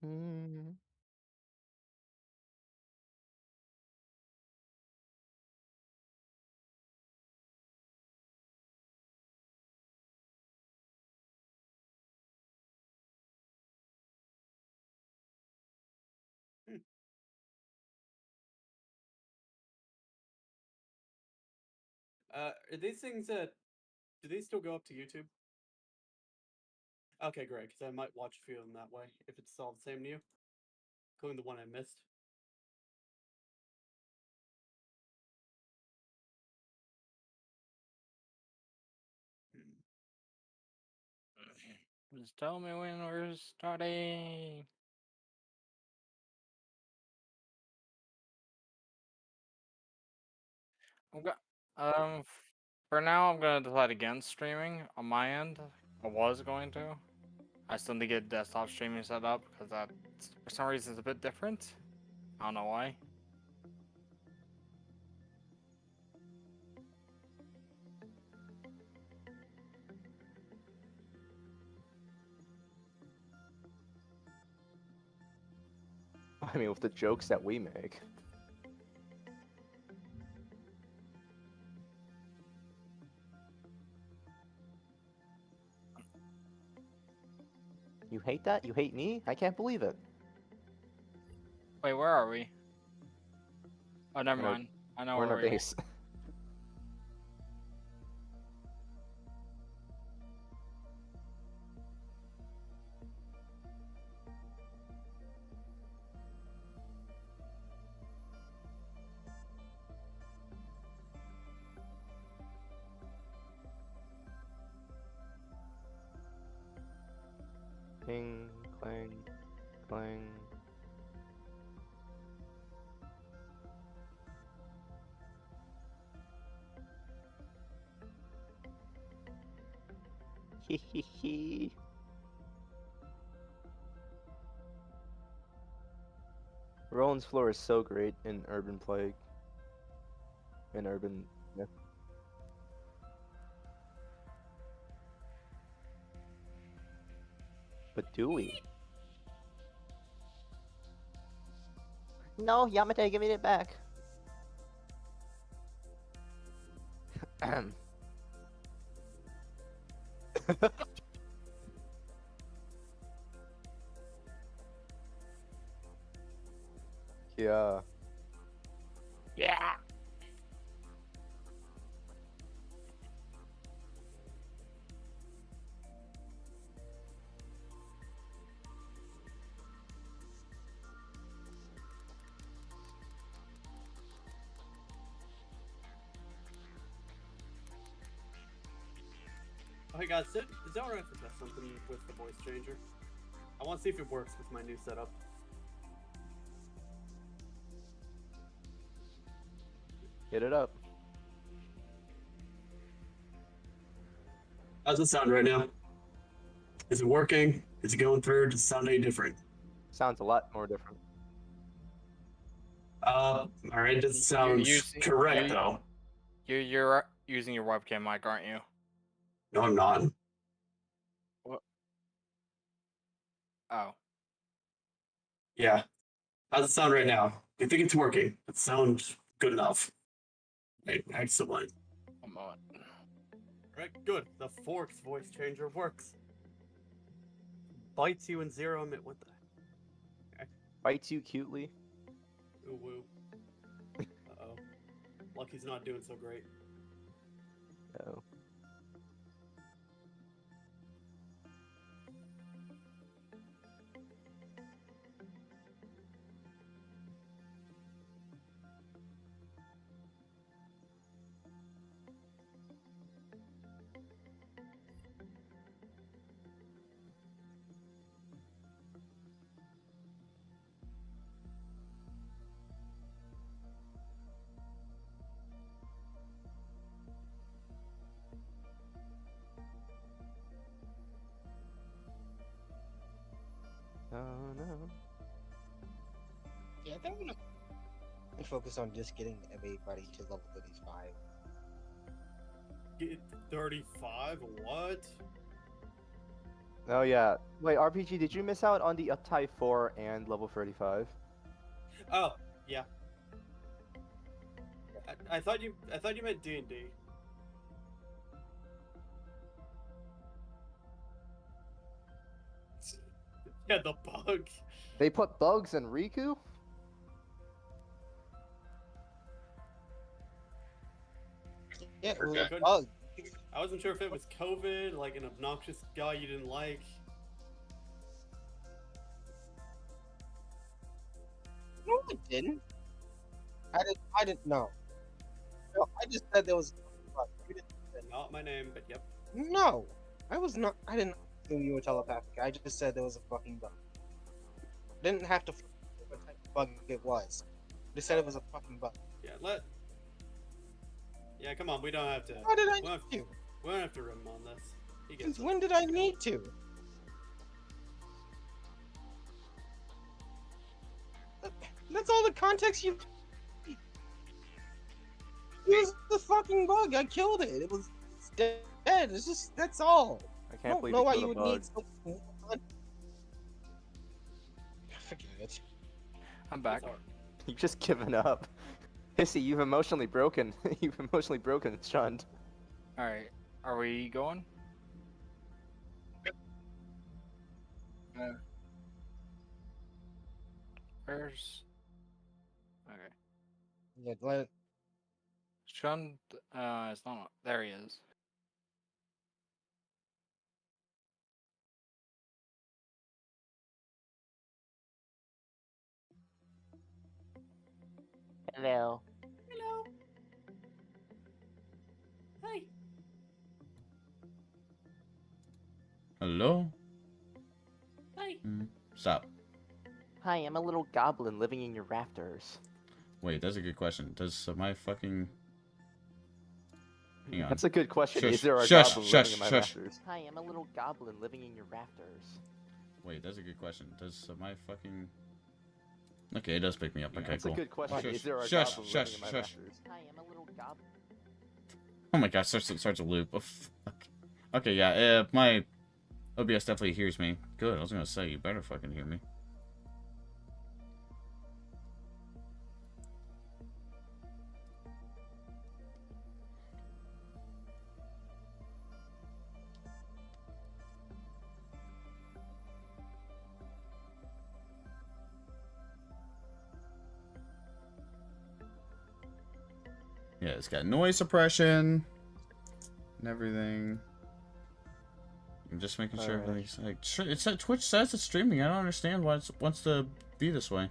Hmm. Are these things that do they still go up to YouTube? Okay, great, because I might watch a few of them that way if it's all the same to you, including the one I missed. Hmm. Just tell me when we're starting. I'm go- for now, I'm gonna decide against streaming on my end. I was going to. I still need to get desktop streaming set up because that, for some reason, is a bit different. I don't know why. I mean, with the jokes that we make. You hate that? You hate me? I can't believe it. Wait, where are we? Oh, never In our, mind. I know we're in where our we are. base. Ping, clang, clang. Hee hee hee. Roland's floor is so great in Urban Plague. In Urban Myth. But do we? No, Yamate, give me it back. Yeah. Yeah. Oh, hey guys, is that alright if I test something with the voice changer? I want to see if it works with my new setup. Hit it up. How's it sound right now? Is it working? Is it going through? Does it sound any different? Sounds a lot more different. Alright, this You're sounds using correct though. you're using your webcam mic, aren't you? No, I'm not. What? Oh. Yeah. How's it sound right now? Do you think it's working? It sounds good enough. Right, excellent. One moment. Alright, good. The Forks voice changer works. Bites you in 0 minute. What the? Bites you cutely. Ooh woo. Uh-oh. Lucky's not doing so great. Oh. Oh no. Yeah, I think I'm gonna focus on just getting everybody to level 35. Get 35? What? Oh yeah. Wait, RPG, did you miss out on the Uptide 4 and level 35? Oh, yeah. I thought you meant D&D. Yeah, the bug. They put bugs in Riku? Yeah, it was Yeah. a bug. I wasn't sure if it was COVID, like an obnoxious guy you didn't like. No, I didn't. I didn't know. No, I just said there was a bug. You didn't say Not my name, but yep. no. I was not. I didn't assume you were telepathic. I just said there was a fucking bug. Didn't have to what type of bug it was. Just said it was a fucking bug. Yeah, Yeah, come on, we don't have to. Why did I we don't have, need to? we don't have to rim on this. He gets Since it. when did I need to? That's all the context you. It was the fucking bug. I killed it. It was dead. It's just that's all. I I can't don't believe know you why killed you a would bug. need so. Forget it. I'm back. Sorry. You've just given up. Hissy, you've emotionally broken. You've emotionally broken, shunned. Alright, are we going? Where's... Okay. Yeah, let it. Shun, it's not... There he is. Hello. Hello. Hi. Hello? Hi. Stop. Hi, I'm a little goblin living in your rafters. Wait, that's a good question. Does my fucking... Hang on. That's a good question. Shush, Is there a shush, goblin shush, living in my shush. rafters? Hi, I'm a little goblin living in your rafters. Wait, that's a good question. Does my fucking... Okay, it does pick me up. Okay, That's cool. a good question. Shush, Is there a shush, goblin shush, living in my shush. rafters? Hi, I'm a little goblin. Oh my gosh, starts a loop. Oh, fuck. Okay, yeah, my OBS definitely hears me. Good, I was gonna say, you better fucking hear me. Yeah, it's got noise suppression and everything. I'm just making sure Alright. everything's like. It's that Twitch says it's streaming. I don't understand why it wants to be this way.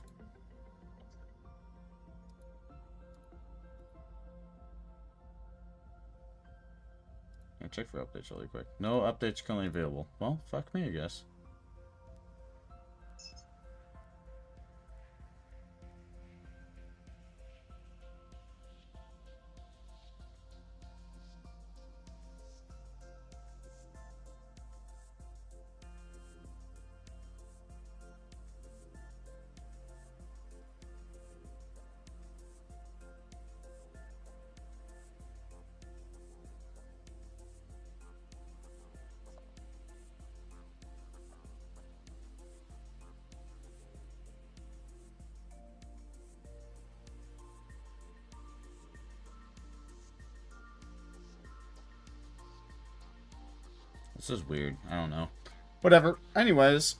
I'll check for updates really quick. No updates currently available. Well, fuck me, I guess. This is weird. I don't know. Whatever. Anyways.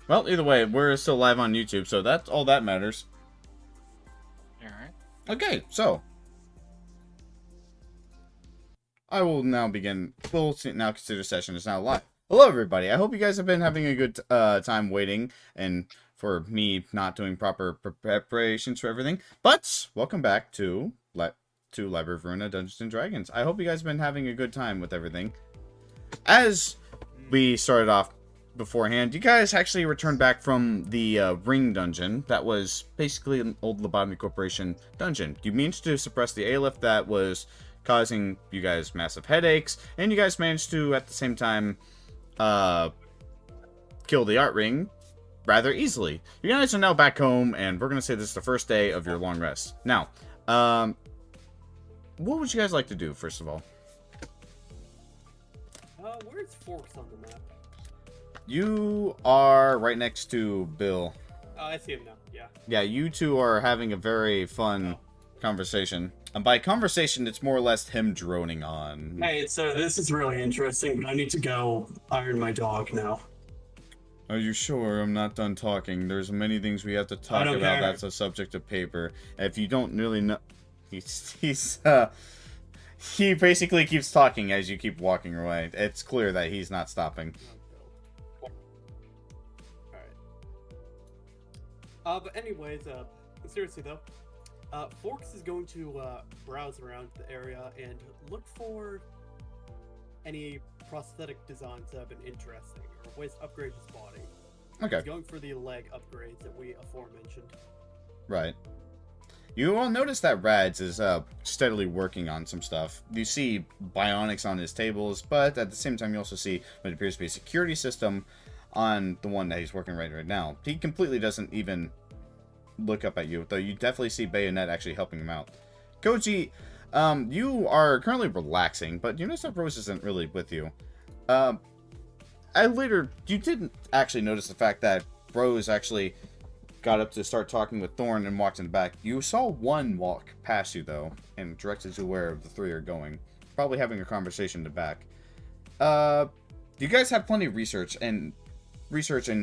Well, either way, we're still live on YouTube, so that's all that matters. Alright. Okay, so. I will now begin. We'll now consider session is now live. Hello, everybody. I hope you guys have been having a good time waiting and for me not doing proper preparations for everything. But welcome back to Library of Ruina Dungeons and Dragons. I hope you guys have been having a good time with everything. As we started off beforehand, you guys actually returned back from the ring dungeon. That was basically an old Lobotomy Corporation dungeon. You managed to suppress the aleph that was causing you guys massive headaches, and you guys managed to, at the same time, kill the art ring rather easily. You guys are now back home, and we're going to say this is the first day of your long rest. Now, what would you guys like to do, first of all? Where's Forks on the map? You are right next to Bill. Oh, I see him now. Yeah. Yeah, you two are having a very fun conversation. And by conversation, it's more or less him droning on. Hey, so this is really interesting, but I need to go iron my dog now. Are you sure I'm not done talking? There's many things we have to talk don't about. care. That's a subject of paper. If you don't really know... He basically keeps talking as you keep walking away. It's clear that he's not stopping. Alright. But anyways, seriously though, Forks is going to browse around the area and look for any prosthetic designs that have been interesting, or ways to upgrade his body. Okay. He's going for the leg upgrades that we aforementioned. Right. You will notice that Rads is steadily working on some stuff. You see bionics on his tables, but at the same time you also see what appears to be a security system on the one that he's working right now. He completely doesn't even look up at you, though you definitely see Bayonet actually helping him out. Koji, you are currently relaxing, but you notice that Rose isn't really with you. You didn't actually notice the fact that Rose actually got up to start talking with Thorn and walked in the back. You saw one walk past you, though, and directed to where the three are going. Probably having a conversation in the back. You guys have plenty of research and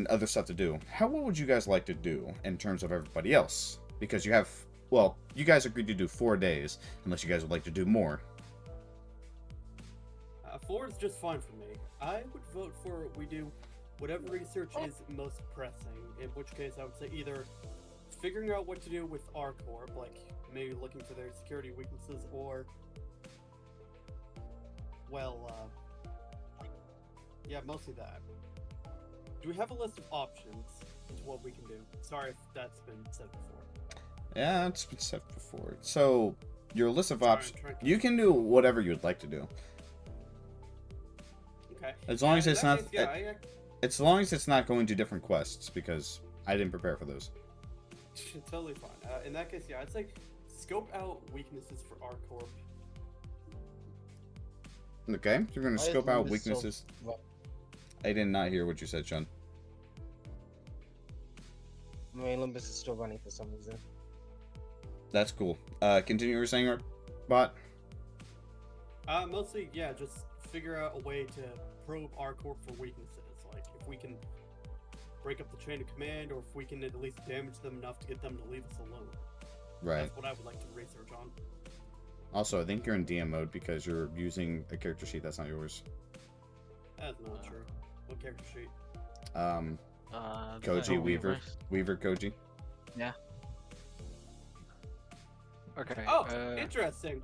other stuff to do. What would you guys like to do in terms of everybody else? Because you have, well, you guys agreed to do 4 days, unless you guys would like to do more. 4 is just fine for me. I would vote for we do whatever research is most pressing, in which case I would say either figuring out what to do with our Corp, like maybe looking for their security weaknesses, or, well, yeah, mostly that. Do we have a list of options as to what we can do? Sorry if that's been said before. Yeah, it's been said before. So, your list of options, you can do whatever you'd like to do. Okay. As long as it's not... Case, yeah, as long as it's not going to different quests, because I didn't prepare for those. Totally fine. In that case, yeah, I'd say scope out weaknesses for our Corp. Okay, so you're going to Why is scope out Lupus so- weaknesses. What? I did not hear what you said, Sean. My Olympus is still running for some reason. That's cool. Continue what you were saying, Bot? Mostly, yeah, just figure out a way to probe our Corp for weaknesses. Like, if we can break up the chain of command, or if we can at least damage them enough to get them to leave us alone. Right. That's what I would like to research on. Also, I think you're in DM mode because you're using a character sheet that's not yours. That's not true. What character sheet? Koji, Weaver Koji. Yeah. Okay. Oh, interesting.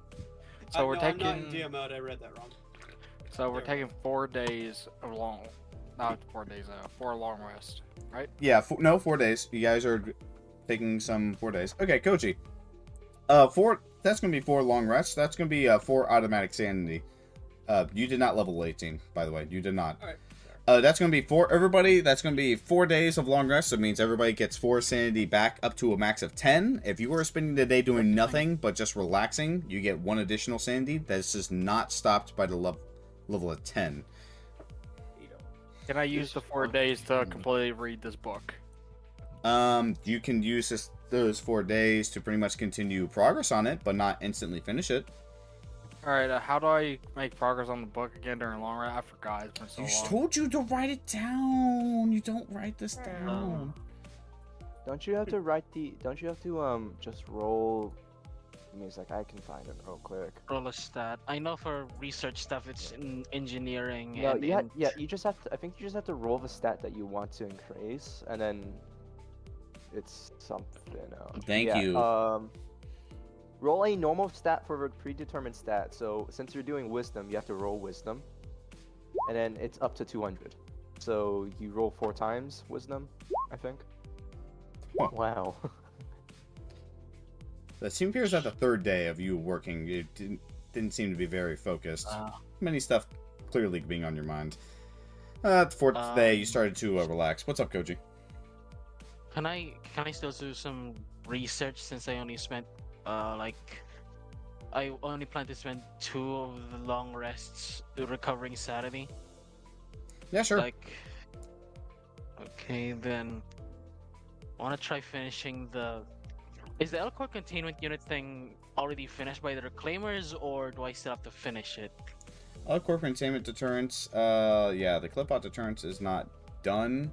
So we're no, taking. I'm not in DM mode. I read that wrong. So we're taking 4 days of long. Not 4 days. 4 long rest, right? Yeah. 4 days. You guys are taking some 4 days. Okay, Koji. That's gonna be 4 long rests. That's gonna be 4 automatic sanity. You did not level 18, by the way. You did not. All right. That's going to be for everybody. That's going to be 4 days of long rest. So it means everybody gets 4 sanity back up to a max of 10. If you were spending the day doing nothing but just relaxing, you get 1 additional sanity. This is not stopped by the level of 10. Can I use the 4 days to completely read this book? You can use those 4 days to pretty much continue progress on it, but not instantly finish it. Alright, how do I make progress on the book again during long rest? I forgot. It's been so long. Told you to write it down. You don't write this down. Don't you have to write the? Don't you have to just roll? Give me a sec. I can find it real quick. Roll a stat. I know for research stuff, it's in engineering. No, and yeah. You just have to. I think you just have to roll the stat that you want to increase, and then it's something else. Thank you. Roll a normal stat for a predetermined stat. So since you're doing wisdom, you have to roll wisdom, and then it's up to 200. So you roll 4 times wisdom, I think. Huh. Wow. That seems appears that the 3rd day of you working, it didn't seem to be very focused. Many stuff clearly being on your mind. The 4th day, you started to relax. What's up, Koji? Can I still do some research since I only spent I only plan to spend 2 of the long rests recovering sanity. Yeah, sure. Like, okay, then I want to try finishing the. Is the Elcor containment unit thing already finished by the reclaimers, or do I still have to finish it? Corp containment deterrence. Yeah, the clip-out deterrence is not done.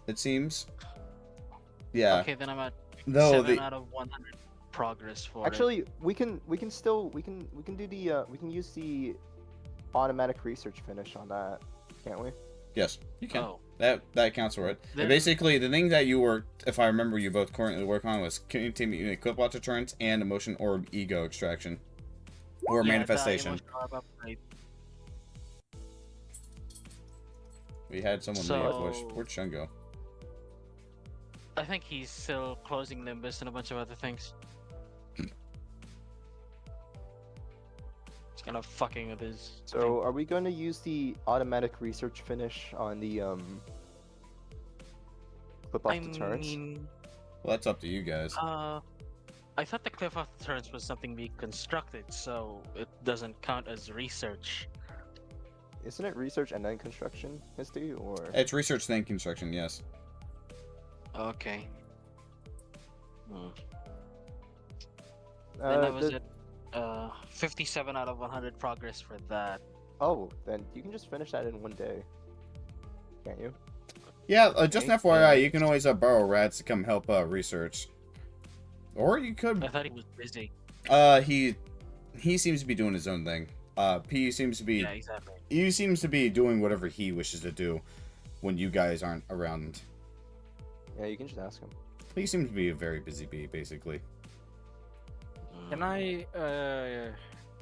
It seems. Yeah. Okay, then I'm at Though 7 out of 100 progress for it. Actually, we can do the we can use the automatic research finish on that, can't we? Yes, you can. Oh, That counts for it. And Then- basically, the thing that you were, if I remember, you both currently work on was containment unit clip-out deterrence and emotion orb ego extraction, or yeah, the manifestation. emotional orb upgrade. We had someone So- leave. Where'd Shun go? I think he's still closing Nimbus and a bunch of other things. He's kind of fucking with his. So, are we going to use the automatic research finish on the clip-off I deterrence? mean, Well, that's up to you guys. I thought the cliff off turns was something we constructed, so it doesn't count as research. Isn't it research and then construction, Misty, or? It's research then construction. Yes. Okay. Hmm. Then Uh, that was the- it. 57 out of 100 progress for that. Oh, then you can just finish that in one day, can't you? Yeah. Just an Okay, FYI, you can always borrow rats to come help research, or you could. I thought he was busy. He seems to be doing his own thing. P seems to be. Yeah, exactly. He seems to be doing whatever he wishes to do when you guys aren't around. Yeah, you can just ask him. He seems to be a very busy bee, basically. Can I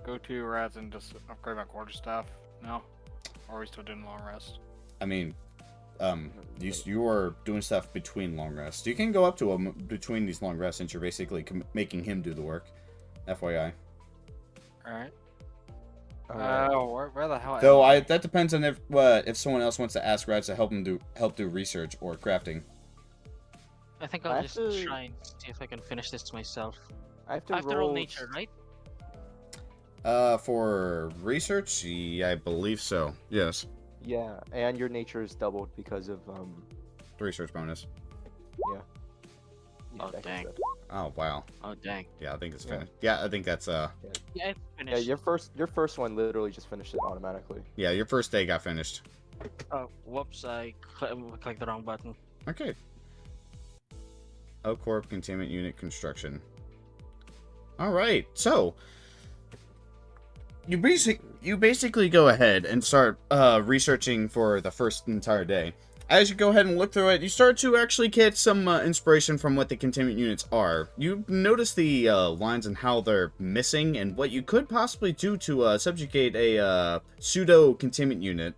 go to rats and just upgrade my quarter staff now? Or are we still doing long rest? I mean, you are doing stuff between long rests. You can go up to him between these long rests since you're basically making him do the work. FYI. Alright. Alright. Where the hell Though am that depends on if someone else wants to ask rats to help do research or crafting. I think I I'll have just to- try and see if I can finish this myself. I have to I have to roll nature, right? For research, yeah, I believe so. Yes, Yeah, and your nature is doubled because of the research bonus. yeah. Oh, that dang. said. Oh wow. Oh dang. Yeah, I think it's Yeah. finished. Yeah, I think that's Yeah, it's Yeah, finished. your first one literally just finished it automatically. yeah, your first day got finished. Oh, whoops! I clicked the wrong button. Okay. Corp containment unit construction. All right, so you basically go ahead and start researching for the first entire day. As you go ahead and look through it, you start to actually get some inspiration from what the containment units are. You notice the lines and how they're missing, and what you could possibly do to subjugate a pseudo containment unit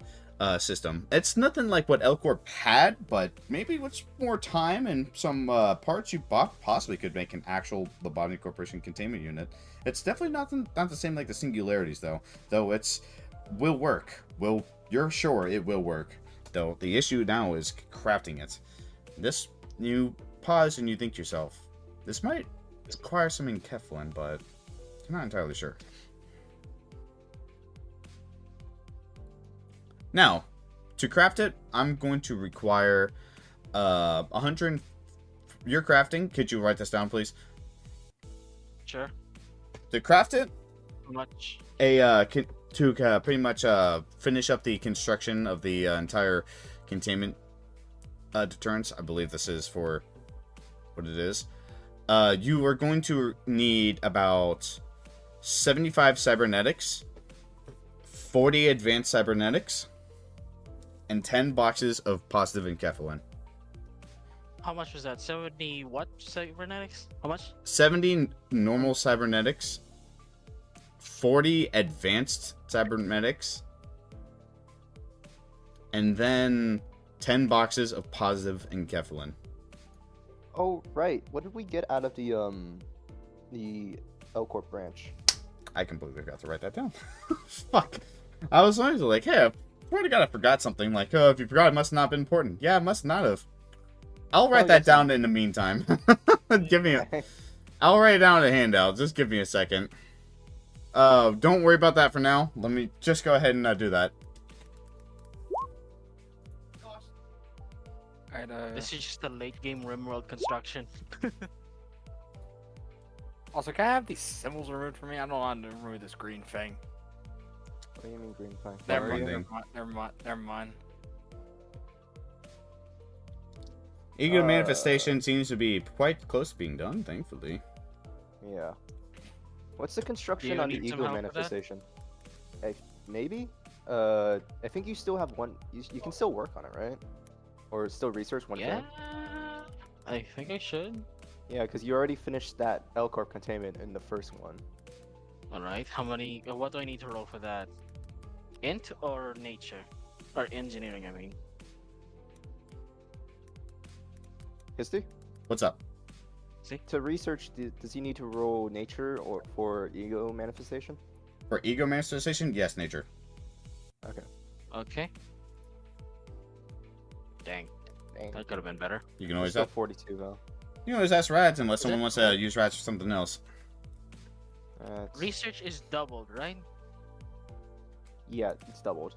system. It's nothing like what Corp had, but maybe with more time and some parts you possibly could make an actual Lobotomy Corporation containment unit. It's definitely not the same like the Singularities though. Though will work. You're sure it will work. Though the issue now is crafting it. You pause and you think to yourself, this might require some Keflin, but I'm not entirely sure. Now, to craft it, I'm going to require 100. You're crafting. Could you write this down, please? Sure. To craft it, How much? to pretty much finish up the construction of the entire containment deterrence. I believe this is for what it is. You are going to need about 75 cybernetics, 40 advanced cybernetics, and 10 boxes of positive enkephalin. How much was that? 70 what cybernetics? How much? 70 normal cybernetics, 40 advanced cybernetics, and then 10 boxes of positive enkephalin. Oh right, what did we get out of the Corp branch? I completely forgot to write that down. Fuck. I was always like, hey, I swear to God I forgot something. Like, oh, if you forgot, it must not have been important. Yeah, it must not have. I'll write that yes, down in the meantime. I'll write it down in a handout. Just give me a second. Don't worry about that for now. Let me just go ahead and do that. Alright, This is just a late game rimworld construction. also, can I have these symbols removed from me? I don't want to remove this green thing. What do you mean green thing? Never Where mind, are you? never mind, never mind, never mind. Ego manifestation seems to be quite close to being done, thankfully. Yeah. What's the construction you on the need some ego help with that? manifestation? Maybe? I think you still have one. You can still work on it, right? Or still research one Yeah, thing? I think I should. Yeah, because you already finished that L Corp containment in the first one. All right, how many? What do I need to roll for that? Int or nature, or engineering? I mean. History? What's up? To research, does he need to roll nature or for ego manifestation? For ego manifestation, yes, nature. Okay. Okay. Dang, Dang. that could have been better. You can You're always still ask. 42 though. You can always ask rats unless Is someone it? wants to use rats for something else. Research is doubled, right? Yeah, it's doubled.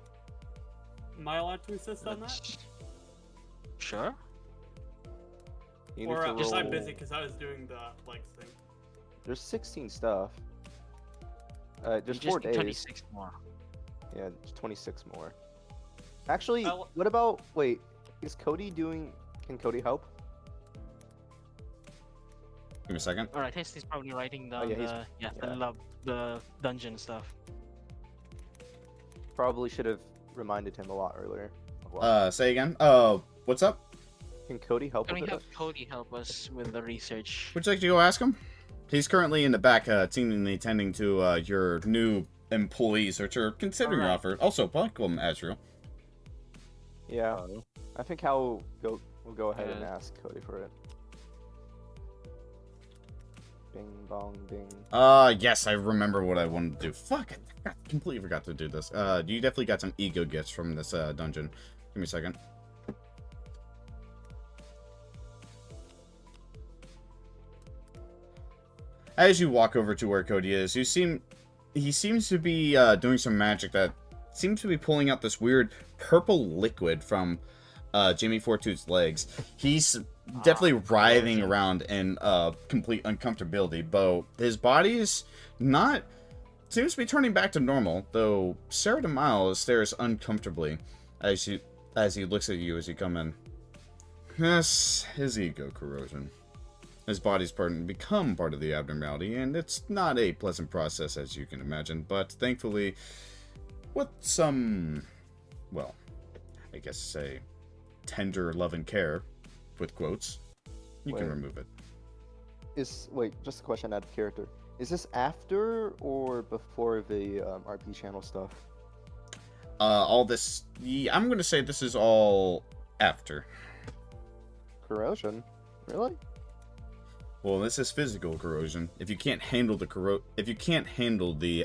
Am I allowed to assist on that? Let's- Sure. You need Or to just I'm roll- busy because I was doing the legs thing. There's 16 stuff. You There's just 4 need days. 26 more. Yeah, there's 26 more. Actually, I'll- what about... Wait, is Cody doing... Can Cody help? Give me a second. All right, Hesty's probably writing down yeah, he's- the dungeon stuff. Probably should have reminded him a lot earlier. Say again. Oh, what's up? Can Cody help Can we with it? have Cody help us with the research? Would you like to go ask him? He's currently in the back, seemingly tending to your new employees, which are considering your Alright. offer. Also, welcome, Azrael. Yeah, I think Hal we'll go ahead and Yeah. ask Cody for it. Bing bong ding. Yes, I remember what I wanted to do. Fuck, I completely forgot to do this. You definitely got some ego gifts from this dungeon. Give me a second. As you walk over to where Cody is, he seems to be doing some magic that seems to be pulling out this weird purple liquid from Jamie Fortune's legs. He's definitely writhing around in complete uncomfortability, but his body is not... seems to be turning back to normal, though Sarah DeMille stares uncomfortably as he looks at you as you come in. Yes, his ego corrosion. His body's become part of the abnormality, and it's not a pleasant process, as you can imagine, but thankfully, with some, well, I guess say, tender love and care, with quotes, you can Wait. remove it. Wait, just a question out of character. Is this after or before the RP channel stuff? All this, I'm going to say this is all after. Corrosion? Really? Well, this is physical corrosion. If you can't handle the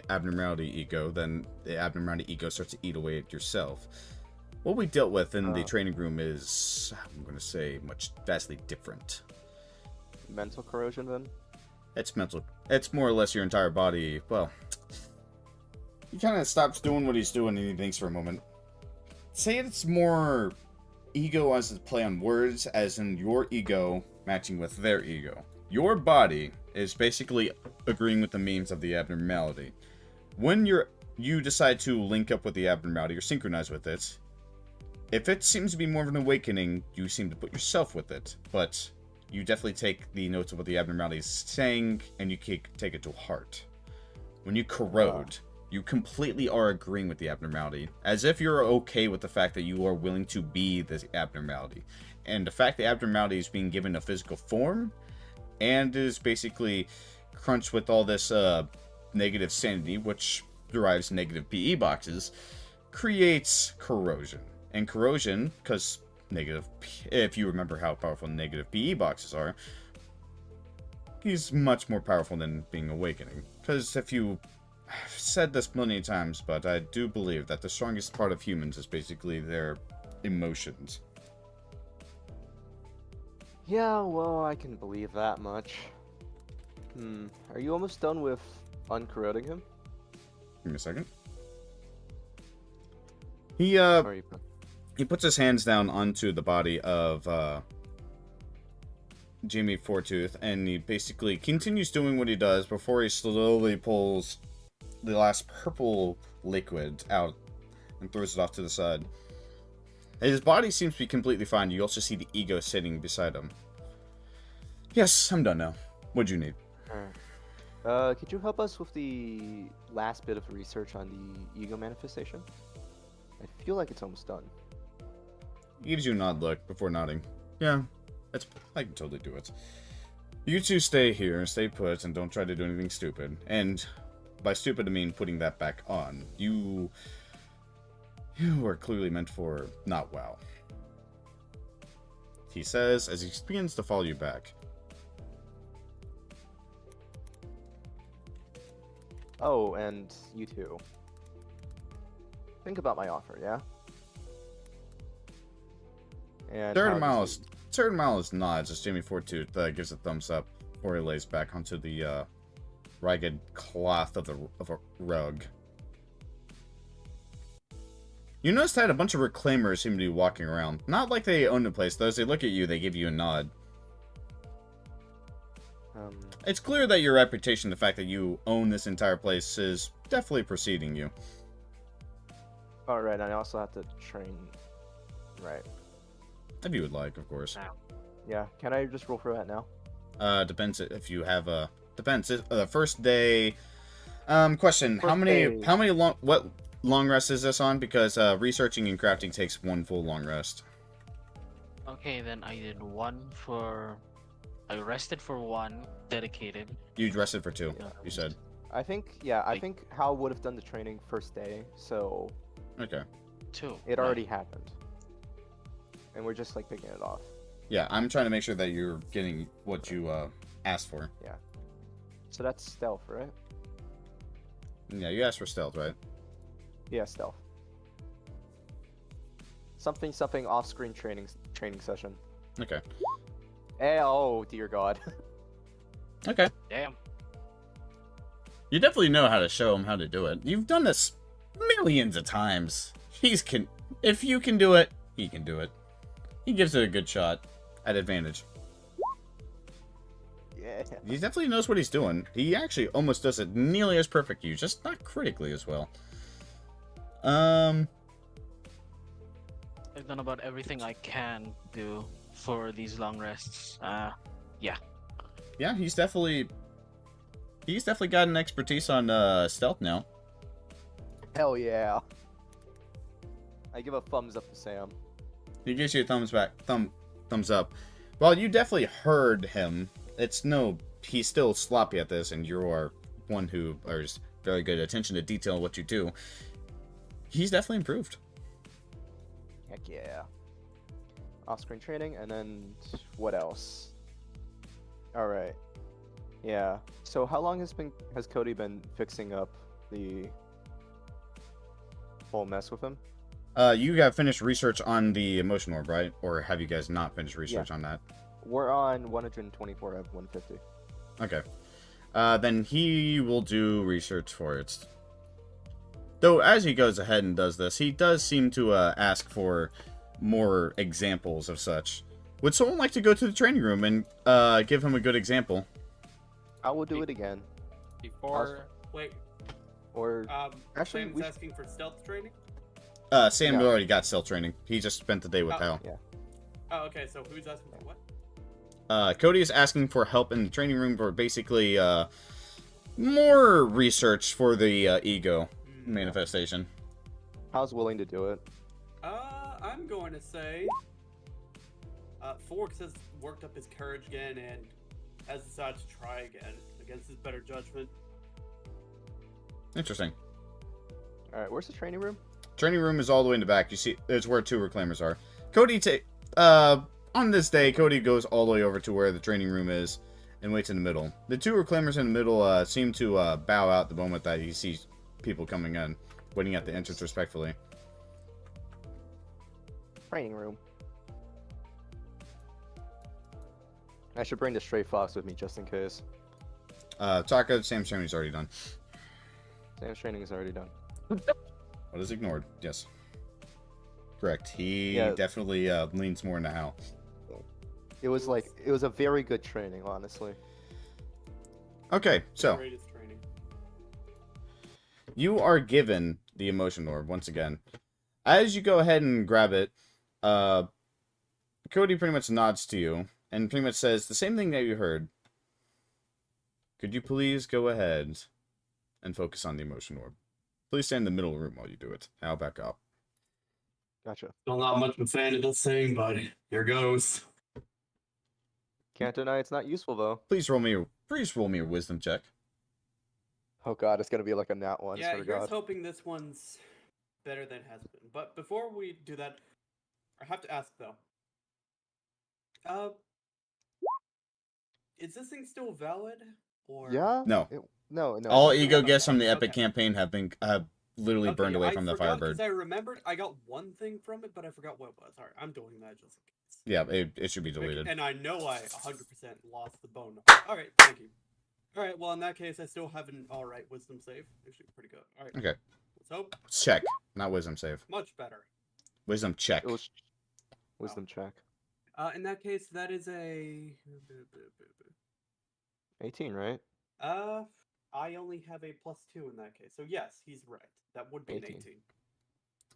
abnormality ego, then the abnormality ego starts to eat away at yourself. What we dealt with in the training room is, I'm going to say, vastly different. Mental corrosion then? It's mental. It's more or less your entire body. Well, he kind of stops doing what he's doing and he thinks for a moment. Say it's more ego as a play on words, as in your ego matching with their ego. Your body is basically agreeing with the memes of the abnormality. When you decide to link up with the abnormality or synchronize with it, if it seems to be more of an awakening, you seem to put yourself with it. But you definitely take the notes of what the abnormality is saying, and you take it to heart. When you corrode, you completely are agreeing with the abnormality, as if you're okay with the fact that you are willing to be this abnormality. And the fact the abnormality is being given a physical form, and is basically crunched with all this negative sanity, which derives negative PE boxes, creates corrosion. And corrosion, because negative, if you remember how powerful negative PE boxes are, he's much more powerful than being awakening. Because I've said this many times, but I do believe that the strongest part of humans is basically their emotions. Yeah, well, I can believe that much. Are you almost done with uncorroding him? Give me a second. He Or you- He puts his hands down onto the body of Jimmy Fourtooth, and he basically continues doing what he does before he slowly pulls the last purple liquid out and throws it off to the side. His body seems to be completely fine. You also see the ego sitting beside him. Yes, I'm done now. What'd you need? Could you help us with the last bit of research on the ego manifestation? I feel like it's almost done. He gives you a nod look before nodding. Yeah, I can totally do it. You two stay here, stay put, and don't try to do anything stupid. And by stupid, I mean putting that back on. You are clearly meant for not well. He says as he begins to follow you back. Oh, and you too. Think about my offer, yeah? And Certain Miles nods as Jimmy Fourtooth gives a thumbs up before he lays back onto the ragged cloth of a rug. You notice that a bunch of reclaimers seem to be walking around. Not like they own the place, though. As they look at you, they give you a nod. It's clear that your reputation, the fact that you own this entire place, is definitely preceding you. Alright, I also have to train. Right. If you would like, of course. Yeah, can I just roll for that now? Depends if you have a... Depends. The first day... Question. What long rest is this on? Because researching and crafting takes one full long rest. Okay, then I did one for. I rested for one, dedicated. You rested for 2, Yeah. you said. I think Hal would have done the training first day, so Okay. 2. it already happened. And we're just like picking it off. Yeah, I'm trying to make sure that you're getting what you asked for. So that's stealth, right? Yeah, you asked for stealth, right? Yeah, stealth. Something off-screen training session. Okay. Oh dear God. Okay. Damn. You definitely know how to show him how to do it. You've done this millions of times. If you can do it, he can do it. He gives it a good shot at advantage. Yeah. He definitely knows what he's doing. He actually almost does it nearly as perfect as you, just not critically as well. I've done about everything I can do for these long rests. Yeah, he's definitely got an expertise on stealth now. Hell yeah. I give a thumbs up to Sam. He gives you a thumbs up. Well, you definitely heard him. He's still sloppy at this, and you are one who is very good attention to detail in what you do. He's definitely improved. Heck yeah. Off-screen training, and then what else? All right. Yeah. So how long has Cody been fixing up the whole mess with him? You have finished research on the emotion orb, right? Or have you guys not finished research on that? We're on 124 out of 150. Okay. Then he will do research for it. Though, as he goes ahead and does this, he does seem to ask for more examples of such. Would someone like to go to the training room and give him a good example? I will do it again. Wait, Or actually, Sam's asking for stealth training? Sam Yeah. already got stealth training. He just spent the day with Hal. yeah. Oh, okay, so who's asking for what? Cody is asking for help in the training room for basically more research for the ego manifestation. Hal's willing to do it. I'm going to say Forks has worked up his courage again and has decided to try again against his better judgment. Interesting. All right, where's the training room? Training room is all the way in the back. You see, it's where 2 reclaimers are. On this day, Cody goes all the way over to where the training room is and waits in the middle. The 2 reclaimers in the middle seem to bow out the moment that he sees people coming in, waiting at the entrance respectfully. Training room. I should bring the stray fox with me just in case. Taco, Sam's training's already done. Sam's training is already done. What is ignored? Yes. Correct. He Yeah. definitely leans more into Hal. It was a very good training, honestly. Okay, so Greatest training. you are given the emotion orb once again. As you go ahead and grab it, Cody pretty much nods to you and pretty much says the same thing that you heard. Could you please go ahead and focus on the emotion orb? Please stay in the middle of the room while you do it. I'll back up. Gotcha. Still not much of a fan of this thing, but here goes. Can't deny it's not useful though. Please roll me a wisdom check. Oh god, it's gonna be like a nat one. Yeah, Swear to here's God. hoping this one's better than it has been. But before we do that, I have to ask though. Is this thing still valid? Or Yeah. No. No. All it's ego not gifts from the valid. Epic Okay. campaign have literally burned away from the Firebird. Because I remembered I got one thing from it, but I forgot what it was. Alright, I'm doing that just in case. Yeah, it should be deleted. And I know I 100% lost the bone. Alright, thank you. Alright, well in that case I still have an alright wisdom save. Actually pretty good. Alright. Okay. Let's hope. Check, not wisdom save. Much better. Wisdom check. It was wisdom check. In that case, that is a 18, right? I only have a +2 in that case. So yes, he's right. That would be an 18. 18.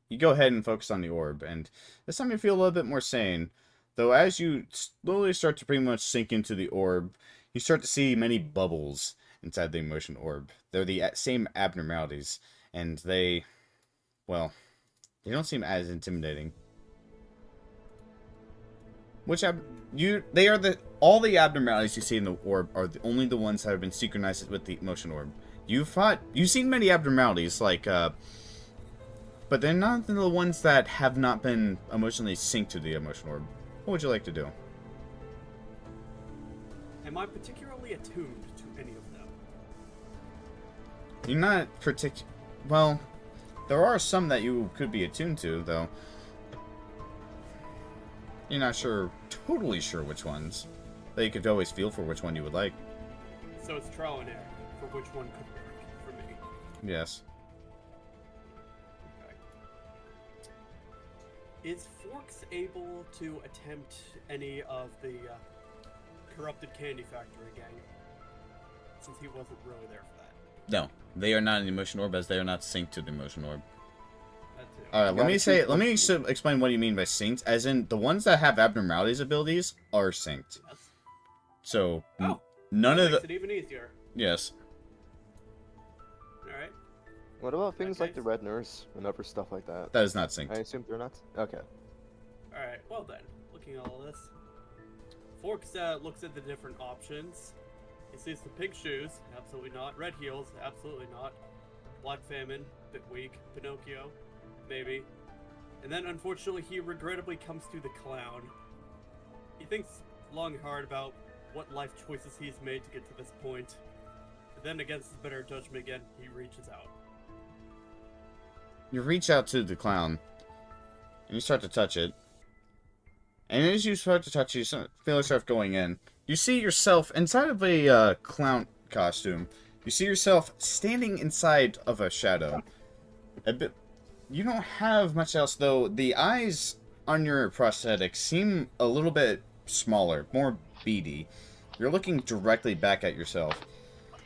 You go ahead and focus on the orb, and this time you feel a little bit more sane. Though as you slowly start to pretty much sink into the orb, you start to see many bubbles inside the emotion orb. They're the same abnormalities, and they don't seem as intimidating. All the abnormalities you see in the orb are only the ones that have been synchronized with the emotion orb. You've seen many abnormalities, like but they're not the ones that have not been emotionally synced to the emotion orb. What would you like to do? Am I particularly attuned to any of them? You're not well, there are some that you could be attuned to, though. You're not totally sure which ones. But you could always feel for which one you would like. So it's trial and error for which one could work for me. Yes. Okay. Is Forks able to attempt any of the corrupted candy factory gang? Since he wasn't really there for that. No, they are not an emotion orb, as they are not synced to the emotion orb. That too. Alright, let me explain what you mean by synced, as in the ones that have abnormalities abilities are synced. Yes. So, Oh, none that of makes the... it even easier. Yes. Alright. What about things like the case- Red Nurse and other stuff like that? That is not I synced. assume they're not? Okay. Alright, well then, looking at all this. Forks looks at the different options. He sees the pig shoes, absolutely not. Red heels, absolutely not. Black Famine, bit weak. Pinocchio, maybe. And then unfortunately he regrettably comes to the clown. He thinks long and hard about what life choices he's made to get to this point. And then against his better judgment again, he reaches out. You reach out to the clown, and you start to touch it. And as you start to touch it, you feel yourself going in. You see yourself inside of a clown costume. You see yourself standing inside of a shadow. You don't have much else, though. The eyes on your prosthetic seem a little bit smaller, more beady. You're looking directly back at yourself.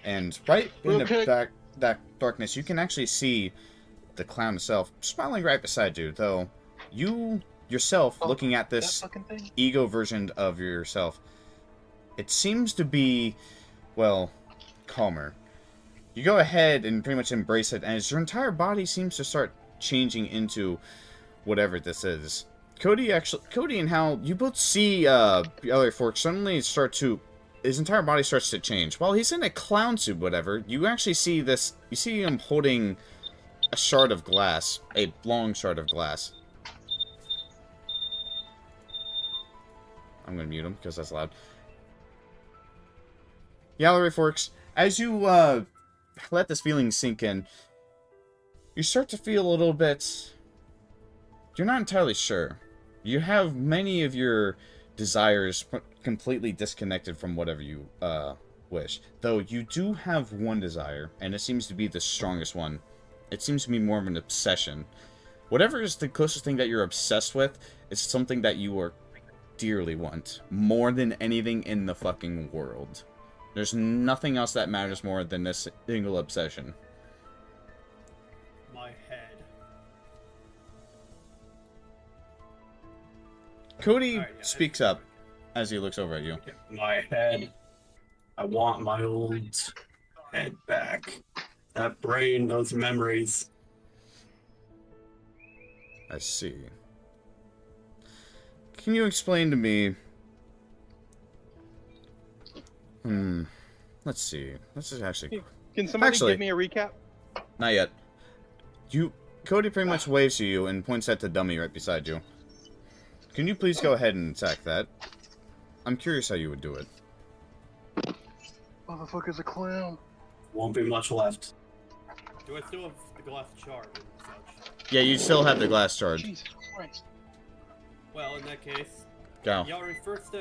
And right in the that darkness, you can actually see the clown itself smiling right beside you, though you yourself looking at this ego version of yourself, it seems to be, well, calmer. You go ahead and pretty much embrace it, and as your entire body seems to start changing into whatever this is. Cody and Hal, you both see the other Fork suddenly his entire body starts to change. While he's in a clown suit, whatever, you actually see you see him holding a shard of glass, a long shard of glass. I'm gonna mute him because that's loud. Gallery Forks, as you let this feeling sink in, you start to feel a little bit. You're not entirely sure. You have many of your desires completely disconnected from whatever you wish. Though you do have one desire, and it seems to be the strongest one. It seems to be more of an obsession. Whatever is the closest thing that you're obsessed with is something that you are dearly want. More than anything in the fucking world. There's nothing else that matters more than this single obsession. My head. Cody Alright, yeah, speaks up as he looks over at you. My head. I want my old head back. That brain, those memories. I see. Can you explain to me... Let's see. This is actually... Can somebody Actually- give me a recap? Not yet. Cody pretty much waves to you and points at the dummy right beside you. Can you please go ahead and attack that? I'm curious how you would do it. Motherfucker's a clown. Won't be much left. Do I still have the glass shard and such? Yeah, you still have the glass shard. Jesus Christ. Well, in that case, Go. Yari first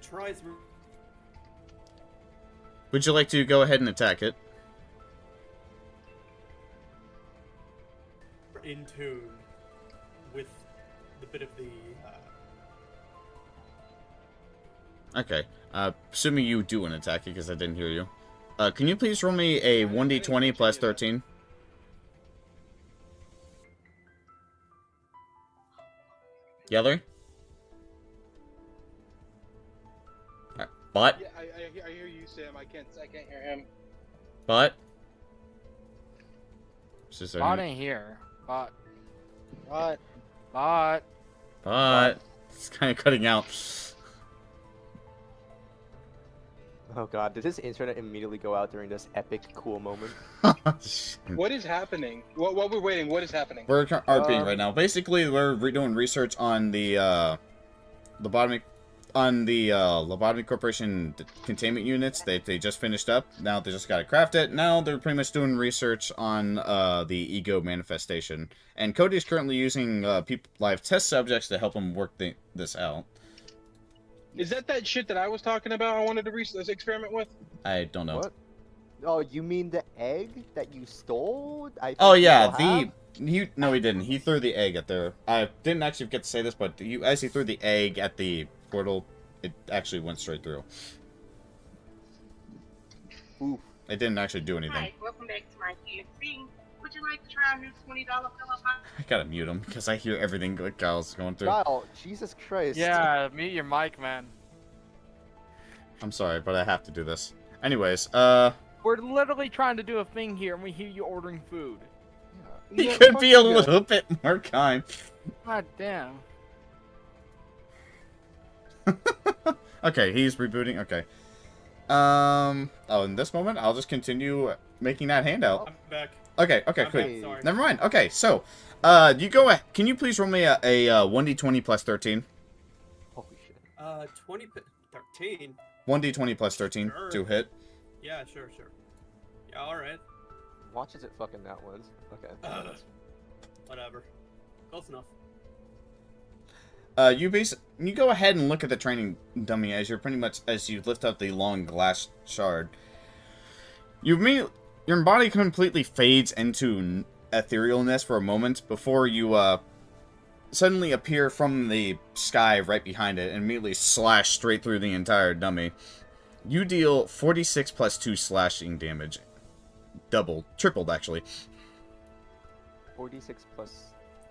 tries Would you like to go ahead and attack it? in tune with the bit of the. Okay. Assuming you do want to attack it, because I didn't hear you. Can you please roll me a 1d20 plus 13? Yeller? But? Yeah, I hear you, Sam. I can't hear him. But? Bot ain't here. Bot. What? Bot. But? It's kind of cutting out. Oh god, did his internet immediately go out during this epic cool moment? What is happening? What we're waiting? What is happening? We're RPing right now. Basically, we're doing research on the lobotomy Corporation containment units. They just finished up. Now they just got to craft it. Now they're pretty much doing research on the ego manifestation. And Cody's currently using live test subjects to help him work this out. Is that shit that I was talking about? I wanted to experiment with. I don't know. What? Oh, you mean the egg that you stole? I think Oh you yeah, still have? no he didn't. He threw the egg at there. I didn't actually get to say this, but as he threw the egg at the portal, it actually went straight through. Oof. It didn't actually do anything. Hi, welcome back to my GFC. Would you like to try our new $20 pillow box? I gotta mute him because I hear everything that Kyle's going through. Kyle, Jesus Christ. Yeah, mute your mic, man. I'm sorry, but I have to do this. Anyways, We're literally trying to do a thing here, and we hear you ordering food. he Yeah, could fuck be a you guys. little bit more kind. God damn. Okay, he's rebooting. Okay. Oh, in this moment, I'll just continue making that handout. I'm back. Okay, I'm good. back, sorry. Never mind. Okay, so, you go. Can you please roll me a 1d20 plus 13? Holy shit. 13. 1d20 plus 13 Sure. to hit. Yeah, sure. Yeah, alright. Watch as it fucking that ones. Okay. Whatever. Close enough. You go ahead and look at the training dummy as you're pretty much as you lift up the long glass shard. Your body completely fades into etherealness for a moment before you suddenly appear from the sky right behind it and immediately slash straight through the entire dummy. You deal 46 plus 2 slashing damage. Tripled actually. 46 plus...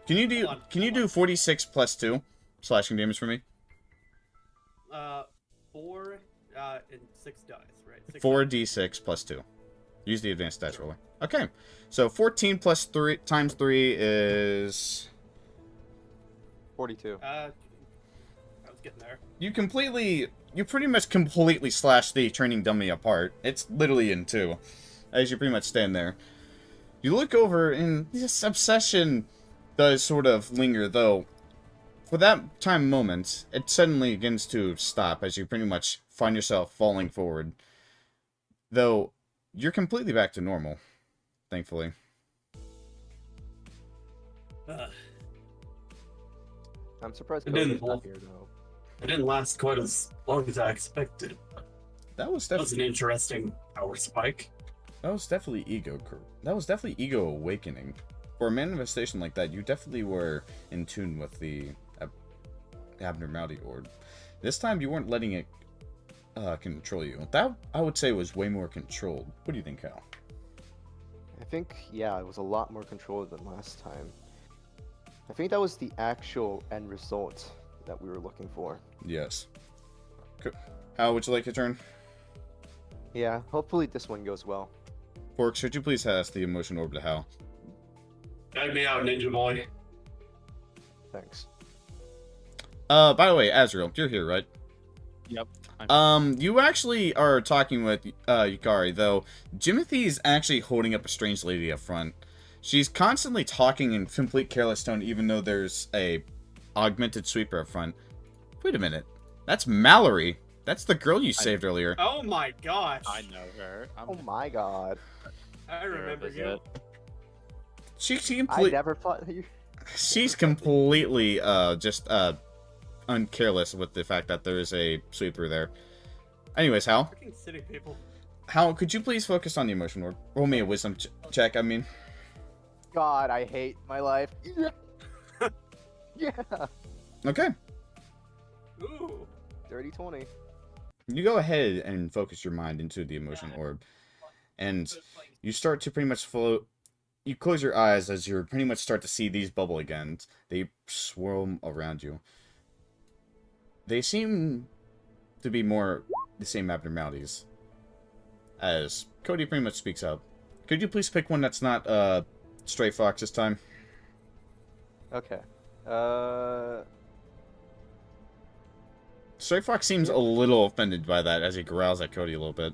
Can you do Hold on, can you hold do 46 plus 2 slashing damage for me? 4 and 6 dice, right? 6 4d6 plus 2. Use the advanced stats roller. Okay. So 14 plus 3 times 3 is 42. I was getting there. you pretty much completely slash the training dummy apart. It's literally in two. As you pretty much stand there. You look over and this obsession does sort of linger though. For that time moment, it suddenly begins to stop as you pretty much find yourself falling forward. Though, you're completely back to normal. Thankfully. I'm surprised It Cody's didn't not hold. here though. It didn't last quite as long as I expected. That was That was an definitely interesting power spike. ego. That was definitely ego awakening. for a manifestation like that, you definitely were in tune with the abnormality orb. This time, you weren't letting it control you. That, I would say, was way more controlled. What do you think, Hal? I think, yeah, it was a lot more controlled than last time. I think that was the actual end result that we were looking for. Yes. Hal, would you like your turn? Yeah, hopefully this one goes well. Forks, should you please pass the emotion orb to Hal? Guide me out, Ninja Boy. Thanks. By the way, Azrael, you're here, right? Yep. You actually are talking with Yukari, though Jimothy's actually holding up a strange lady up front. She's constantly talking in complete careless tone, even though there's a augmented sweeper up front. Wait a minute. That's Mallory. That's the girl you saved earlier. Oh my gosh. I know her. Oh my god. I remember you. She's I completely... never thought you... She's completely, just, uncareless with the fact that there is a sweeper there. Anyways, Hal? Fucking city people. Hal, could you please focus on the emotion orb? Roll me a wisdom check, I mean. God, I hate my life. Yeah. Okay. Ooh. Dirty 20. You go ahead and focus your mind into the emotion orb. And you start to pretty much float. You close your eyes as you pretty much start to see these bubble again. They swirl around you. They seem to be more the same abnormalities. As Cody pretty much speaks up. Could you please pick one that's not Stray Fox this time? Okay. Stray Fox seems a little offended by that as he growls at Cody a little bit.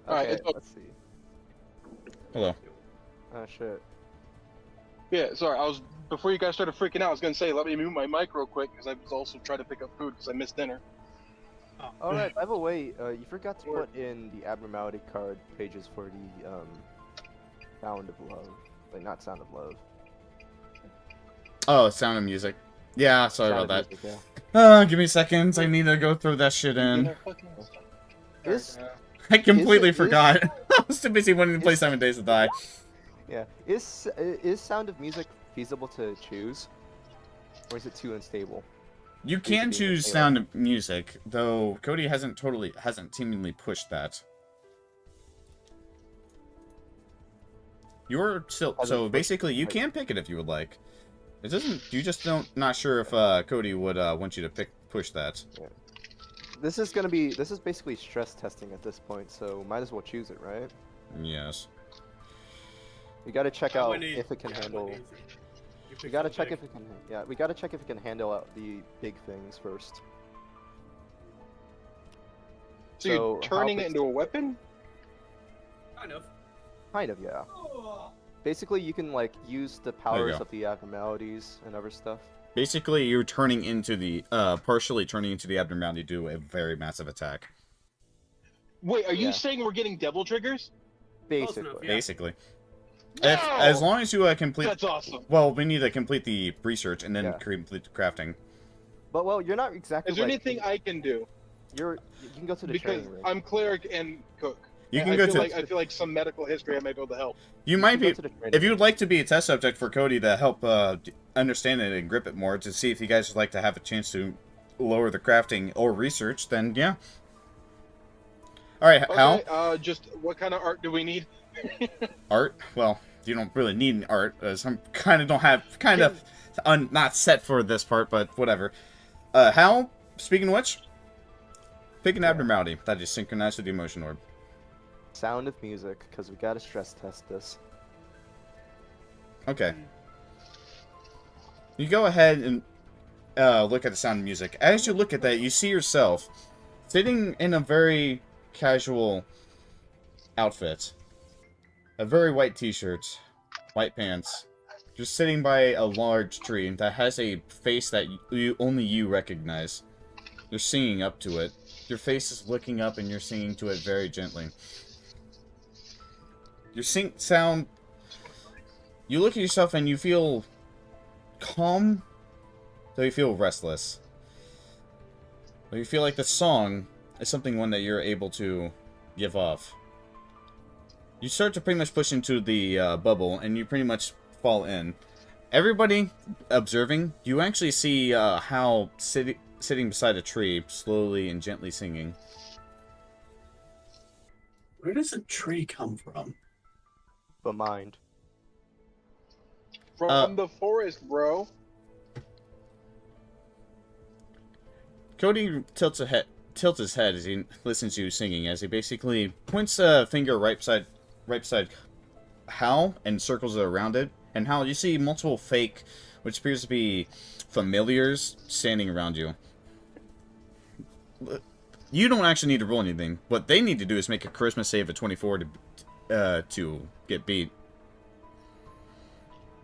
Okay, Alright, let's see. Hello. Oh shit. Yeah, sorry. Before you guys started freaking out, I was gonna say let me mute my mic real quick because I was also trying to pick up food because I missed dinner. Alright, by the way, you forgot to put in the abnormality card pages for the Sound of Love. Like, not Sound of Love. Oh, Sound of Music. Yeah, sorry Sound about of that. Music, yeah. Give me seconds. I need to go throw that shit in. Is, I completely is- forgot. I was too busy wanting to play 7 Days to Die. yeah. Is Sound of Music feasible to choose? Or is it too unstable? You can Basically, choose yeah. Sound of Music, though Cody hasn't seemingly pushed that. You're still so basically you can pick it if you would like. It doesn't. You just don't. Not sure if Cody would want you to push that. Yeah. This is basically stress testing at this point, so might as well choose it, right? Yes. We gotta check That out one is- if it can yeah, that handle. one easy. You We pick gotta something check if it can. Yeah, we gotta check if it can handle out the big things first. So you're how turning it big- into a weapon? Kind of. Kind of, yeah. Basically, you can like use the powers go. of the abnormalities and other stuff. Basically, you're turning into the partially turning into the abnormality to do a very massive attack. Wait, are you Yeah. saying we're getting devil triggers? Basically. enough, yeah. Basically, No! as long as you complete. That's awesome. Well, we need to complete the research and then Yeah. complete the crafting. But well, you're not exactly. Is there like, anything I can do? You can go to the Because training ring. I'm cleric and cook. You can I go feel to. like I feel like some medical history I might be able to help. You might can go be. to the training If you ring. would like to be a test subject for Cody to help understand it and grip it more, to see if you guys would like to have a chance to lower the crafting or research, then yeah. All right, Hal. Okay, just what kind of art do we need? Art? Well, you don't really need an art, as I'm kind of don't have not set for this part, but whatever. Hal. Speaking of which, pick an abnormality that is synchronized with the emotion orb. Sound of Music, because we gotta stress test this. Okay. You go ahead and look at the Sound of Music. As you look at that, you see yourself sitting in a very casual outfit. A very white t-shirt, white pants. Just sitting by a large tree that has a face that only you recognize. You're singing up to it. Your face is looking up and you're singing to it very gently. You look at yourself and you feel calm, though you feel restless. Though you feel like the song is one that you're able to give off. You start to pretty much push into the bubble, and you pretty much fall in. Everybody observing, you actually see Hal sitting beside a tree, slowly and gently singing. Where does a tree come from? But mind. From the forest, bro. Cody tilts his head as he listens to you singing, as he basically points a finger right beside Hal and circles it around it. And Hal, you see multiple fake, which appears to be familiars, standing around you. You don't actually need to roll anything. What they need to do is make a charisma save at 24 to get beat.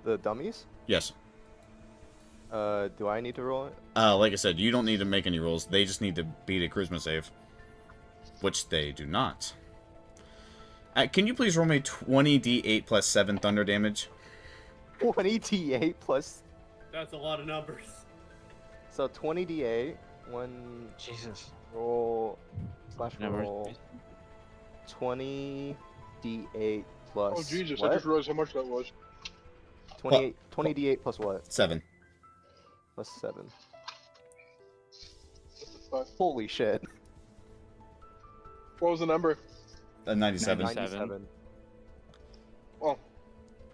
The dummies? Yes. Do I need to roll it? Like I said, you don't need to make any rolls. They just need to beat a charisma save, which they do not. Can you please roll me 20d8 plus 7 thunder damage? 20d8 plus... That's a lot of numbers. So 20d8, Jesus. roll, Never- roll, 20d8 plus Oh Jesus! what? I just realized how much that was. 20d8 plus what? 7. Plus 7. What the fuck? Holy shit. What was the number? 97. 97. Oh,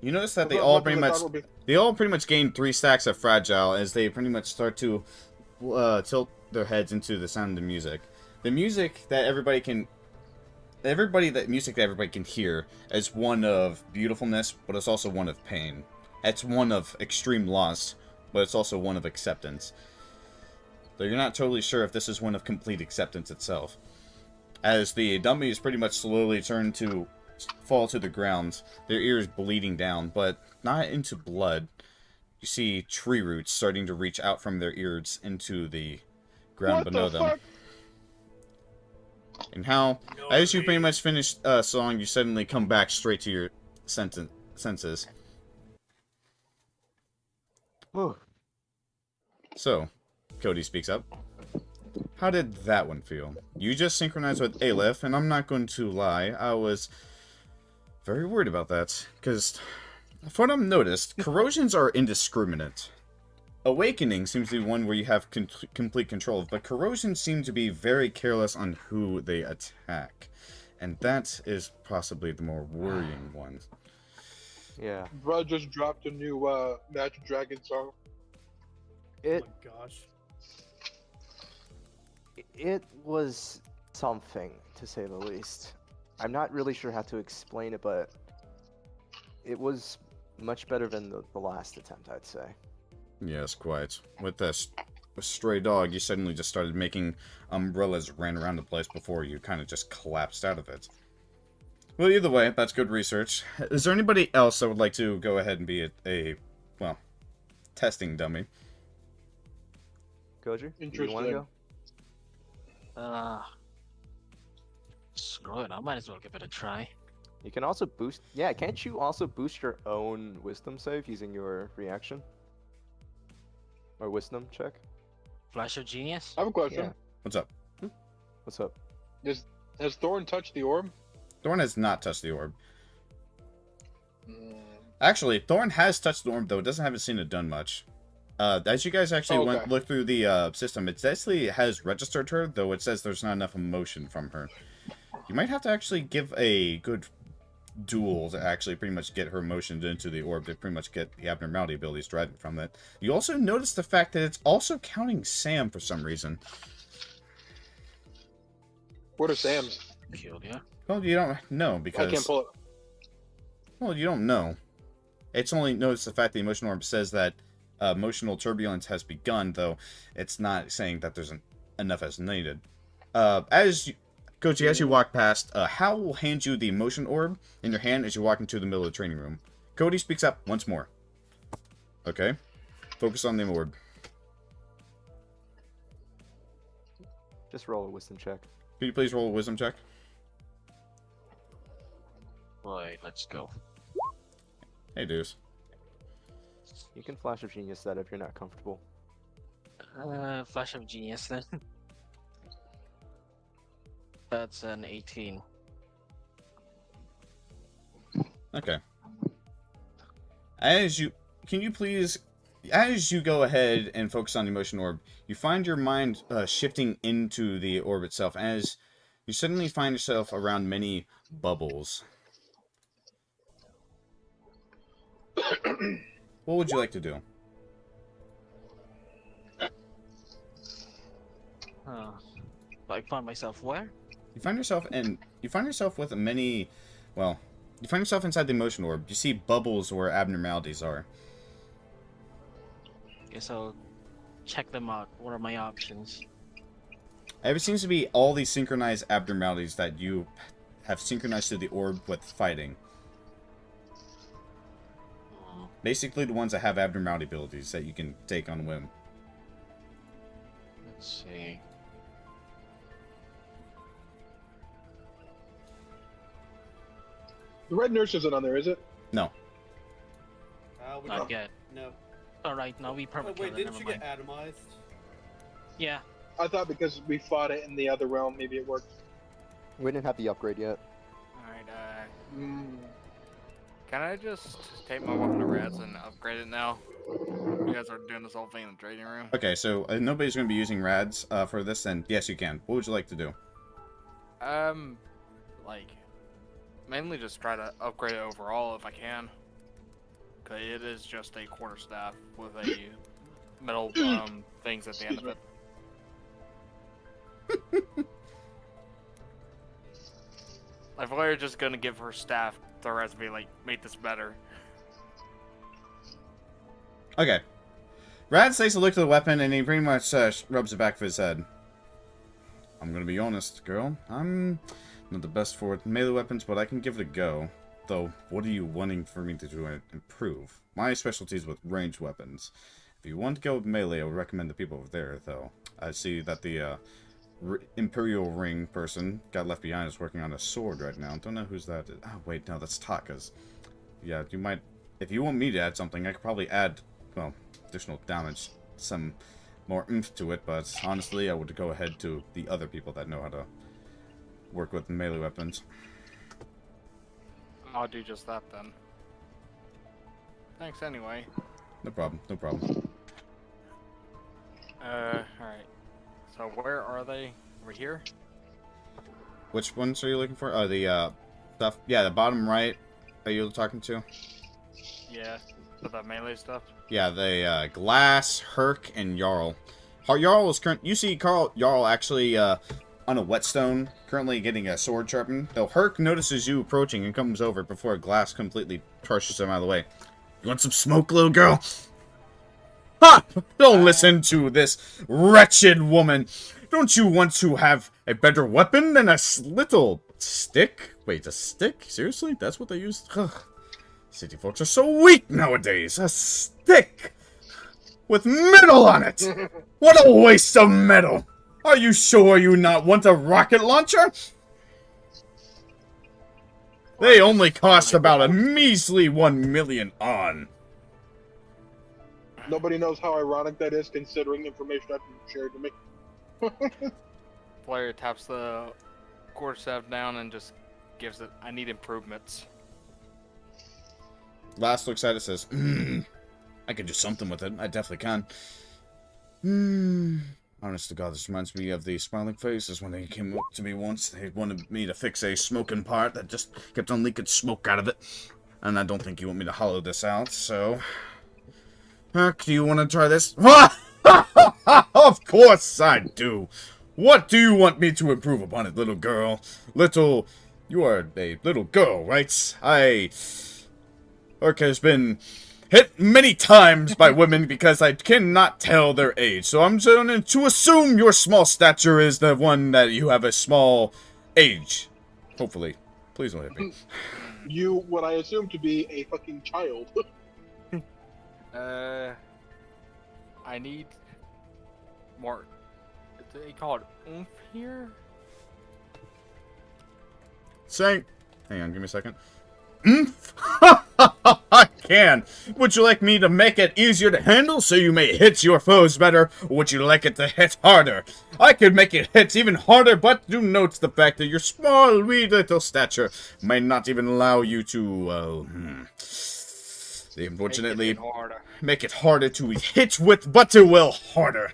You notice that I they thought- all what pretty did I much thought it They pretty much gain 3 stacks of fragile as they pretty much start to tilt their heads into the sound of the music. The music that everybody can hear is one of beautifulness, but it's also one of pain. It's one of extreme loss, but it's also one of acceptance. So you're not totally sure if this is one of complete acceptance itself. As the dummies pretty much slowly turn to fall to the ground, their ears bleeding down, but not into blood. You see tree roots starting to reach out from their ears into the ground What below the them. fuck? And how, as you pretty much finish a song, you suddenly come back straight to your senses. Whew. So, Cody speaks up. How did that one feel? You just synchronized with Aleph, and I'm not going to lie, I was very worried about that, because from what I've noticed, corrosions are indiscriminate. Awakening seems to be one where you have complete control, but corrosion seems to be very careless on who they attack. And that is possibly the more worrying one. Yeah. Bro just dropped a new Magic Dragon song. It Oh my gosh. it was something, to say the least. I'm not really sure how to explain it, but it was much better than the last attempt, I'd say. Yes, quite. With this stray dog, you suddenly just started making umbrellas ran around the place before you kind of just collapsed out of it. Well, either way, that's good research. Is there anybody else that would like to go ahead and be a well, testing dummy? Goju, do you want to Interesting. go? Screw it, I might as well give it a try. You can also boost... Yeah, can't you also boost your own wisdom save using your reaction? Or wisdom check? Flash of Genius? I have a question. Yeah. What's up? What's up? Has Thorn touched the orb? Thorn has not touched the orb. Mm. Actually, Thorn has touched the orb, though it haven't seen it done much. As you guys actually Okay. look through the system, it actually has registered her, though it says there's not enough emotion from her. You might have to actually give a good duel to actually pretty much get her emotions into the orb to pretty much get the abnormality abilities driving from it. You also notice the fact that it's also counting Sam for some reason. What are Sam's? Peculiar. Well, you don't know I because... can't pull it. Well, you don't know. It's only noticed the fact the emotional orb says that emotional turbulence has begun, though it's not saying that there's enough as needed. Kochi, as you walk past, Hal will hand you the emotion orb in your hand as you walk into the middle of the training room. Cody speaks up once more. Okay. Focus on the orb. Just roll a wisdom check. Could you please roll a wisdom check? Right, let's go. Hey, Deuce. You can flash of genius that if you're not comfortable. Flash of Genius then. That's an 18. Okay. As you go ahead and focus on the emotion orb, you find your mind shifting into the orb itself as you suddenly find yourself around many bubbles. What would you like to do? I find myself where? You find yourself with many, well, you find yourself inside the emotion orb. You see bubbles where abnormalities are. Okay, so check them out. What are my options? It seems to be all these synchronized abnormalities that you have synchronized to the orb with fighting. Basically the ones that have abnormality abilities that you can take on whim. Let's see. The red nurse isn't on there, is it? No. Not yet. No. Alright, now we Oh, permakill wait, it, didn't never you mind. get atomized? Yeah. I thought because we fought it in the other realm, maybe it worked. We didn't have the upgrade yet. Alright, can I just take my weapon to Reds and upgrade it now? You guys are doing this whole thing in the trading room. Okay, so nobody's going to be using rads for this, then yes, you can. What would you like to do? Like, mainly just try to upgrade it overall if I can. Cause it is just a quarterstaff with a metal things at the end of it. Like, we're just gonna give her staff the recipe, like, make this better. Okay. Rad takes a look at the weapon and he pretty much rubs the back of his head. I'm gonna be honest, girl. I'm not the best for melee weapons, but I can give it a go. Though, what are you wanting for me to do and improve? My specialty is with ranged weapons. If you want to go with melee, I would recommend the people over there, though. I see that the Imperial Ring person got left behind is working on a sword right now. Don't know who's that is. Oh, wait, no, that's Taka's. Yeah, you might... If you want me to add something, I could probably add, well, additional damage, some more oomph to it, but honestly, I would go ahead to the other people that know how to work with melee weapons. I'll do just that then. Thanks anyway. No problem, no problem. Alright. So where are they? Over here? Which ones are you looking for? Oh, the, stuff. Yeah, the bottom right. Are you talking to? Yeah. For the melee stuff? Yeah, the, Glass, Herc, and Jarl. Jarl is you see Jarl actually, on a whetstone, currently getting a sword sharpened. Though Herc notices you approaching and comes over before Glass completely pushes him out of the way. You want some smoke, little girl? Ha! Don't listen to this wretched woman. Don't you want to have a better weapon than a little stick? Wait, a stick? Seriously? That's what they use? Ugh. City folks are so weak nowadays. A stick! With metal on it! What a waste of metal! Are you sure you not want a rocket launcher? They only cost about a measly 1 million on. Nobody knows how ironic that is, considering information I've shared to me. Player taps the quarterstaff down and just gives it, I need improvements. Last looks at it, says, I can do something with it. I definitely can. Honest to God, this reminds me of the smiling faces when they came up to me once. They wanted me to fix a smoking part that just kept on leaking smoke out of it. And I don't think you want me to hollow this out, so... Heck, do you want to try this? Of course I do. What do you want me to improve upon it, little girl? You are a little girl, right? Urk has been hit many times by women because I cannot tell their age. So I'm going to assume your small stature is the one that you have a small age. Hopefully. Please don't hit me. You, what I assume to be a fucking child. I need more. They call it oomph here? Hang on, give me a second. can. Would you like me to make it easier to handle so you may hit your foes better, or would you like it to hit harder? I could make it hit even harder, but do note the fact that your small, wee little stature may not even allow you to, unfortunately, make it harder to hit with, but it will harder.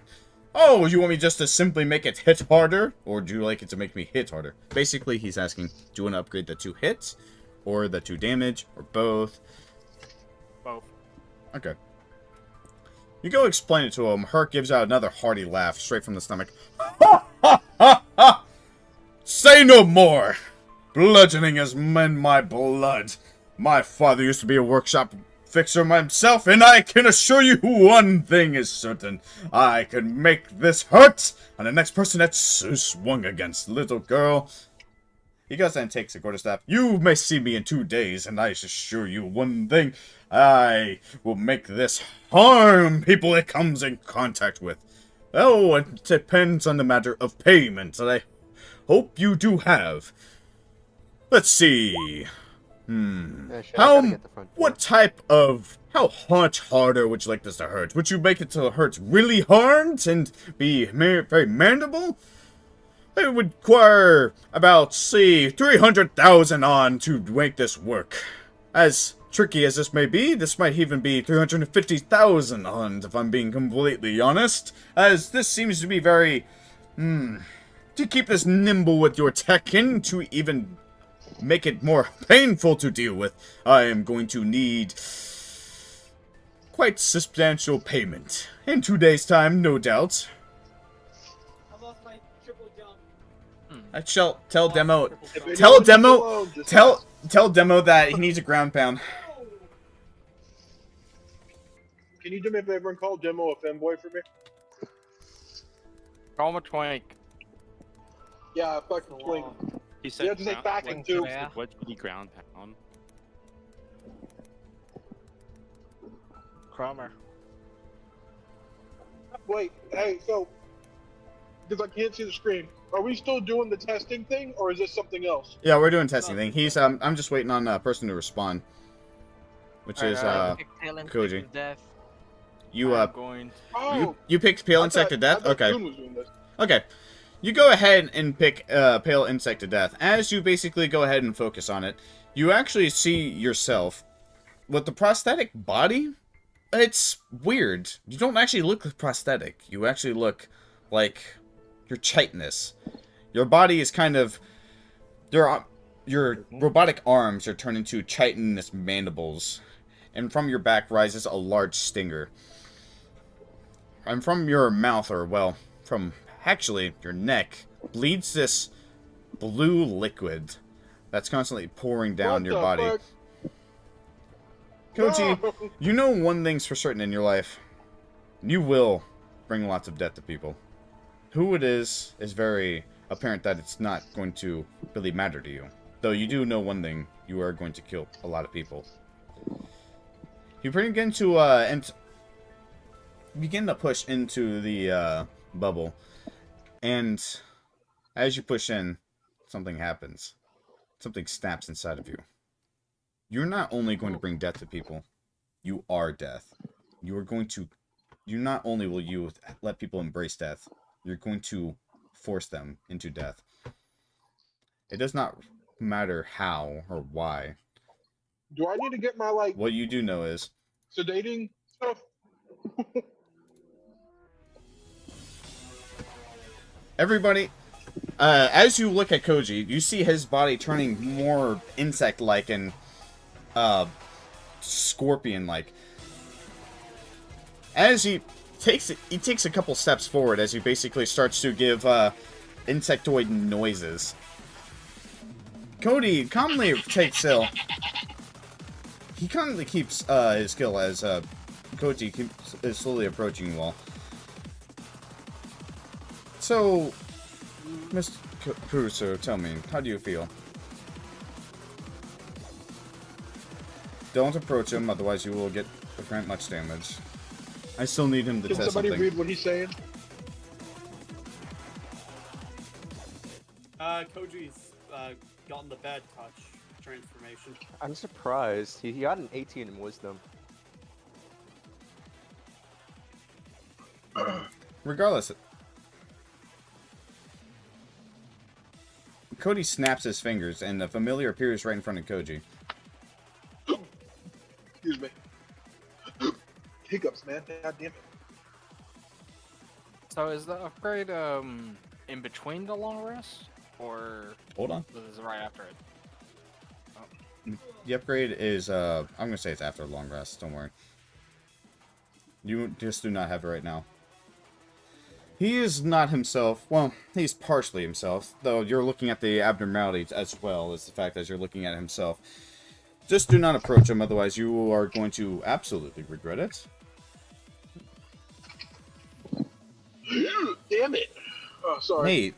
Oh, you want me just to simply make it hit harder? Or do you like it to make me hit harder? Basically, he's asking, do you want to upgrade the 2 hits? Or the 2 damage? Or both? Both. Okay. You go explain it to him. Herc gives out another hearty laugh, straight from the stomach. Ha ha ha ha! Say no more! Bludgeoning is in my blood. My father used to be a workshop fixer myself, and I can assure you one thing is certain. I can make this hurt, and the next person that's swung against, little girl. He goes and takes a quarterstaff. You may see me in 2 days, and I assure you one thing. I will make this harm people it comes in contact with. Oh, it depends on the matter of payment that I hope you do have. Let's see. Yeah, shit, I gotta get the front door. What type of, how much harder would you like this to hurt? Would you make it to hurt really hard and be very manageable? It would require about, say, 300,000 on to make this work. As tricky as this may be, this might even be 350,000 on, if I'm being completely honest. As this seems to be very, to keep this nimble with your Tekken, to even make it more painful to deal with, I am going to need quite substantial payment. In 2 days' time, no doubt. I lost my triple jump. I shall tell Demo. If anyone Tell needs a Demo. loan, just Tell Demo that he needs a ground pound. Can you do me a favor and call Demo a femboy for me? Call him a twink. Yeah, fucking twink. He said You have to say ground- backing what- too. Yeah. What would he ground pound? Cromer. Wait, hey, so because I can't see the screen, are we still doing the testing thing, or is this something else? Yeah, we're doing testing thing. He's I'm just waiting on a person to respond, which is Koji. You I'm going. Oh, you picked Pale I Insect to thought- Death. I thought Okay. June was doing this. Okay. You go ahead and pick Pale Insect to Death. As you basically go ahead and focus on it, you actually see yourself with the prosthetic body. It's weird. You don't actually look prosthetic. You actually look like your chitinous. Your body is kind of your robotic arms are turned into chitinous mandibles, and from your back rises a large stinger. And from your mouth, or well, from actually your neck, bleeds this blue liquid that's constantly pouring down What your the body. fuck? Koji, No! you know one thing's for certain in your life. You will bring lots of death to people. Who it is very apparent that it's not going to really matter to you. Though you do know one thing, you are going to kill a lot of people. You begin to push into the bubble, and as you push in, something happens. Something snaps inside of you. You're not only going to bring death to people, you are death. You not only will you let people embrace death, you're going to force them into death. It does not matter how or why. Do I need to get my, like, What you do know is, sedating stuff? everybody, as you look at Koji, you see his body turning more insect-like and scorpion-like. As he takes a couple steps forward, as he basically starts to give insectoid noises. Cody calmly takes still. He calmly keeps his skill as Koji is slowly approaching you all. So, Mr. Caruso, tell me, how do you feel? Don't approach him, otherwise you will grant much damage. I still need him to Can test somebody something. read what he's saying? Koji's gotten the bad touch, transformation. I'm surprised. He got an 18 in wisdom. Regardless, Cody snaps his fingers, and the familiar appears right in front of Koji. Excuse me. Hiccups, man. God damn it. So is the upgrade in between the long rest, or Hold on. is it right after it? The upgrade is, I'm gonna say it's after a long rest, don't worry. You just do not have it right now. He is not himself. Well, he's partially himself, though you're looking at the abnormalities as well as the fact that you're looking at himself. Just do not approach him, otherwise you are going to absolutely regret it. Damn it. Oh, sorry. Nate,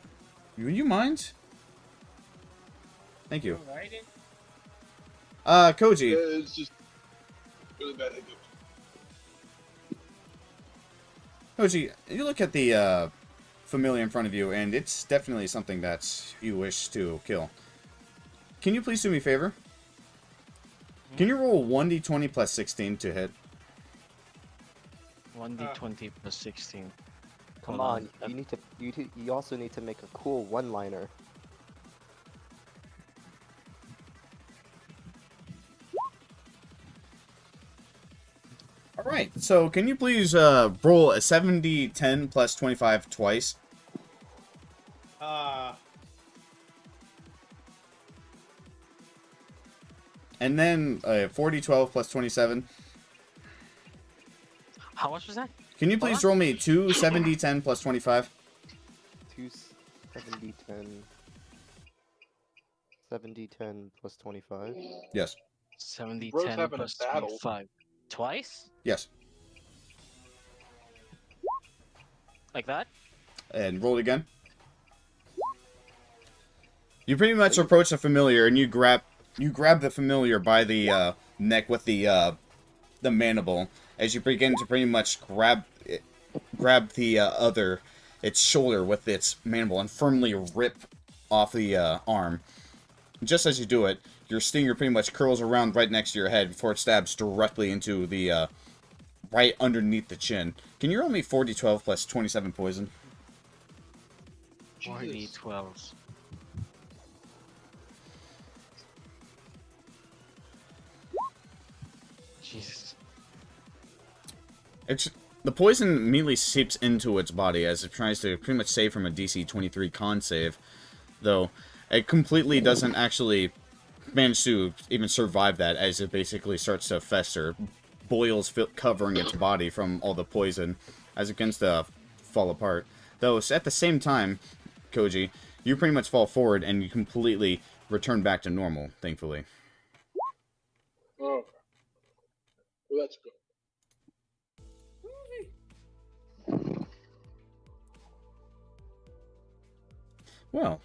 would you mind? Thank you. Koji. Yeah, it's just really bad hiccups. Koji, you look at the familiar in front of you, and it's definitely something that you wish to kill. Can you please do me a favor? Can you roll 1d20 plus 16 to hit? 1d20 plus 16. Come Hold on, you need to. You also need to make a cool one-liner. Alright, so can you please roll a 70-10 plus 25 twice? And then 40-12 plus 27. How much was that? Can you please roll me 2 70-10 plus 25? 2 70-10. 70-10 plus 25. Yes. 70, Bro's 10 having a plus battle. 25. Twice? Yes. Like that? And roll it again. You pretty much approach the familiar, and you grab the familiar by the neck with the mandible as you begin to pretty much grab the its shoulder with its mandible and firmly rip off the arm. Just as you do it, your stinger pretty much curls around right next to your head before it stabs directly into the right underneath the chin. Can you roll me 40-12 plus 27 poison? 4d12s. Jesus. The poison immediately seeps into its body as it tries to pretty much save from a DC 23 con save, though it completely doesn't actually manage to even survive that as it basically starts to fester, boils covering its body from all the poison as it begins to fall apart. Though at the same time, Koji, you pretty much fall forward and you completely return back to normal, thankfully. Oh. Well, that's good. Well,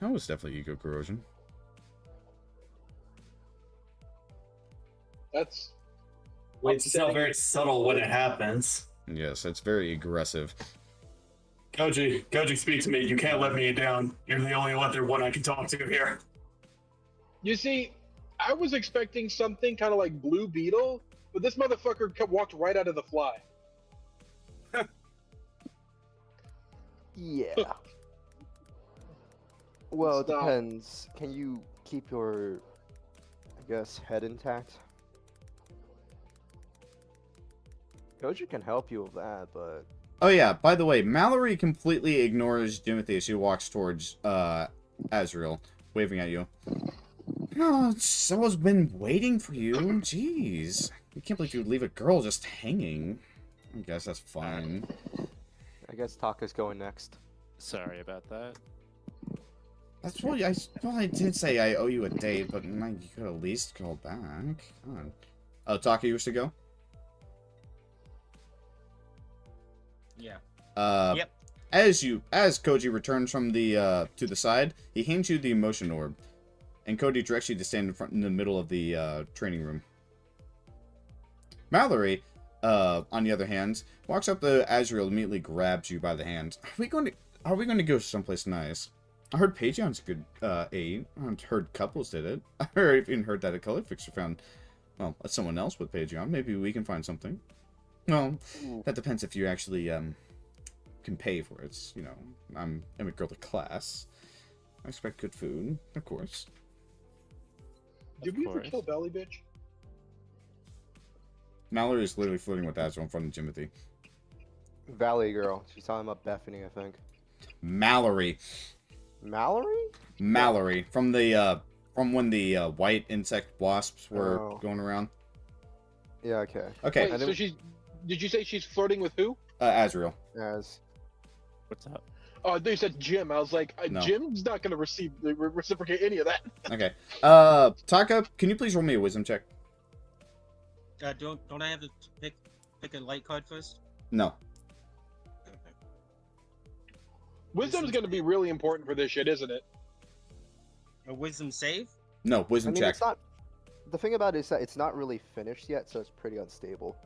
that was definitely ego corrosion. That's... It's not very subtle when it happens. Yes, it's very aggressive. Koji, speak to me. You can't let me down. You're the only other one I can talk to here. You see, I was expecting something kind of like Blue Beetle, but this motherfucker walked right out of the fly. Yeah. Well, it Stop. depends. Can you keep your, I guess, head intact? Koji can help you with that, but... Oh yeah, by the way, Mallory completely ignores Timothy as she walks towards Azrael, waving at you. Oh, someone's been waiting for you. Jeez. I can't believe you would leave a girl just hanging. I guess that's fine. I guess Taka's going next. Sorry about that. That's what I did say I owe you a date, but you could at least call back. Come on. Oh, Taka, you wish to go? Yeah. Yep. As Koji returns from the to the side, he hands you the emotion orb, and Cody directs you to stand in the middle of the training room. Mallory, on the other hand, walks up to Azrael and immediately grabs you by the hand. Are we going to go someplace nice? I heard Patreon's a good aid. I haven't heard couples did it. I even heard that a color fixer found, well, someone else with Patreon. Maybe we can find something. Well, that depends if you actually can pay for it. You know, I'm a girl of class. I expect good food, of course. Did we ever kill Valley Bitch? Mallory is literally flirting with Azrael in front of Jimothy. Valley girl. She's talking about Bethany, I think. Mallory. Mallory? Mallory from the from when the white insect wasps were Oh. going around. Yeah. Okay. Okay. Wait, so she's. Did you say she's flirting with who? Azrael. As. What's up? Oh, they said Jim. I was like, No. Jim's not gonna reciprocate any of that. Okay. Taka, can you please roll me a wisdom check? Don't I have to pick a light card first? No. Wisdom's gonna be really important for this shit, isn't it? A wisdom save? No, wisdom check. It's not. The thing about it is that it's not really finished yet, so it's pretty unstable.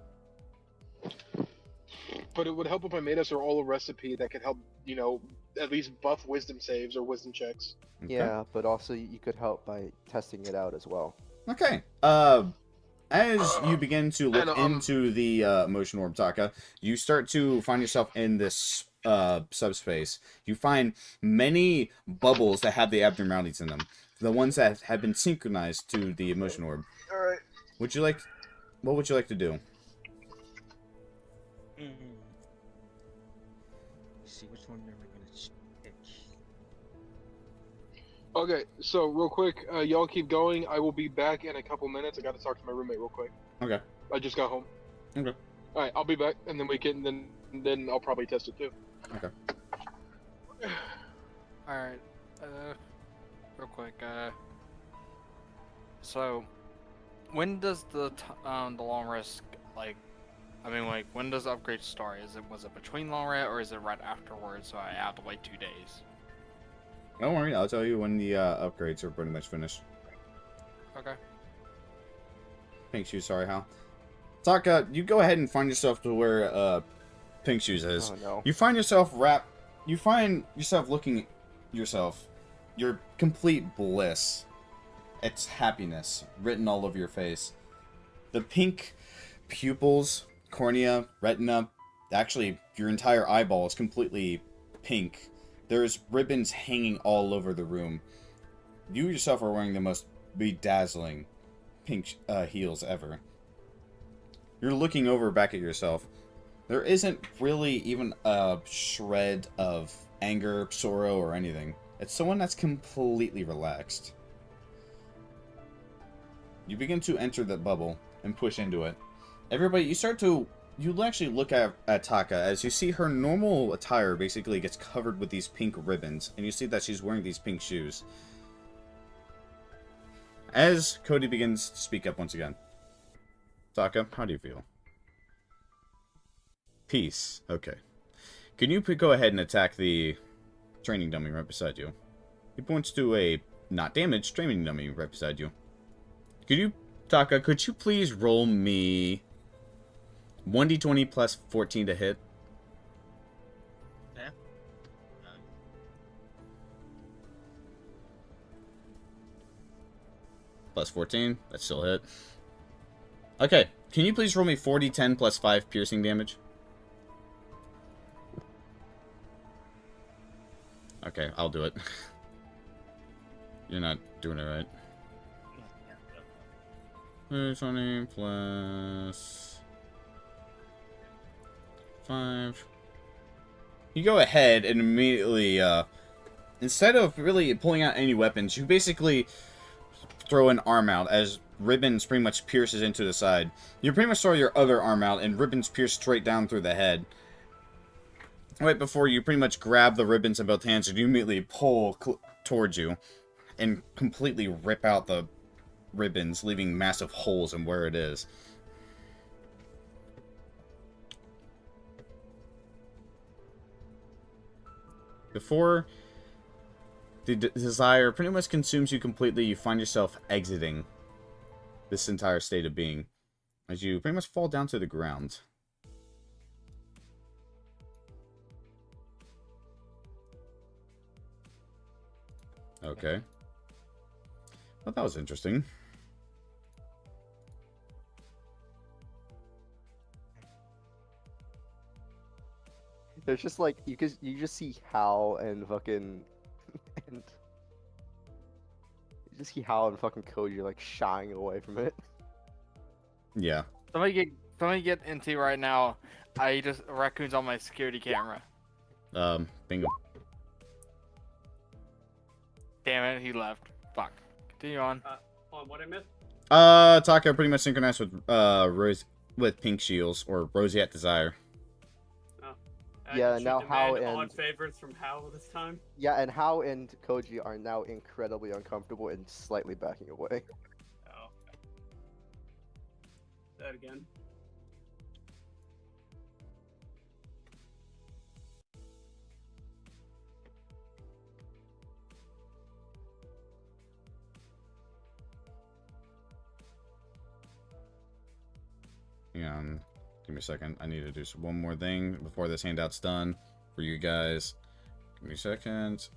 But it would help if I made us a roll a recipe that could help, you know, at least buff wisdom saves or wisdom checks. Okay. Yeah, but also you could help by testing it out as well. Okay. As you begin to look into the emotion orb, Taka, you start to find yourself in this subspace. You find many bubbles that have the abnormalities in them. The ones that have been synchronized to the emotion orb. Alright. What would you like to do? Let's see, which one am I gonna pick? Okay, so real quick, y'all keep going. I will be back in a couple minutes. I gotta talk to my roommate real quick. Okay. I just got home. Okay. Alright, I'll be back, and then we can, then I'll probably test it too. Okay. Alright, real quick, so, when does the long rest, like, I mean, like, when does the upgrade start? Was it between long rest, or is it right afterwards, so I have to wait 2 days? Don't worry, I'll tell you when the upgrades are pretty much finished. Okay. Pink Shoes, sorry, Hal. Taka, you go ahead and find yourself to where Pink Shoes is. Oh, no. You find yourself looking at yourself. Your complete bliss. It's happiness written all over your face. The pink pupils, cornea, retina, actually your entire eyeball is completely pink. There's ribbons hanging all over the room. You yourself are wearing the most bedazzling pink heels ever. You're looking over back at yourself. There isn't really even a shred of anger, sorrow, or anything. It's someone that's completely relaxed. You begin to enter the bubble and push into it. Everybody, you actually look at Taka as you see her normal attire basically gets covered with these pink ribbons, and you see that she's wearing these pink shoes. As Cody begins to speak up once again. Taka, how do you feel? Peace. Okay. Can you go ahead and attack the training dummy right beside you? He points to a not damaged training dummy right beside you. Taka, could you please roll me 1d20 plus 14 to hit? Yeah. Plus 14. That's still hit. Okay. Can you please roll me 4d10 plus 5 piercing damage? Okay, I'll do it. You're not doing it right. 20 plus 5. You go ahead and immediately, instead of really pulling out any weapons, you basically throw an arm out as ribbons pretty much pierces into the side. You pretty much throw your other arm out and ribbons pierce straight down through the head. Right before you pretty much grab the ribbons in both hands and you immediately pull towards you and completely rip out the ribbons, leaving massive holes in where it is. Before the desire pretty much consumes you completely, you find yourself exiting this entire state of being as you pretty much fall down to the ground. Okay. Well, that was interesting. There's just like you just see Hal and fucking and you just see Hal and fucking Koji like shying away from it. Yeah. Somebody get NT right now. I just raccoons on my security camera. Bingo. Damn it, he left. Fuck. Continue on. On what I missed? Taka pretty much synchronized with Rose with Pink Shields or Roseate Desire. Yeah, should now Hao demand odd and favors from Hao this time. yeah, and Hao and Koji are now incredibly uncomfortable and slightly backing away. Oh. That again. Hang on. Give me a second. I need to do one more thing before this handout's done for you guys. Give me a second.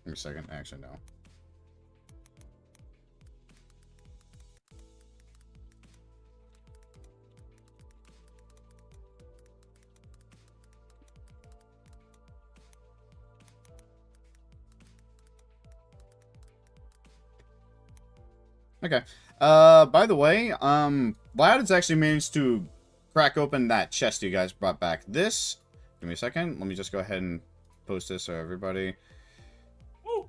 Give me a second. Actually, no. Okay. By the way, Vlad has actually managed to crack open that chest you guys brought back. This, give me a second. Let me just go ahead and post this so everybody. Woo!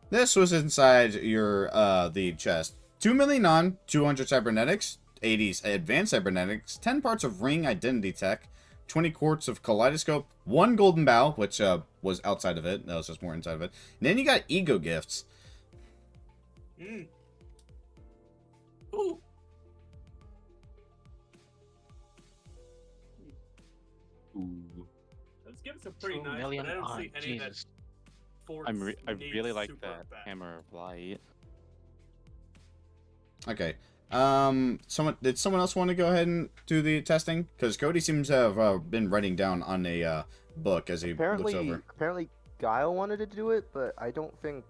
This was inside your, the chest. 2 million on, 200 cybernetics, 80s advanced cybernetics, 10 parts of ring identity tech, 20 quarts of kaleidoscope, 1 golden bow, which, was outside of it. That was just more inside of it. And then you got ego gifts. Mm. Ooh. Ooh. Those gifts are pretty 2 nice, million but I don't on, see any Jesus. that Forks I needs really like super that bad. hammer of light. Okay. Did someone else want to go ahead and do the testing? Because Cody seems to have been writing down on a book as he looks over. Apparently, Guile wanted to do it, but I don't think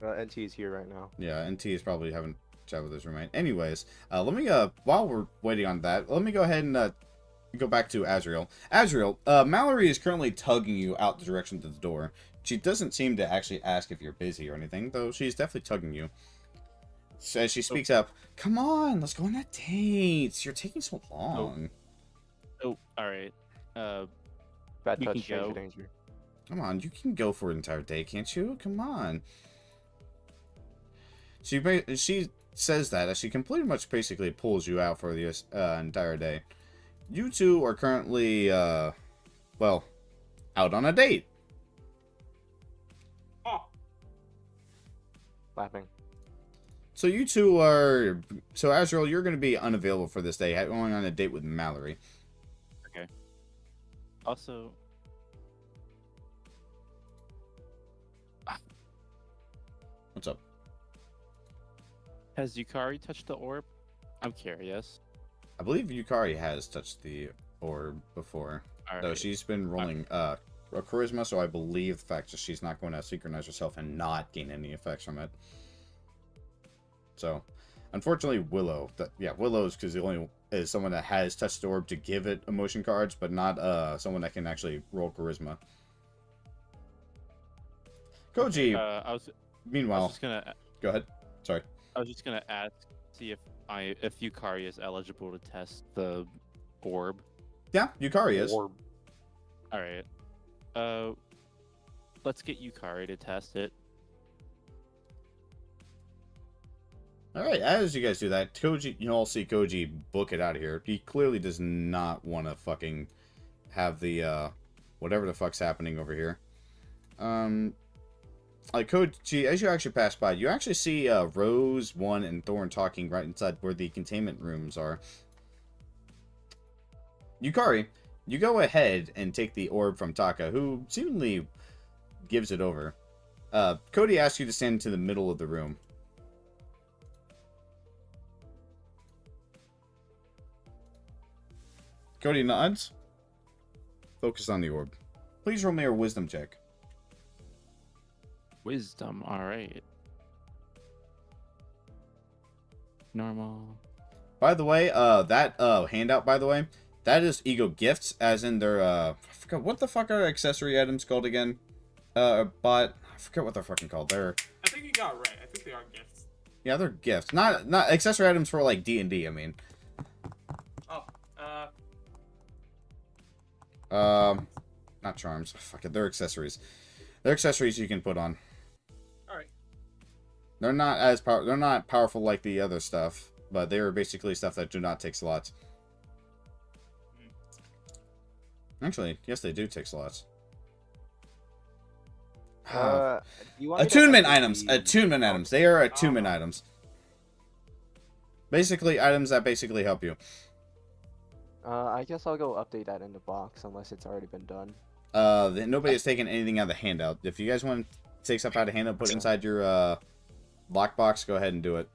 NT is here right now. Yeah, NT is probably having chat with his roommate. Anyways, let me while we're waiting on that, let me go ahead and go back to Azrael. Azrael, Mallory is currently tugging you out the direction to the door. She doesn't seem to actually ask if you're busy or anything, though she's definitely tugging you. So as she speaks up, come on, let's go on that date. You're taking so long. Oh, alright. Bad You touch, can stranger go. danger. Come on, you can go for an entire day, can't you? Come on. She says that as she completely much basically pulls you out for the entire day. You two are currently, well, out on a date. Oh. Laughing. So you two are... So, Azrael, you're going to be unavailable for this day, going on a date with Mallory. Okay. Also... What's up? Has Yukari touched the orb? I'm curious. I believe Yukari has touched the orb before. All Though right. she's been rolling a charisma, so I believe the fact that she's not going to synchronize herself and not gain any effects from it. So, unfortunately, Willow. Willow's because the only is someone that has touched the orb to give it emotion cards, but not someone that can actually roll charisma. Koji. Meanwhile, go ahead. Sorry. I was just gonna ask, see if Yukari is eligible to test the orb. Yeah, Yukari is. All right. Let's get Yukari to test it. Alright, as you guys do that, Koji, you all see Koji book it out of here. He clearly does not want to fucking have the, whatever the fuck's happening over here. Like, Koji, as you actually pass by, you actually see, Rose, One, and Thorn talking right inside where the containment rooms are. Yukari, you go ahead and take the orb from Taka, who seemingly gives it over. Cody asks you to stand to the middle of the room. Cody nods. Focus on the orb. Please roll me a wisdom check. Wisdom, alright. Normal. By the way, that handout, by the way, that is ego gifts, as in their, I forgot, what the fuck are accessory items called again? But, I forget what they're fucking called. They're... I think you got it right. I think they are gifts. Yeah, they're gifts. Not accessory items for, like, D&D, I mean. Not charms. Fuck it, they're accessories. They're accessories you can put on. Alright. They're not powerful like the other stuff, but they are basically stuff that do not take slots. Actually, yes, they do take slots. Attunement items. Attunement items. They are attunement items. Basically, items that basically help you. I guess I'll go update that in the box unless it's already been done. Nobody has taken anything out of the handout. If you guys want to take stuff out of the handout, put it inside your lockbox, go ahead and do it.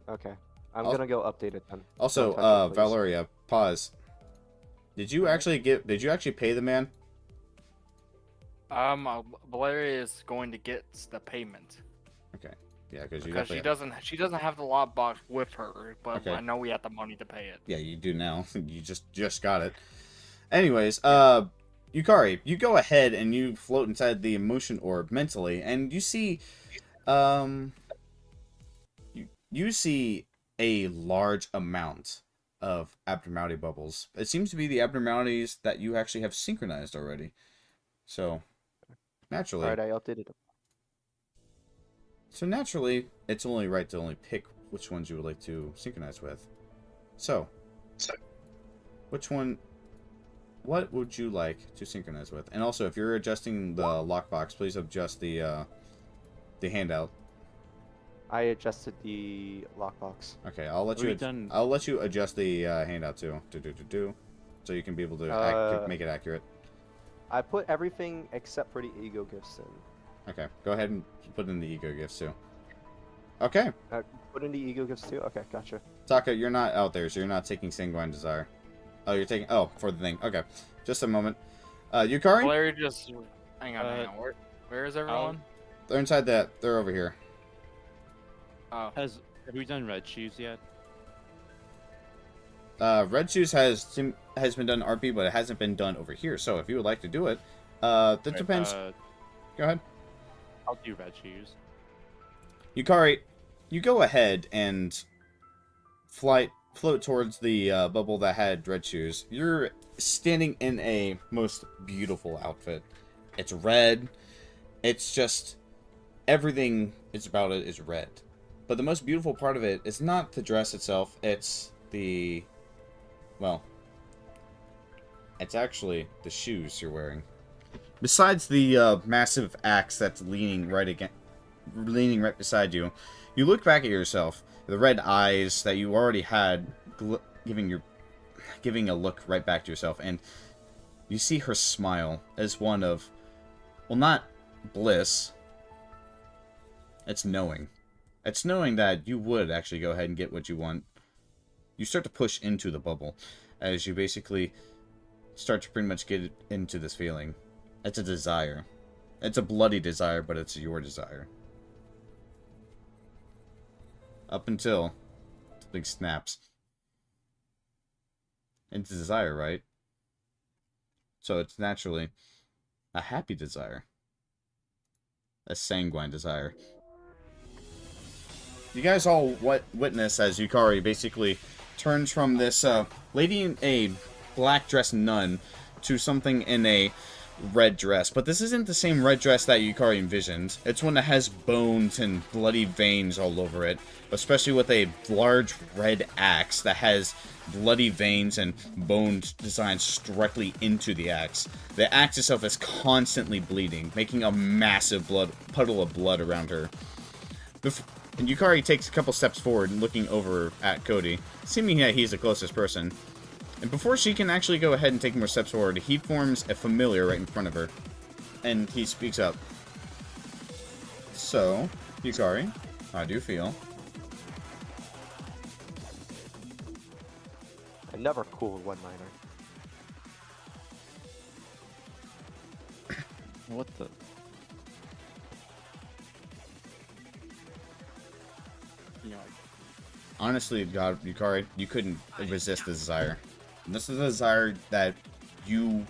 Okay. I'm gonna go update it then. Also, Valeria, pause. Did you actually pay the man? Valeria is going to get the payment. Okay. Yeah, because she doesn't have the lockbox with her, but Okay. I know we have the money to pay it. Yeah, you do now. You just got it. Anyways, Yukari, you go ahead and you float inside the emotion orb mentally, and you see, you see a large amount of abnormality bubbles. It seems to be the abnormalities that you actually have synchronized already. So, naturally. Alright, I updated it. So naturally, it's only right to only pick which ones you would like to synchronize with. So, what would you like to synchronize with? And also, if you're adjusting the lockbox, please adjust the handout. I adjusted the lockbox. Okay, I'll let you adjust the handout too. So you can be able to make it accurate. I put everything except for the ego gifts in. Okay, go ahead and put in the ego gifts too. Okay. Put in the ego gifts too? Okay, gotcha. Taka, you're not out there, so you're not taking Sanguine Desire. Oh, you're taking... Oh, for the thing. Okay. Just a moment. Yukari? Valeria just... Hang on. Where is everyone? They're inside that. They're over here. Oh. Have we done Red Shoes yet? Red Shoes has been done RP, but it hasn't been done over here. So if you would like to do it, that depends. Go ahead. I'll do Red Shoes. Yukari, you go ahead and float towards the bubble that had Red Shoes. You're standing in a most beautiful outfit. It's red. It's just everything about it is red. But the most beautiful part of it is not the dress itself. It's the... Well, it's actually the shoes you're wearing. Besides the massive axe that's leaning right beside you, you look back at yourself. The red eyes that you already had, giving a look right back to yourself, and you see her smile as one of, well, not bliss. It's knowing. It's knowing that you would actually go ahead and get what you want. You start to push into the bubble as you basically start to pretty much get into this feeling. It's a desire. It's a bloody desire, but it's your desire. Up until something snaps. It's a desire, right? So it's naturally a happy desire. A sanguine desire. You guys all witness as Yukari basically turns from this lady in a black dress nun to something in a red dress, but this isn't the same red dress that Yukari envisioned. It's one that has bones and bloody veins all over it, especially with a large red axe that has bloody veins and bones designs directly into the axe. The axe itself is constantly bleeding, making a massive puddle of blood around her. And Yukari takes a couple steps forward, looking over at Cody, seeming that he's the closest person. And before she can actually go ahead and take more steps forward, he forms a familiar right in front of her. And he speaks up. So, Yukari, how do you feel? Another cool one-liner. What the? You know, Honestly, God, Yukari, you couldn't resist the desire. This is a desire that you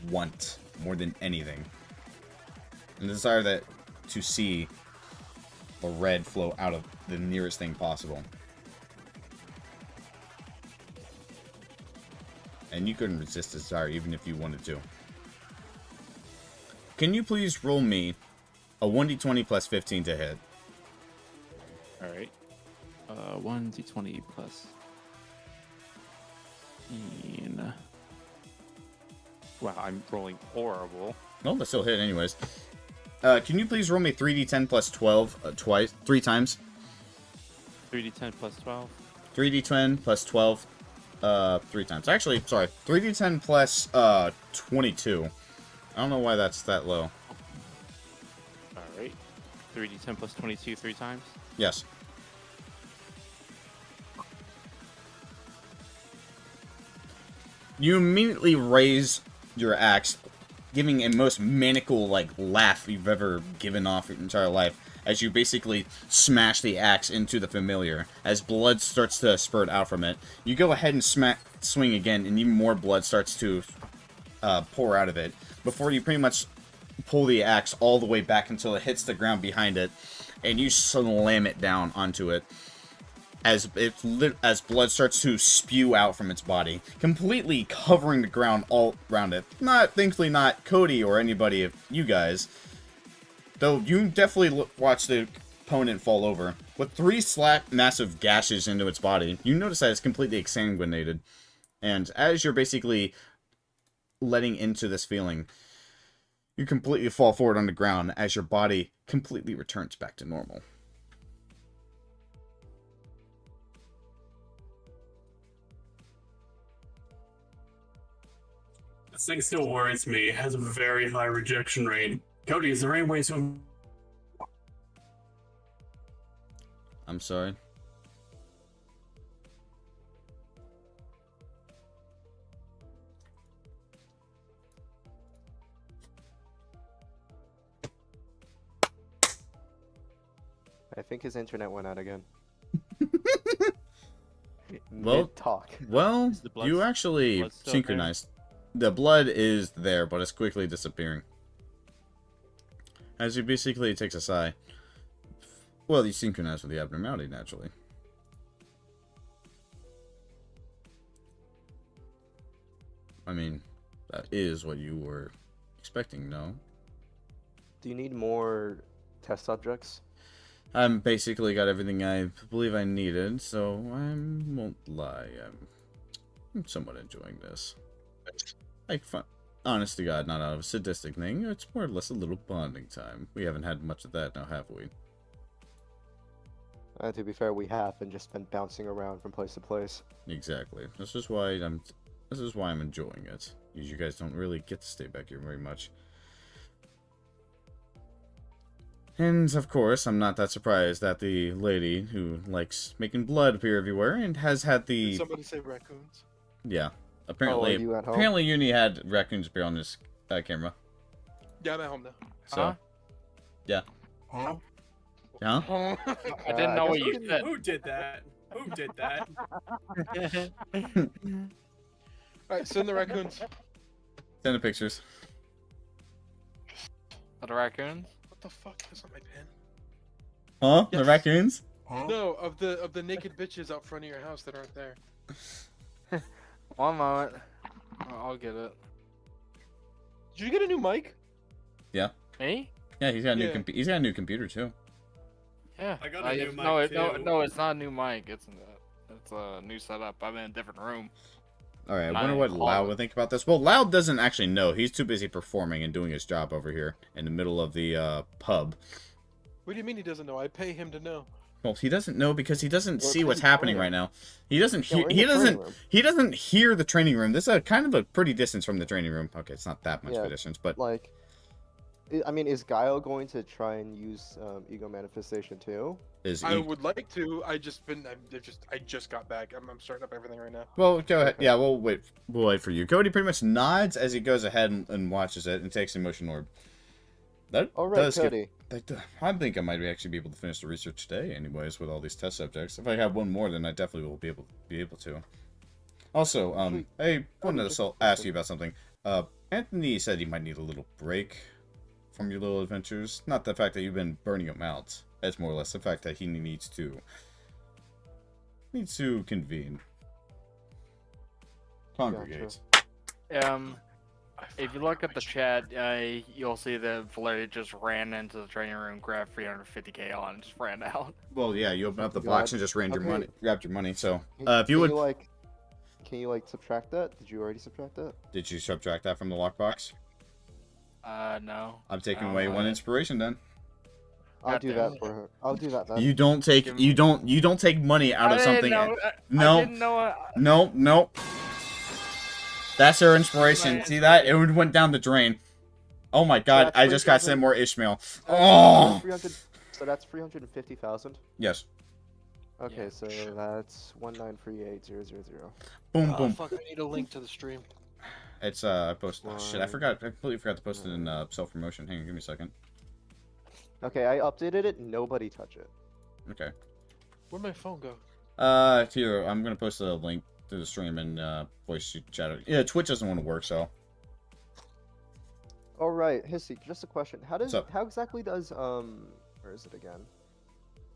want more than anything. And the desire that to see the red flow out of the nearest thing possible. And you couldn't resist the desire even if you wanted to. Can you please roll me a 1d20 plus 15 to hit? Alright. 1d20 plus 15. Wow, I'm rolling horrible. Well, that's still hit anyways. Can you please roll me 3d10 plus 12 three times? 3d10 plus 12? 3d10 plus 12 three times. Actually, sorry, 3d10 plus 22. I don't know why that's that low. Alright. 3d10 plus 22 three times? Yes. You immediately raise your axe, giving a most maniacal laugh you've ever given off your entire life, as you basically smash the axe into the familiar. As blood starts to spurt out from it, you go ahead and swing again, and even more blood starts to pour out of it, before you pretty much pull the axe all the way back until it hits the ground behind it, and you slam it down onto it. As blood starts to spew out from its body, completely covering the ground all around it. Thankfully not Cody or anybody of you guys. Though you definitely watch the opponent fall over. With 3 massive gashes into its body, you notice that it's completely exsanguinated. And as you're basically letting into this feeling, you completely fall forward on the ground as your body completely returns back to normal. This thing still worries me. It has a very high rejection rate. Cody, is there any way to... I'm sorry. I think his internet went out again. Well, talk. Well, Is the blood- you actually blood still synchronized. The blood is there, but it's quickly disappearing. As he basically takes a sigh. Well, you synchronize with the abnormality, naturally. I mean, that is what you were expecting, no? Do you need more test subjects? I've basically got everything I believe I needed, so I won't lie. I'm somewhat enjoying this. Like, fun. Honest to God, not out of a sadistic thing. It's more or less a little bonding time. We haven't had much of that now, have we? To be fair, we have, and just been bouncing around from place to place. Exactly. This is why I'm enjoying it. You guys don't really get to stay back here very much. And, of course, I'm not that surprised that the lady who likes making blood appear everywhere and has had the... Did somebody say raccoons? Yeah. Apparently, you at home? apparently Uni had raccoons appear on this camera. Yeah, I'm at home now. So, yeah. Huh? Yeah? I didn't know what you said. Who did that? Who did that? Alright, send the raccoons. Send the pictures. Are the raccoons? What the fuck? That's not my pen. Huh? The Yes. raccoons? No, of the naked bitches out front of your house that aren't there. One moment. I'll get it. Did you get a new mic? Yeah. Me? Yeah, he's got a new Yeah. he's got a new computer too. Yeah. I got a new no, mic, no, too. no, it's not a new mic. It's a new setup. I'm in a different room. All right, I Not wonder in what the Loud closet. would think about this. Well, Loud doesn't actually know. He's too busy performing and doing his job over here in the middle of the pub. What do you mean he doesn't know? I pay him to know. Well, he doesn't know because he doesn't We're see what's in the happening training right now. He doesn't Yeah, hear. we're in He the training doesn't. room. He doesn't hear the training room. This is kind of a pretty distance from the training room. Okay, it's not that much of Yeah, a distance, but Like, I mean, is Guile going to try and use ego manifestation too? is I he? would like to. I just got back. I'm starting up everything right now. Well, go ahead. Okay. Yeah, we'll wait. We'll wait for you. Cody pretty much nods as he goes ahead and watches it and takes the emotion orb. That All right, does Cody. I think I might actually be able to finish the research today, anyways, with all these test subjects. If I have one more, then I definitely will be able to. Also, I wanted to ask you about something. Anthony said he might need a little break from your little adventures. Not the fact that you've been burning him out. It's more or less the fact that he needs to convene, congregate. If you look at the chat, you'll see that Valeria just ran into the training room, grabbed 350k on, and just ran out. Well, yeah, you opened up the God. box and just ran your Okay. money, grabbed your money. So, Can- if you can would, can you like subtract that? Did you already subtract that? did you subtract that from the lockbox? No. I'm taking I don't away know one that. inspiration then. I'll do Goddamn. that for her. I'll do that then. You don't take you don't take money out of something. No, I didn't know. no. That's her inspiration. See that? It went down the drain. Oh my god, that's I just got 3,000 sent more Ishmael. Oh. Oh. So that's 350,000. Yes. Okay, so that's 1938000. Boom, boom. Fuck! I need a link to the stream. It's I posted. Oh, shit, I completely forgot to post it in self promotion. Hang on, give me a second. Okay, I updated it. Nobody touch it. Okay. Where'd my phone go? Here, I'm gonna post a link to the stream and voice chat. Yeah, Twitch doesn't want to work, so. All right, Hissy, just a question. How exactly does where is it again?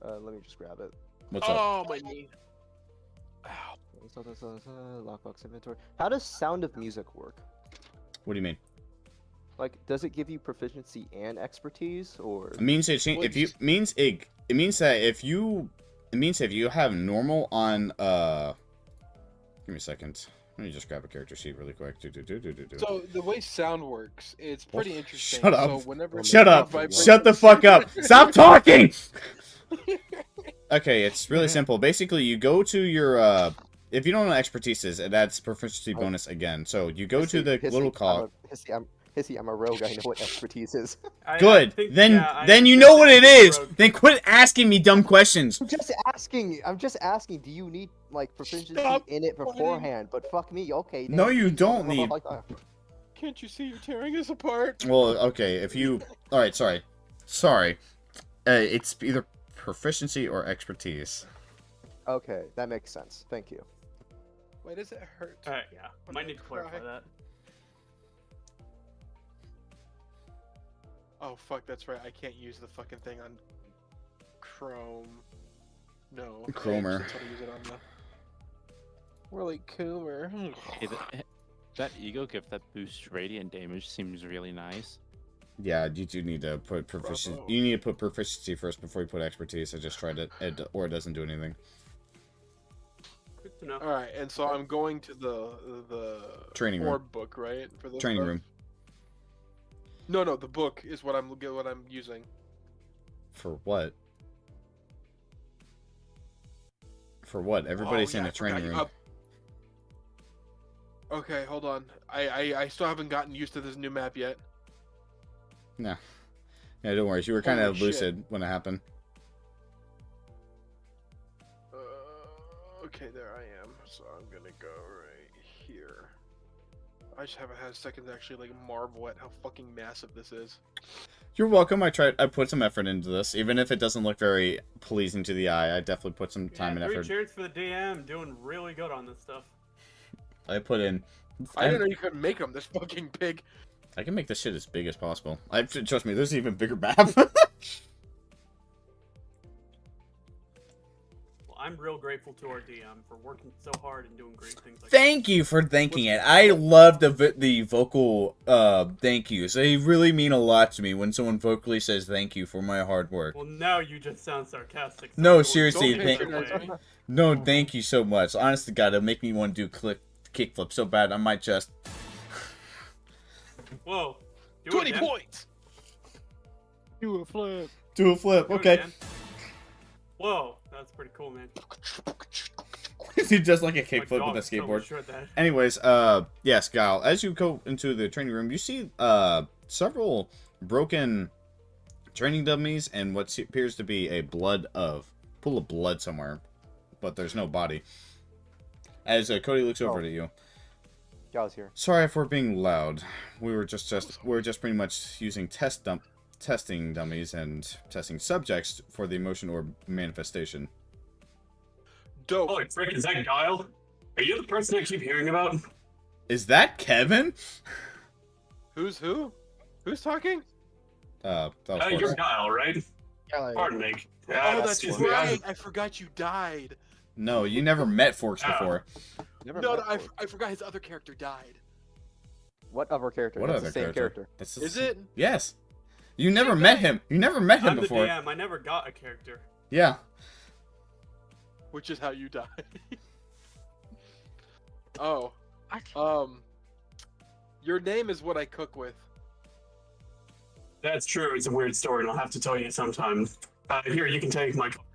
Let me just grab it. What's up? Oh, my knee. Lockbox inventory. How does Sound of Music work? What do you mean? Like, does it give you proficiency and expertise, or? It means if you have normal on Give me a second. Let me just grab a character sheet really quick. So the way sound works, it's pretty interesting. Shut up. So whenever Shut up. Shut the fuck up. Stop talking. Okay, it's really simple. Basically, you go to your if you don't know what expertise is, it adds proficiency bonus again. So you go to the little cog. Hissy, I'm a rogue. I know what expertise is. Good. Then you know what it is. Then quit asking me dumb questions. I'm just asking. Do you need like proficiency in it beforehand? But fuck me. Okay. No, you don't need. Can't you see you're tearing us apart? Well, okay. If you. All right. Sorry. It's either proficiency or expertise. Okay, that makes sense. Thank you. Why does it hurt? Yeah. Might need to clarify that. Oh fuck, that's right. I can't use the fucking thing on Chrome. No. Chromer. That's how to use it on the. We're like Coomer. Hey, that ego gift that boosts radiant damage seems really nice. Yeah, you do need to put proficiency. You need to put proficiency first before you put expertise. I just tried it, or it doesn't do anything. Good to know. All right, and so I'm going to the Training room. Orb book, right? For this Training stuff? room. No, the book is what I'm using. For what? For what? Everybody's in a training room. Okay, hold on. I still haven't gotten used to this new map yet. No. Yeah, don't worry. You were kind of Holy lucid shit. when it happened. Okay, there I am. So I'm gonna go right here. I just haven't had a second to actually like marvel at how fucking massive this is. You're welcome. I put some effort into this, even if it doesn't look very pleasing to the eye. I definitely put some time and effort. Cheers for the DM, doing really good on this stuff. I put in. I didn't know you couldn't make them this fucking big. I can make this shit as big as possible. Trust me, there's an even bigger map. I'm real grateful to our DM for working so hard and doing great things like Thank you for thanking it. I love the vocal thank yous. They really mean a lot to me when someone vocally says thank you for my hard work. Well, now you just sound sarcastic. So No, I'm seriously, going the other way. no, thank you so much. Honest to God, it'll make me want to do kickflip so bad I might just. Whoa. 20 points. Do a flip. Do a flip. Do it Okay. again. Whoa, that's pretty cool, man. He does like a My kickflip dog with a totally skateboard. shred that. Anyways, yes, Kyle, as you go into the training room, you see several broken training dummies and what appears to be a pool of blood somewhere, but there's no body. As Cody looks over to you. Gal's here. Sorry for being loud. We were just pretty much using testing dummies and testing subjects for the emotion orb manifestation. Dope. Holy frick, is that Guile? Are you the person I keep hearing about? Is that Kevin? Who's who? Who's talking? That was You're Forrest. Guile, right? Pardon me. Oh, that's excuse me, right. I forgot you died. No, you never met Forks before. No, I forgot his other character died. What other character? What That's other the same character. That's Is it? Yes. You never met him. You never met him I'm before. the DM. I never got a character. Yeah. Which is how you died. Oh. Your name is what I cook with. That's true. It's a weird story, and I'll have to tell you sometime. Here, you can take my card.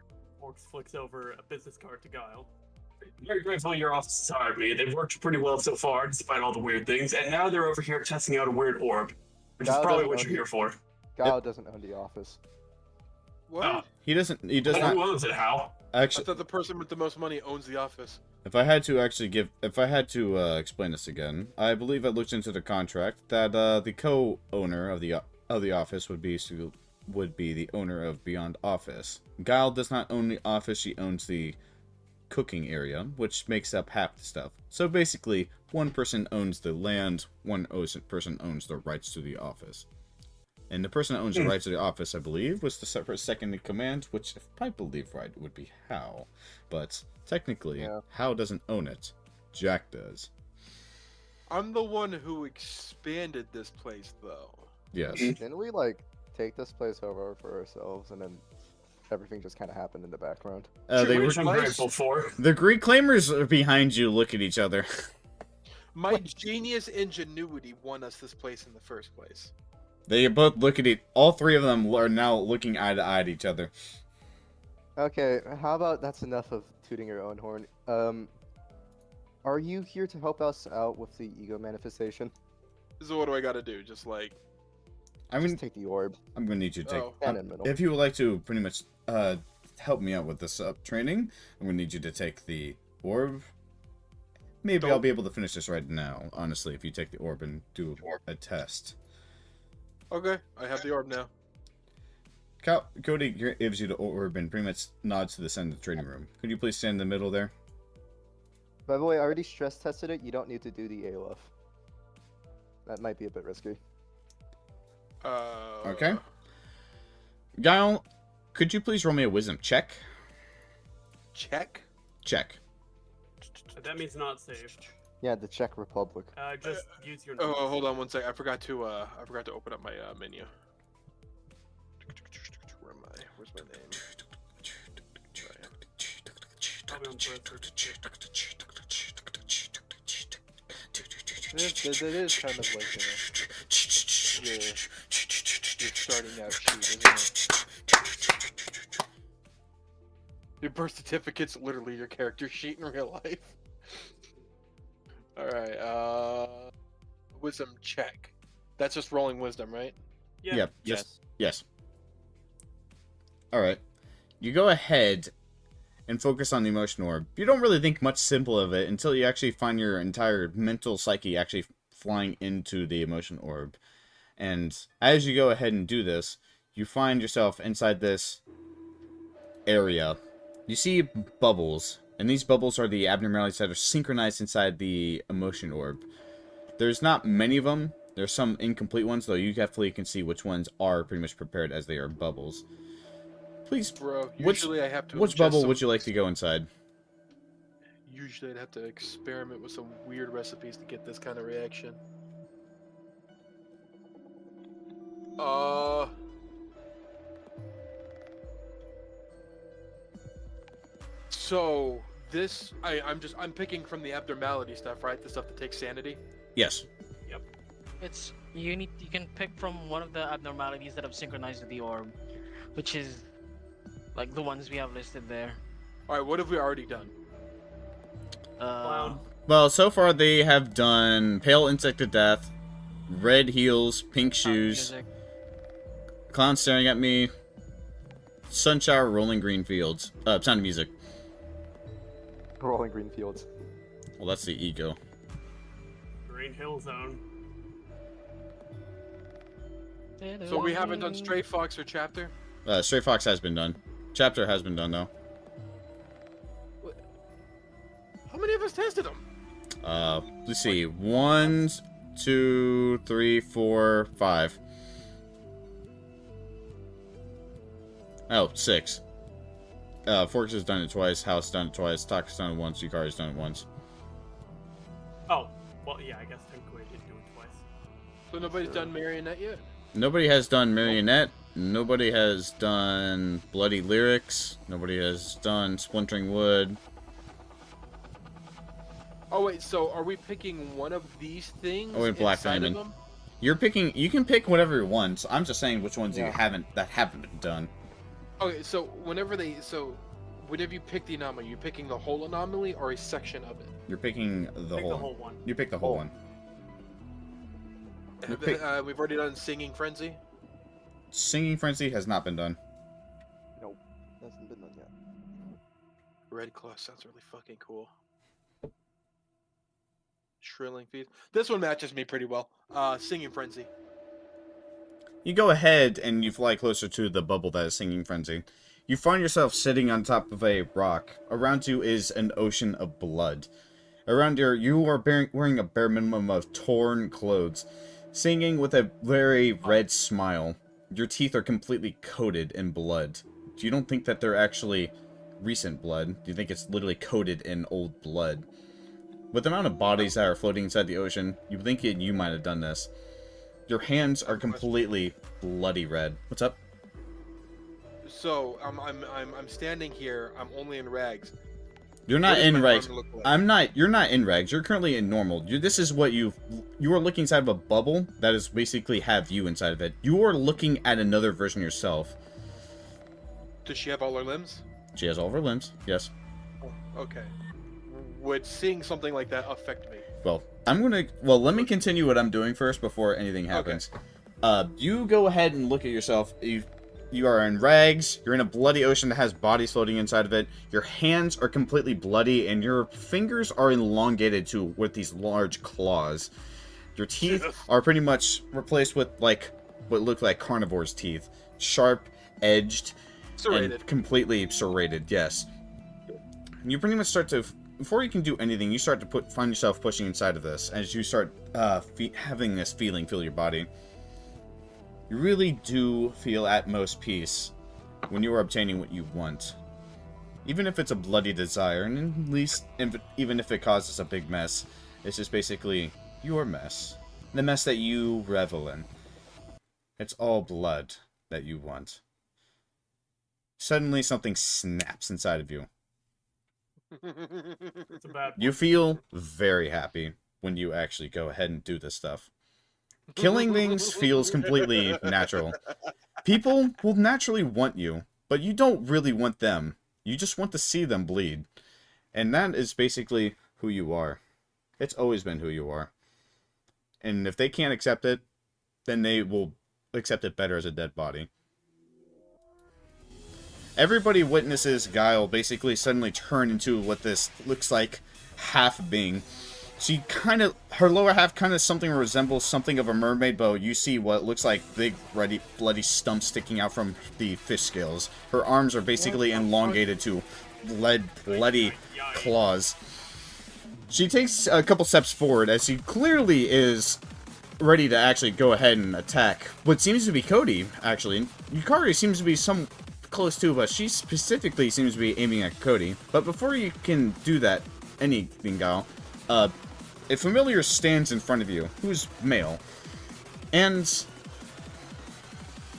Orcs flicks over a business card to Guile. Very grateful your office has hired me. They've worked pretty well so far, despite all the weird things, and now they're over here testing out a weird orb, which is Guile probably doesn't what own you're the- here for. Guile doesn't own the office. What? Oh. He does Who not. owns it, Hal? I Actually, thought the person with the most money owns the office. if I had to explain this again, I believe I looked into the contract that the co-owner of the office would be the owner of Beyond Office. Guile does not own the office; she owns the cooking area, which makes up half the stuff. So basically, one person owns the land, one person owns the rights to the office. And the person that owns the rights to the office, I believe, was the second in command, which, if I believe right, would be Hal. But technically, Hal doesn't own it. Jack does. I'm the one who expanded this place, though. Yes. Didn't we, like, take this place over for ourselves and then everything just kind of happened in the background? Which I'm grateful for. The Reclaimers are behind you. Look at each other. My genius ingenuity won us this place in the first place. They both look at it. All three of them are now looking eye to eye at each other. Okay, how about that's enough of tooting your own horn? Are you here to help us out with the ego manifestation? So what do I gotta do? Just like... I mean, Just take the orb. I'm gonna need you to take. Stand in the middle. If you would like to pretty much help me out with this training, I'm gonna need you to take the orb. Maybe I'll be able to finish this right now. Honestly, if you take the orb and do a test. Okay, I have the orb now. Cody gives you the orb and pretty much nods to the center of the training room. Could you please stand in the middle there? By the way, I already stress tested it. You don't need to do the ALF. That might be a bit risky. Okay. Guile, could you please roll me a wisdom check? Check? Check. That means not saved. Yeah, the Czech Republic. Just use your. Oh, hold on one sec. I forgot to open up my menu. Where am I? Where's my name? Probably on purpose. It is kind of like your starting out sheet, isn't it? Your birth certificate's literally your character sheet in real life. Alright, wisdom check. That's just rolling wisdom, right? Yeah. Yep. Yes. Alright. You go ahead and focus on the emotion orb. You don't really think much simple of it until you actually find your entire mental psyche actually flying into the emotion orb. And as you go ahead and do this, you find yourself inside this area. You see bubbles, and these bubbles are the abnormalities that are synchronized inside the emotion orb. There's not many of them. There's some incomplete ones, though you definitely can see which ones are pretty much prepared as they are bubbles. Please. Bro, Which- usually I have to. Which ingest bubble some- would you like to go inside? Usually I'd have to experiment with some weird recipes to get this kind of reaction. So this I'm picking from the abnormality stuff, right? The stuff that takes sanity. Yes. It's you can pick from one of the abnormalities that have synchronized with the orb, which is like the ones we have listed there. All right, what have we already done? Well, so far they have done Pale Insect of Death, Red Heels, Pink Shoes, Music. Clown Staring at Me, Sunshower, Rolling Green Fields. Sound of Music. Rolling green fields. Well, that's the ego. Green Hill Zone. So we haven't done Stray Fox or Chapter. Stray Fox has been done. Chapter has been done, though. How many of us tested them? Let's see. 1, 2, 3, 4, 5. Oh, 6. Forks has done it twice, House done it twice, Taka's done it once, Yukari's done it once. Oh, well, yeah, I guess technically I did do it twice. So nobody's done Marionette yet? Nobody has done Marionette. Nobody has done Bloody Lyrics. Nobody has done Splintering Wood. Oh wait, so are we picking one of these things? Oh, wait, Black inside of Diamond. them? You're picking. You can pick whatever you want. I'm just saying which ones you Yeah. haven't been done. Okay, so whenever you pick the anomaly, you're picking the whole anomaly or a section of it? You're picking the Pick whole. the whole one. You pick the whole one. You pick- We've already done Singing Frenzy. Singing Frenzy has not been done. Nope, hasn't been done yet. Red Claw sounds really fucking cool. Shrilling Feast. This one matches me pretty well. Singing Frenzy. You go ahead and you fly closer to the bubble that is Singing Frenzy. You find yourself sitting on top of a rock. Around you is an ocean of blood. Around you are wearing a bare minimum of torn clothes, singing with a very red smile. Your teeth are completely coated in blood. You don't think that they're actually recent blood. You think it's literally coated in old blood. With the amount of bodies that are floating inside the ocean, you think you might have done this. Your hands are completely bloody red. What's up? So I'm standing here. I'm only in rags. You're What not does in my rags. arm look like? You're not in rags. You're currently in normal. This is what you are looking inside of a bubble that is basically have you inside of it. You are looking at another version of yourself. Does she have all her limbs? She has all of her limbs. Yes. Okay. Would seeing something like that affect me? Well, let me continue what I'm doing first before anything happens. You go ahead and look at yourself. You are in rags. You're in a bloody ocean that has bodies floating inside of it. Your hands are completely bloody, and your fingers are elongated with these large claws. Your teeth are pretty much replaced with like what look like carnivore's teeth, sharp, edged, Serrated. and completely serrated. Yes. And you pretty much start to. Before you can do anything, you start to find yourself pushing inside of this as you start having this feeling fill your body. You really do feel at most peace when you are obtaining what you want. Even if it's a bloody desire, and at least even if it causes a big mess, it's just basically your mess. The mess that you revel in. It's all blood that you want. Suddenly something snaps inside of you. It's a bad You feel very happy when you actually go ahead and do this stuff. Killing things feels completely natural. People will naturally want you, but you don't really want them. You just want to see them bleed. And that is basically who you are. It's always been who you are. And if they can't accept it, then they will accept it better as a dead body. Everybody witnesses Guile basically suddenly turn into what this looks like half being. She her lower half kind of something resembles something of a mermaid, but you see what looks like big bloody stumps sticking out from the fish scales. Her arms are basically elongated to bloody claws. She takes a couple steps forward as she clearly is ready to actually go ahead and attack what seems to be Cody, actually. Yukari seems to be close too, but she specifically seems to be aiming at Cody. But before you can do that, anything, Gal, a familiar stands in front of you, who's male. And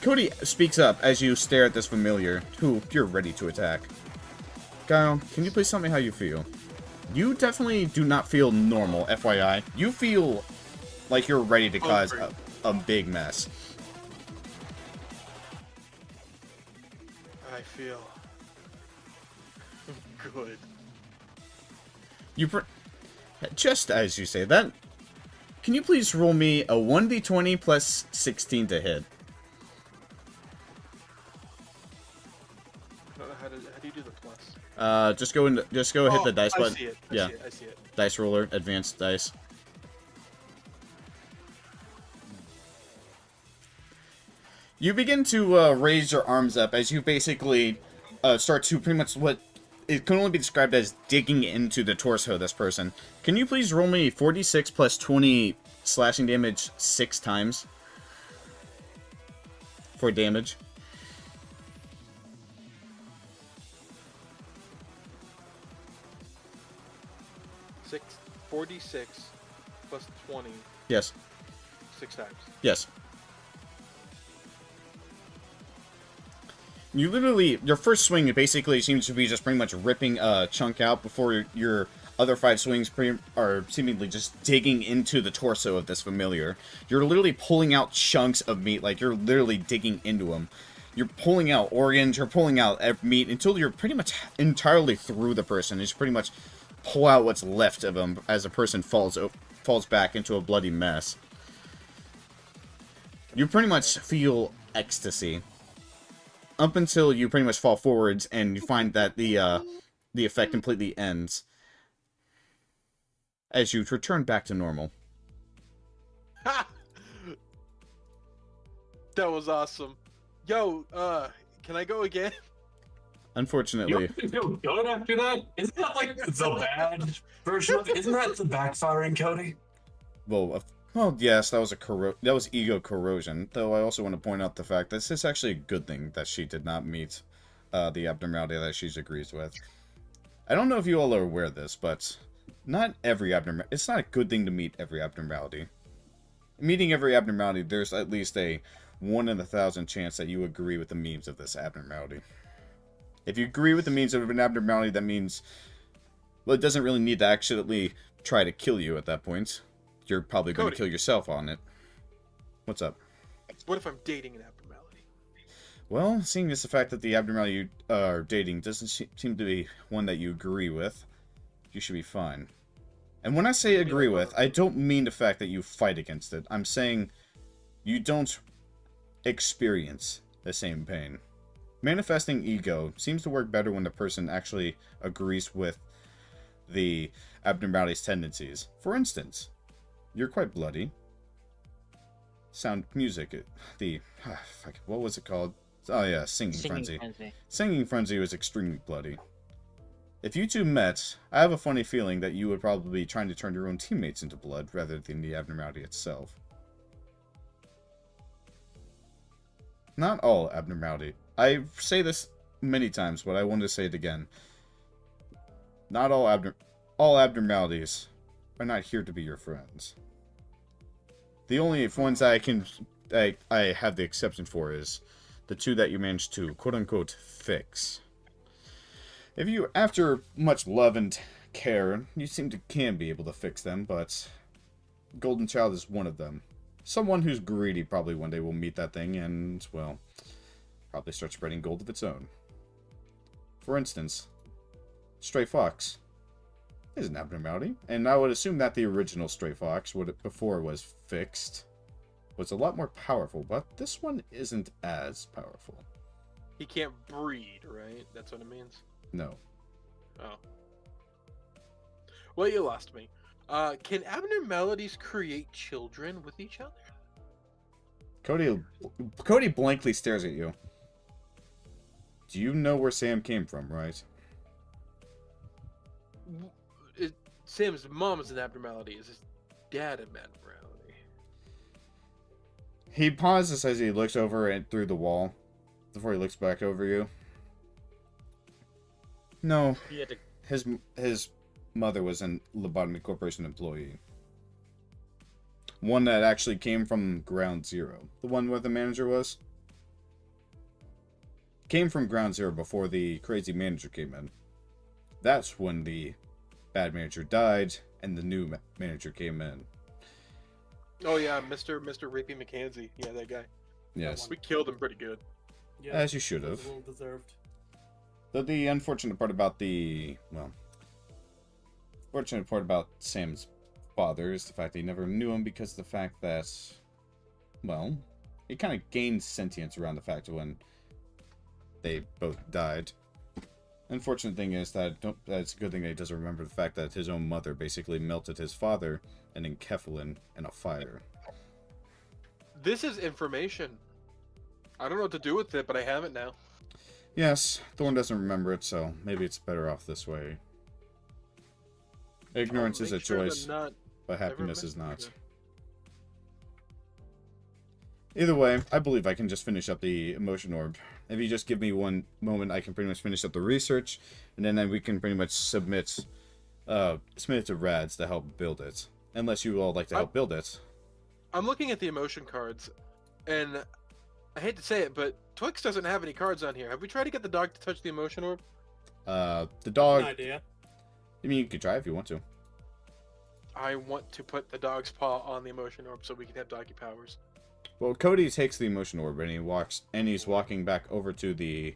Cody speaks up as you stare at this familiar, who you're ready to attack. Kyle, can you please tell me how you feel? You definitely do not feel normal, FYI. You feel like you're ready to cause a big mess. I feel good. Just as you say that, can you please roll me a 1d20 plus 16 to hit? How do you do the plus? Just go hit the dice button. I see it. I see it. Dice roller, advanced dice. You begin to raise your arms up as you basically start to pretty much what it can only be described as digging into the torso of this person. Can you please roll me 46 plus 20 slashing damage 6 times for damage? $6, 46 plus 20. Yes. 6 times. Yes. You literally, your first swing basically seems to be just pretty much ripping a chunk out before your other 5 swings are seemingly just digging into the torso of this familiar. You're literally pulling out chunks of meat, like you're literally digging into them. You're pulling out organs, you're pulling out meat until you're pretty much entirely through the person. You just pretty much pull out what's left of them as the person falls back into a bloody mess. You pretty much feel ecstasy. Up until you pretty much fall forwards and you find that the effect completely ends. As you return back to normal. Ha! That was awesome. Yo, can I go again? Unfortunately. You feel good after that? Isn't that like the bad version of it? Isn't that the backfiring, Cody? Well, yes, that was ego corrosion. Though I also want to point out the fact that this is actually a good thing that she did not meet the abnormality that she agrees with. I don't know if you all are aware of this, but not every abnormality. It's not a good thing to meet every abnormality. Meeting every abnormality, there's at least a 1 in 1,000 chance that you agree with the means of this abnormality. If you agree with the means of an abnormality, that means, well, it doesn't really need to actually try to kill you at that point. You're probably going to kill yourself on it. What's up? What if I'm dating an abnormality? Well, seeing as the fact that the abnormality you are dating doesn't seem to be one that you agree with, you should be fine. And when I say agree with, I don't mean the fact that you fight against it. I'm saying you don't experience the same pain. Manifesting ego seems to work better when the person actually agrees with the abnormality's tendencies. For instance, you're quite bloody. Sound music, what was it called? Oh yeah, Singing Frenzy. Singing Frenzy was extremely bloody. If you two met, I have a funny feeling that you would probably be trying to turn your own teammates into blood rather than the abnormality itself. Not all abnormality. I say this many times, but I want to say it again. Not all abnormalities are not here to be your friends. The only ones I have the exception for is the 2 that you managed to quote-unquote fix. If you, after much love and care, you can be able to fix them, but Golden Child is one of them. Someone who's greedy probably one day will meet that thing and, well, probably start spreading gold of its own. For instance, Stray Fox is an abnormality, and I would assume that the original Stray Fox, before it was fixed, was a lot more powerful, but this one isn't as powerful. He can't breed, right? That's what it means? No. Oh. Well, you lost me. Can abnormalities create children with each other? Cody blankly stares at you. Do you know where Sam came from, right? Sam's mom is an abnormality. Is his dad an abnormality? He pauses as he looks over and through the wall before he looks back over you. No, He had to. his mother was a Lobotomy Corporation employee. One that actually came from Ground Zero. The one where the manager was? Came from Ground Zero before the crazy manager came in. That's when the bad manager died and the new manager came in. Oh yeah, Mr. Rapey McKenzie. Yeah, that guy. Yes. We killed him pretty good. Yeah, As you should that was have. well deserved. Though the unfortunate part about fortunate part about Sam's father is the fact that he never knew him because of the fact that, well, he kind of gained sentience around the fact of when they both died. Unfortunate thing is that it's a good thing that he doesn't remember the fact that his own mother basically melted his father and enkephalin in a fire. This is information. I don't know what to do with it, but I have it now. Yes, Thorn doesn't remember it, so maybe it's better off this way. Ignorance is a choice, but happiness is not. Either way, I believe I can just finish up the emotion orb. If you just give me one moment, I can pretty much finish up the research, and then we can pretty much submit it to Rads to help build it. Unless you all like to help build it. I'm looking at the emotion cards, and I hate to say it, but Twix doesn't have any cards on here. Have we tried to get the dog to touch the emotion orb? The dog... An idea. I mean, you could try if you want to. I want to put the dog's paw on the emotion orb so we can have doggy powers. Well, Cody takes the emotion orb and he's walking back over to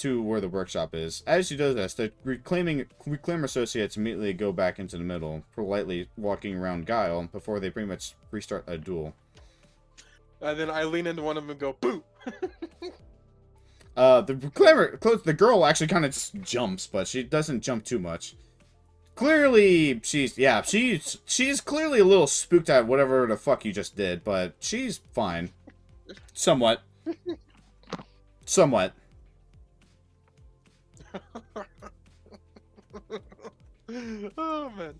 where the workshop is. As he does this, the Reclaimer associates immediately go back into the middle, politely walking around Guile before they pretty much restart a duel. And then I lean into one of them and go, boo! The girl actually kind of just jumps, but she doesn't jump too much. Clearly, she's clearly a little spooked at whatever the fuck you just did, but she's fine. Somewhat. Somewhat. Oh, man.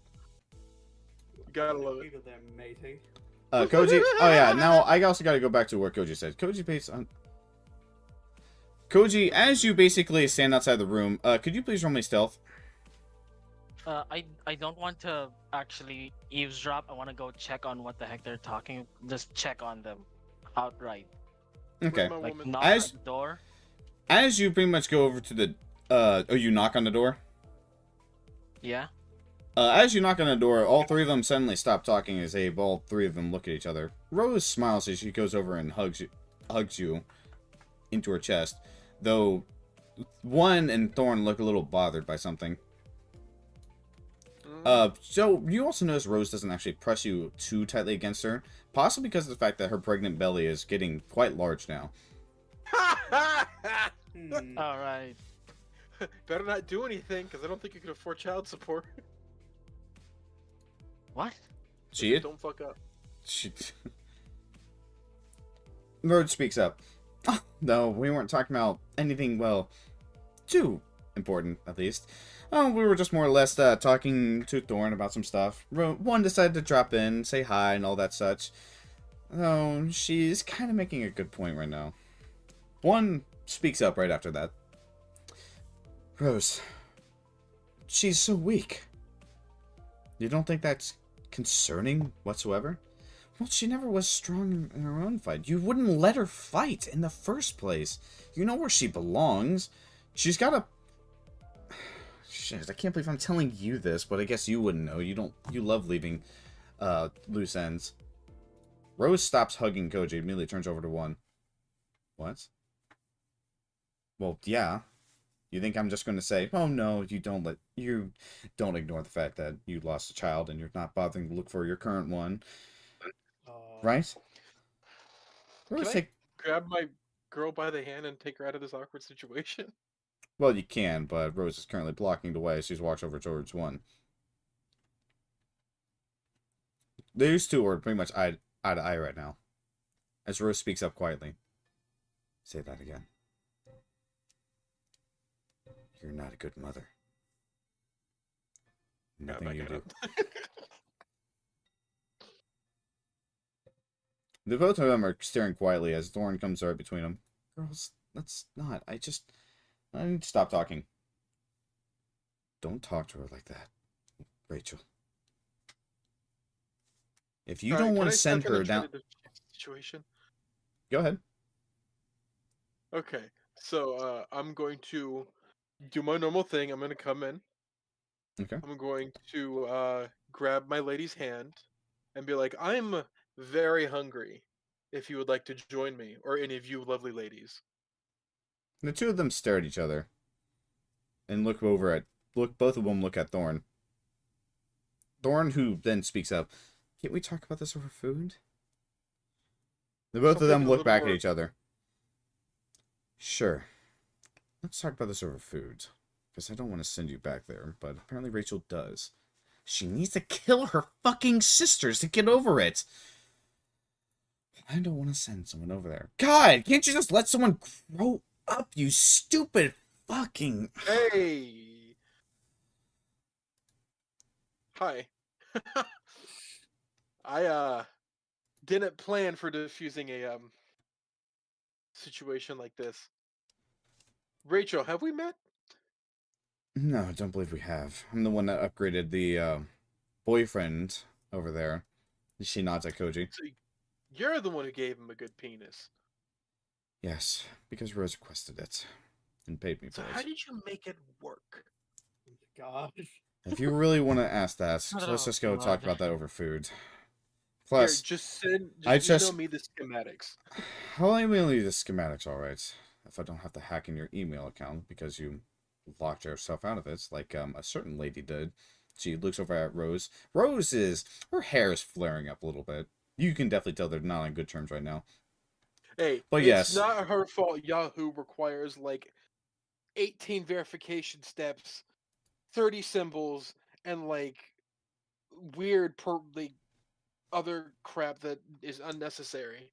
You gotta love it. They're mating. Koji. Oh yeah. Now I also got to go back to what Koji said. Koji, as you basically stand outside the room, could you please roll me stealth? I don't want to actually eavesdrop. I want to go check on what the heck they're talking. Just check on them outright. Okay. Like knock at the door. As you pretty much go over to the, you knock on the door. Yeah. As you knock on the door, all three of them suddenly stop talking as all three of them look at each other. Rose smiles as she goes over and hugs you into her chest, though one and Thorn look a little bothered by something. So you also notice Rose doesn't actually press you too tightly against her, possibly because of the fact that her pregnant belly is getting quite large now. All right. Better not do anything, because I don't think you can afford child support. What? Don't fuck up. Rose speaks up. Oh, no, we weren't talking about anything, well, too important, at least. Oh, we were just more or less talking to Thorn about some stuff. One decided to drop in, say hi, and all that such. Oh, she's kind of making a good point right now. One speaks up right after that. Rose, she's so weak. You don't think that's concerning whatsoever? Well, she never was strong in her own fight. You wouldn't let her fight in the first place. You know where she belongs. She's got a... Shit, I can't believe I'm telling you this, but I guess you wouldn't know. You love leaving loose ends. Rose stops hugging Koji, immediately turns over to one. What? Well, yeah. You think I'm just going to say, oh no, you don't ignore the fact that you lost a child and you're not bothering to look for your current one. Right? Can I grab my girl by the hand and take her out of this awkward situation? Well, you can, but Rose is currently blocking the way as she's walked over towards one. These two are pretty much eye to eye right now. As Rose speaks up quietly. Say that again. You're not a good mother. Nothing you do. The both of them are staring quietly as Thorn comes right between them. Girls, let's not. I just... I need to stop talking. Don't talk to her like that, Rachel. If you don't Can want I to send step in her and try down, to defuse the situation? go ahead. Okay, so I'm going to do my normal thing. I'm going to come in. Okay. I'm going to grab my lady's hand and be like, I'm very hungry. If you would like to join me, or any of you lovely ladies. The two of them stare at each other and look over at both of them look at Thorn. Thorn, who then speaks up, can't we talk about this over food? The both of Something them a look little back more- at each other. Sure. Let's talk about this over food. Because I don't want to send you back there, but apparently Rachel does. She needs to kill her fucking sisters to get over it. I don't want to send someone over there. God, can't you just let someone grow up, you stupid fucking... Hey! Hi. I didn't plan for diffusing a situation like this. Rachel, have we met? No, I don't believe we have. I'm the one that upgraded the boyfriend over there. She nods at Koji. So you're the one who gave him a good penis. Yes, because Rose requested it and paid me So for how it. did you make it work? Gosh. If you really want to ask that, so let's just go talk blood. about that over food. Here, Plus, just I email just- me the schematics. I'll email you the schematics, alright. If I don't have to hack in your email account because you locked yourself out of it, like a certain lady did. She looks over at Rose. Her hair is flaring up a little bit. You can definitely tell they're not on good terms right now. Hey, But it's yes. not her fault Yahoo requires like 18 verification steps, 30 symbols, and like weird other crap that is unnecessary.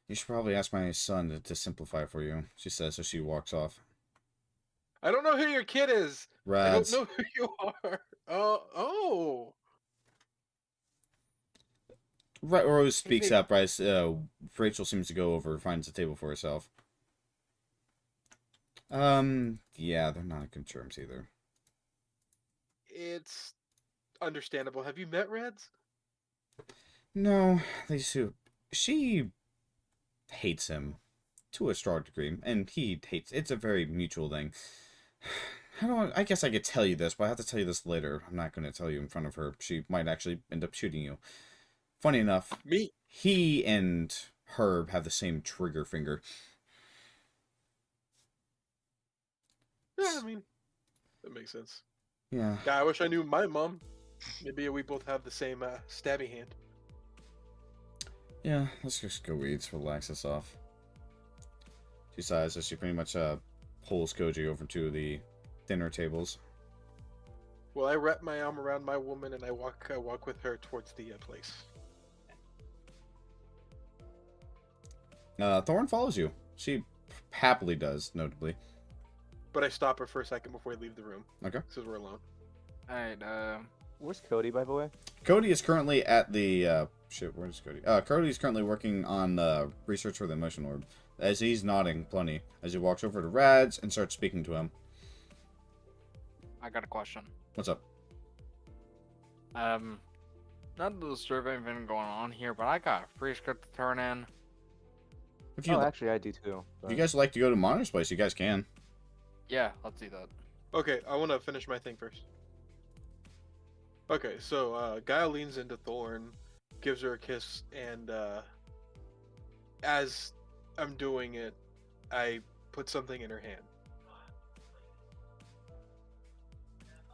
You should probably ask my son to simplify it for you, she says as she walks off. I don't know who your kid is. Rads. I don't know who you are. Oh. Rose speaks Hey. up as Rachel seems to go over and finds a table for herself. Yeah, they're not on good terms either. It's understandable. Have you met Reds? No, she hates him to a strong degree, and he hates. It's a very mutual thing. I guess I could tell you this, but I have to tell you this later. I'm not going to tell you in front of her. She might actually end up shooting you. Funny enough, Me? He and Herb have the same trigger finger. Yeah, I mean, that makes sense. Yeah. Yeah, I wish I knew my mom. Maybe we both have the same stabby hand. Yeah, let's just go eat, relax us off. She sighs as she pretty much pulls Koji over to the dinner tables. Well, I wrap my arm around my woman and I walk with her towards the place. Thorn follows you. She happily does, notably. But I stop her for a second before we leave the room. Okay. Because we're alone. Alright, Where's Cody, by the way? Cody is currently at the where's Cody? Cody is currently working on research for the emotion orb. As he's nodding plenty as he walks over to Rads and starts speaking to him. I got a question. What's up? Not to disturb anything going on here, but I got a free script to turn in. If you Actually, I do too. If you guys would like to go to Monitor's place, you guys can. Yeah, let's do that. Okay, I want to finish my thing first. Okay, so Gaia leans into Thorn, gives her a kiss, and as I'm doing it, I put something in her hand.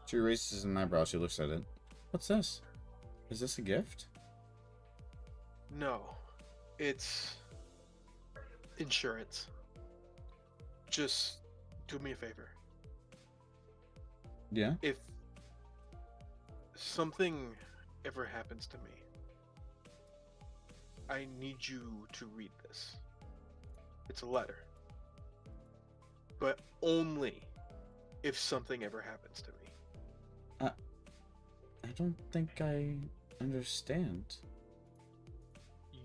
She raises an eyebrow. She looks at it. What's this? Is this a gift? No, it's insurance. Just do me a favor. Yeah? If something ever happens to me, I need you to read this. It's a letter. But only if something ever happens to me. I don't think I understand.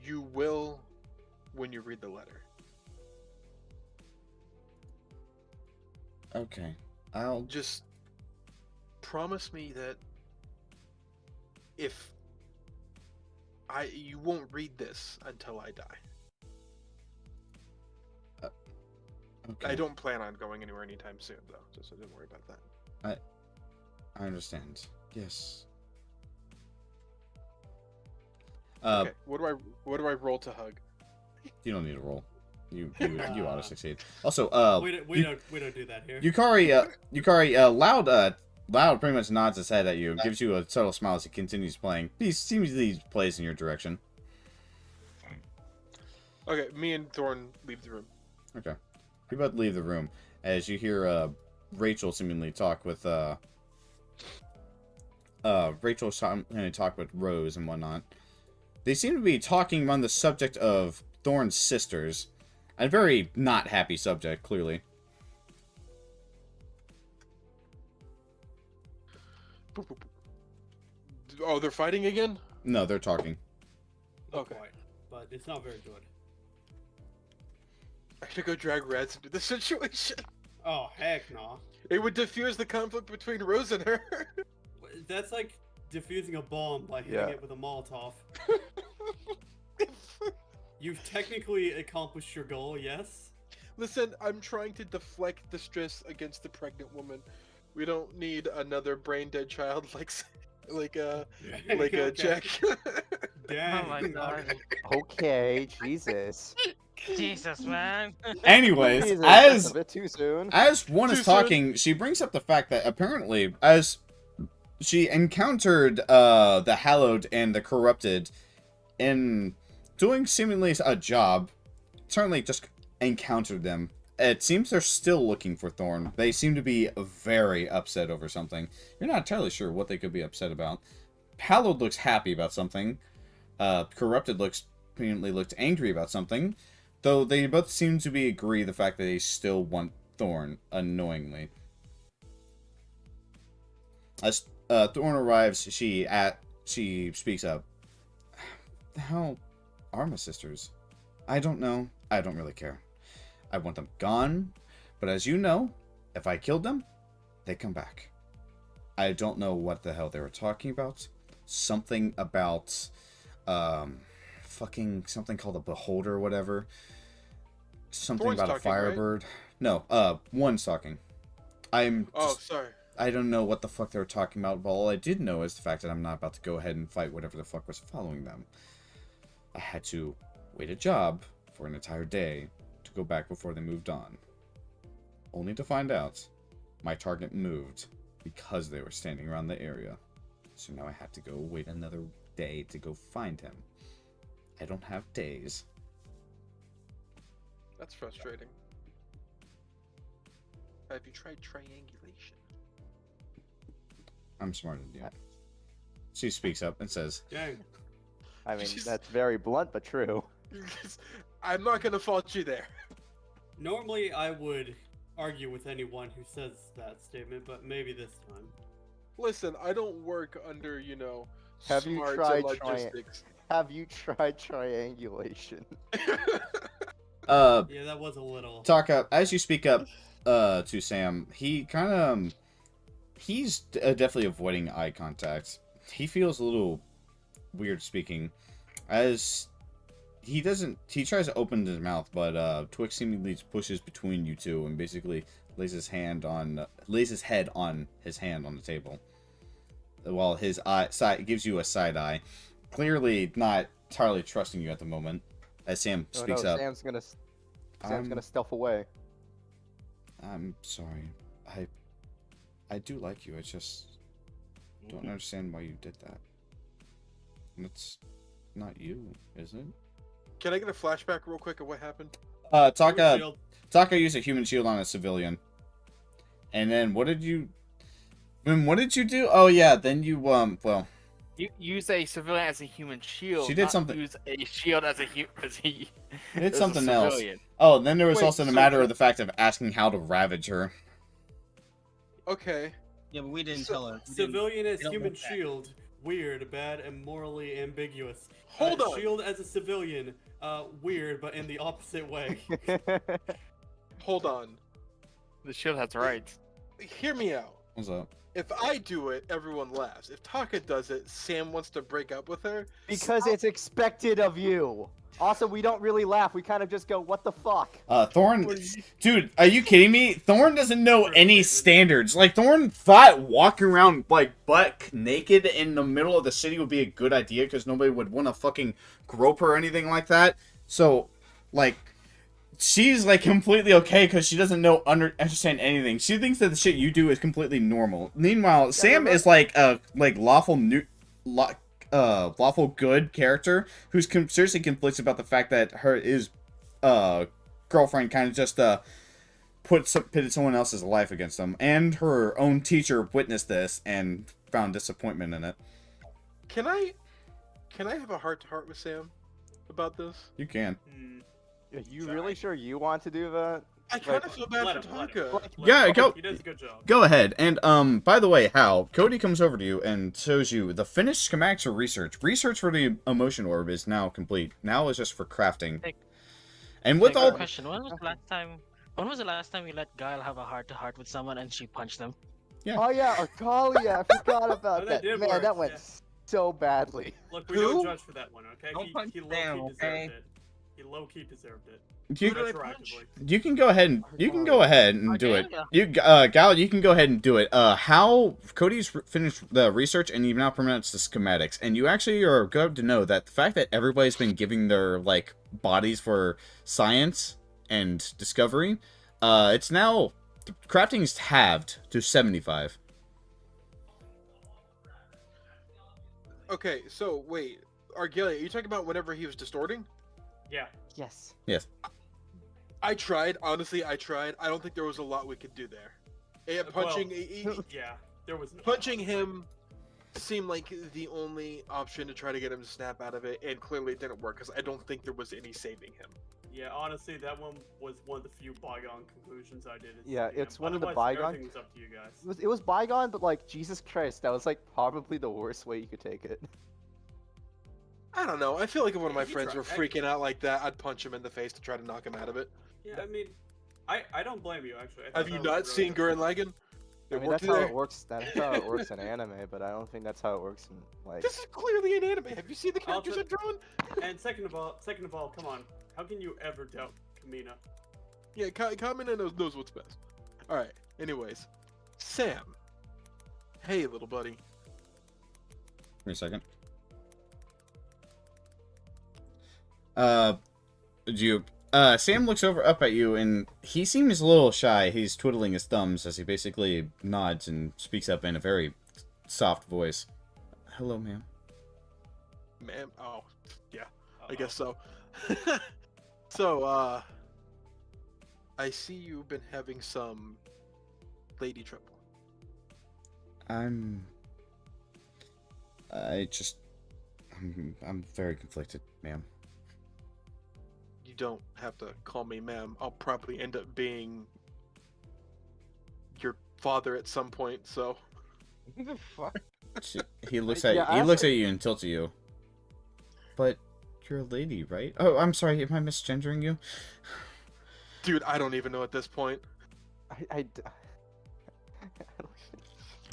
You will when you read the letter. Okay. I'll Just promise me that if you won't read this until I die. Okay. I don't plan on going anywhere anytime soon, though, so don't worry about that. I understand. Yes. Okay. What do I roll to hug? You don't need to roll. You ought to succeed. Also, we don't do that here. Yukari, Loud pretty much nods his head at you, gives you a subtle smile as he continues playing. He seemingly plays in your direction. Okay, me and Thorn leave the room. Okay. You both leave the room as you hear Rachel seemingly talk with Rose and whatnot. They seem to be talking on the subject of Thorn's sisters. A very not happy subject, clearly. Oh, they're fighting again? No, they're talking. Okay. But it's not very good. I should go drag Reds into the situation. Oh, heck no. It would diffuse the conflict between Rose and her. That's like defusing a bomb by hitting it with a Molotov. You've technically accomplished your goal, yes? Listen, I'm trying to deflect the stress against the pregnant woman. We don't need another brain dead child like Jack. Dang. Oh my god. Okay, Jesus. Jesus, man. Anyways, Jesus, that's a bit too soon. as one is talking, she brings up the fact that apparently, as she encountered the Hallowed and the Corrupted in doing seemingly a job, certainly just encountered them. It seems they're still looking for Thorn. They seem to be very upset over something. You're not entirely sure what they could be upset about. Hallowed looks happy about something. Corrupted apparently looked angry about something. Though they both seem to agree the fact that they still want Thorn, unknowingly. As Thorn arrives, she speaks up. How are my sisters? I don't know. I don't really care. I want them gone, but as you know, if I killed them, they come back. I don't know what the hell they were talking about. Something about, something called a beholder or whatever. Something Thorn's about a talking, firebird. Right? No, one's talking. Sorry. I don't know what the fuck they were talking about, but all I did know is the fact that I'm not about to go ahead and fight whatever the fuck was following them. I had to wait a job for an entire day to go back before they moved on. Only to find out my target moved because they were standing around the area. So now I have to go wait another day to go find him. I don't have days. That's frustrating. Have you tried triangulation? I'm smarter than you. She speaks up and says, Dang. I mean, that's very blunt but true. I'm not gonna fault you there. Normally, I would argue with anyone who says that statement, but maybe this time. Listen, I don't work under, Have you smarts tried and logistics. Have you tried triangulation? Yeah, that was a little. Talk up as you speak up to Sam. He kind of he's definitely avoiding eye contact. He feels a little weird speaking, as he tries to open his mouth, but Twix seemingly pushes between you two and basically lays his head on his hand on the table, while his gives you a side eye, clearly not entirely trusting you at the moment. As Sam speaks up, Sam's gonna stealth away. I'm sorry. I do like you. I just don't understand why you did that. And it's not you, is it? Can I get a flashback real quick of what happened? Taka used a human shield on a civilian. And then what did you do? Oh yeah, then you You use a civilian as a human shield. She did not something. Use a shield as a did something else. Oh, then there was also the matter of the fact of asking how to ravage her. Okay. Yeah, but we didn't tell her. Civilian as human shield. Weird, bad, and morally ambiguous. Hold on. Shield as a civilian. Weird, but in the opposite way. Hold on. The shield has rights. Hear me out. What's up? If I do it, everyone laughs. If Taka does it, Sam wants to break up with her. Because it's expected of you. Also, we don't really laugh. We kind of just go, what the fuck? Thorn, dude, are you kidding me? Thorn doesn't know any standards. Like, Thorn thought walking around, like, butt naked in the middle of the city would be a good idea because nobody would want to fucking grope her or anything like that. So, like, she's, like, completely okay because she doesn't know, understand anything. She thinks that the shit you do is completely normal. Meanwhile, Sam is, like, a, like, lawful good character who's seriously conflicts about the fact that his girlfriend kind of just pitted someone else's life against them, and her own teacher witnessed this and found disappointment in it. Can I have a heart-to-heart with Sam about this? You can. Are you really sure you want to do that? I kind of feel bad for Taka. Yeah, go. He does a good job. Go ahead. And by the way, Hal, Cody comes over to you and shows you the finished schematics for research. Research for the emotion orb is now complete. Now it's just for crafting. And with all question, when was the last time you let Guile have a heart-to-heart with someone and she punched them? Yeah. Oh yeah, Arcalia, I forgot about that that. did Man, work, that went so badly. Look, we don't judge for that one, okay? Don't punch He Sam, low-key okay? deserved it. He low-key deserved it. You, Retroactively. you can go ahead and do it. You Gal, you can go ahead and do it. How Cody's finished the research and you've now pronounced the schematics, and you actually are good to know that the fact that everybody's been giving their like bodies for science and discovery, it's now crafting's halved to 75. Okay, so wait, Argelia, are you talking about whenever he was distorting? Yeah. Yes. Yes. I tried. Honestly, I tried. I don't think there was a lot we could do there. Punching, yeah, there was. Punching him seemed like the only option to try to get him to snap out of it, and clearly it didn't work because I don't think there was any saving him. Yeah, honestly, that one was one of the few bygone conclusions I did. Yeah, it's one of the Otherwise, bygone. everything's up to you guys. It was bygone, but like Jesus Christ, that was like probably the worst way you could take it. I don't know. I feel like if one of my He friends tried. were freaking out like that, I'd punch him in the face to try to knock him out of it. Yeah, I mean, I don't blame you actually. I thought Have that you was not really seen good. Gurren Lagann? I mean, that's how it works. That's how it works in anime, but I don't think that's how it works in like. This is clearly an anime. Have you seen the I'll characters ju- are drawn? And second of all, come on. How can you ever doubt Kamina? Yeah, Kamina knows what's best. All right. Anyways, Sam. Hey, little buddy. Give me a second. Sam looks up at you, and he seems a little shy. He's twiddling his thumbs as he basically nods and speaks up in a very soft voice. Hello, ma'am. Ma'am? Oh, yeah. I guess so. So, I see you've been having some lady trouble. I'm very conflicted, ma'am. You don't have to call me ma'am. I'll probably end up being your father at some point, so. the fuck? He looks at you and tilts at you. But you're a lady, right? Oh, I'm sorry. Am I misgendering you? Dude, I don't even know at this point.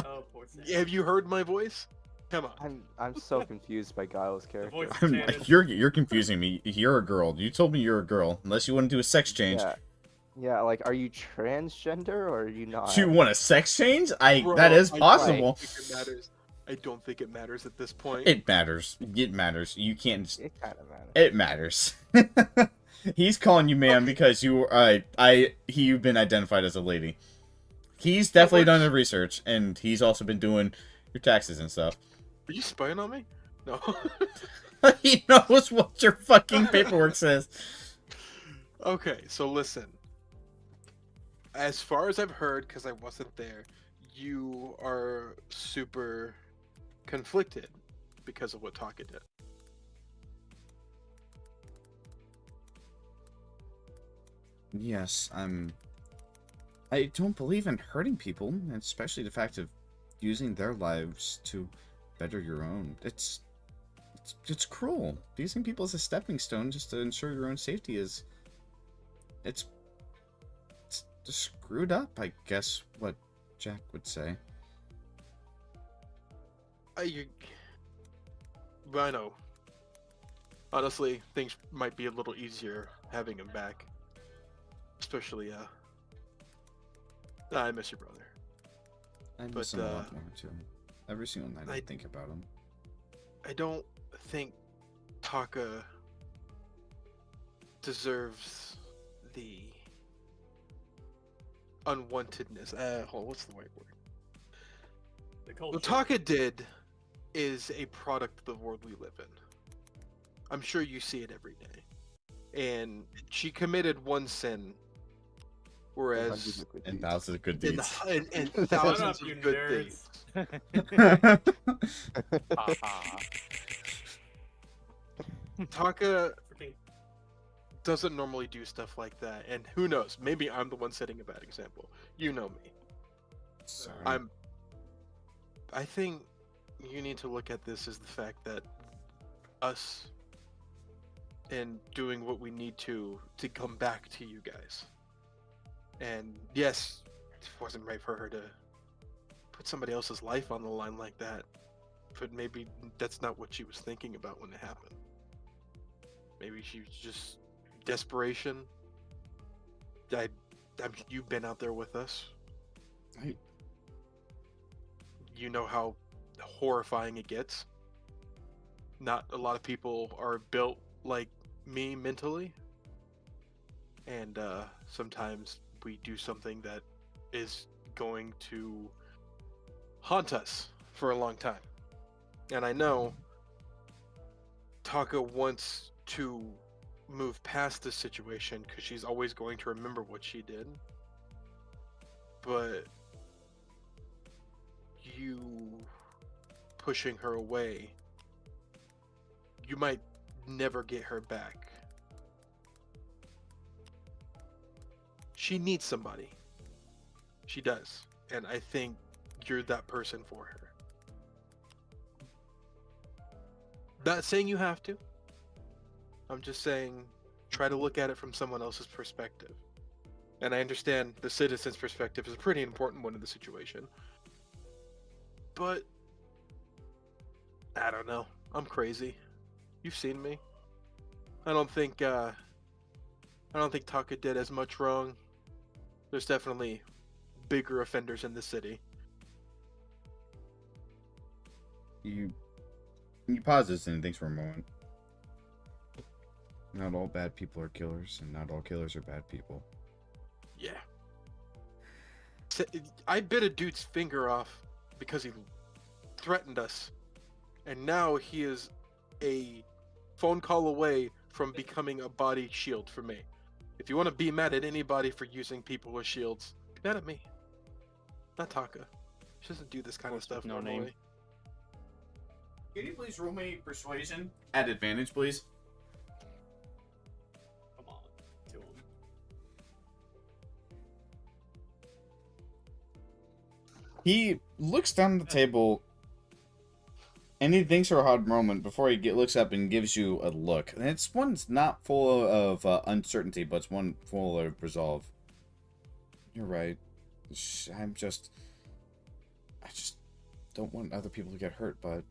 Oh, poor Sam. Have you heard my voice? Come on. I'm so confused by Giles' character. I'm like, you're confusing me. You're a girl. You told me you're a girl. Unless you want to do a sex change. Yeah, like, are you transgender or are you not? Do you want a sex change? Bro, that is I possible. don't think it matters. I don't think it matters at this point. It matters. It matters. You can't. Just... It kind of matters. It matters. He's calling you ma'am because you've been identified as a lady. He's definitely done the research, and he's also been doing your taxes and stuff. Are you spying on me? No. He knows what your fucking paperwork says. Okay, so listen. As far as I've heard, because I wasn't there, you are super conflicted because of what Taka did. Yes, I don't believe in hurting people, especially the fact of using their lives to better your own. It's cruel. Using people as a stepping stone just to ensure your own safety is... It's screwed up, I guess what Jack would say. Rhino. Honestly, things might be a little easier having him back. Especially, I miss your brother. I miss him a lot more too. Every single night I think about him. I don't think Taka deserves the unwantedness. What's the right word? The culture. What Taka did is a product of the world we live in. I'm sure you see it every day. And she committed one sin, whereas and thousands of good deeds. And thousands of good deeds. Taka doesn't normally do stuff like that, and who knows? Maybe I'm the one setting a bad example. You know me. Sorry. I think you need to look at this as the fact that us and doing what we need to come back to you guys. And yes, it wasn't right for her to put somebody else's life on the line like that, but maybe that's not what she was thinking about when it happened. Maybe she was just desperation. You've been out there with us. You know how horrifying it gets. Not a lot of people are built like me mentally, and sometimes we do something that is going to haunt us for a long time. And I know Taka wants to move past this situation because she's always going to remember what she did, but you pushing her away, you might never get her back. She needs somebody. She does. And I think you're that person for her. Not saying you have to. I'm just saying try to look at it from someone else's perspective. And I understand the citizen's perspective is a pretty important one in the situation. But I don't know. I'm crazy. You've seen me. I don't think Taka did as much wrong. There's definitely bigger offenders in the city. You pause this and thinks for a moment. Not all bad people are killers, and not all killers are bad people. Yeah. I bit a dude's finger off because he threatened us. And now he is a phone call away from becoming a body shield for me. If you want to be mad at anybody for using people as shields, be mad at me. Not Taka. She doesn't do this kind of stuff no normally. name. Can you please roll me persuasion? At advantage, please. Come on, to him. He looks down at the table, and he thinks for a hot moment before he looks up and gives you a look. And it's one's not full of uncertainty, but it's one full of resolve. You're right. I just don't want other people to get hurt, but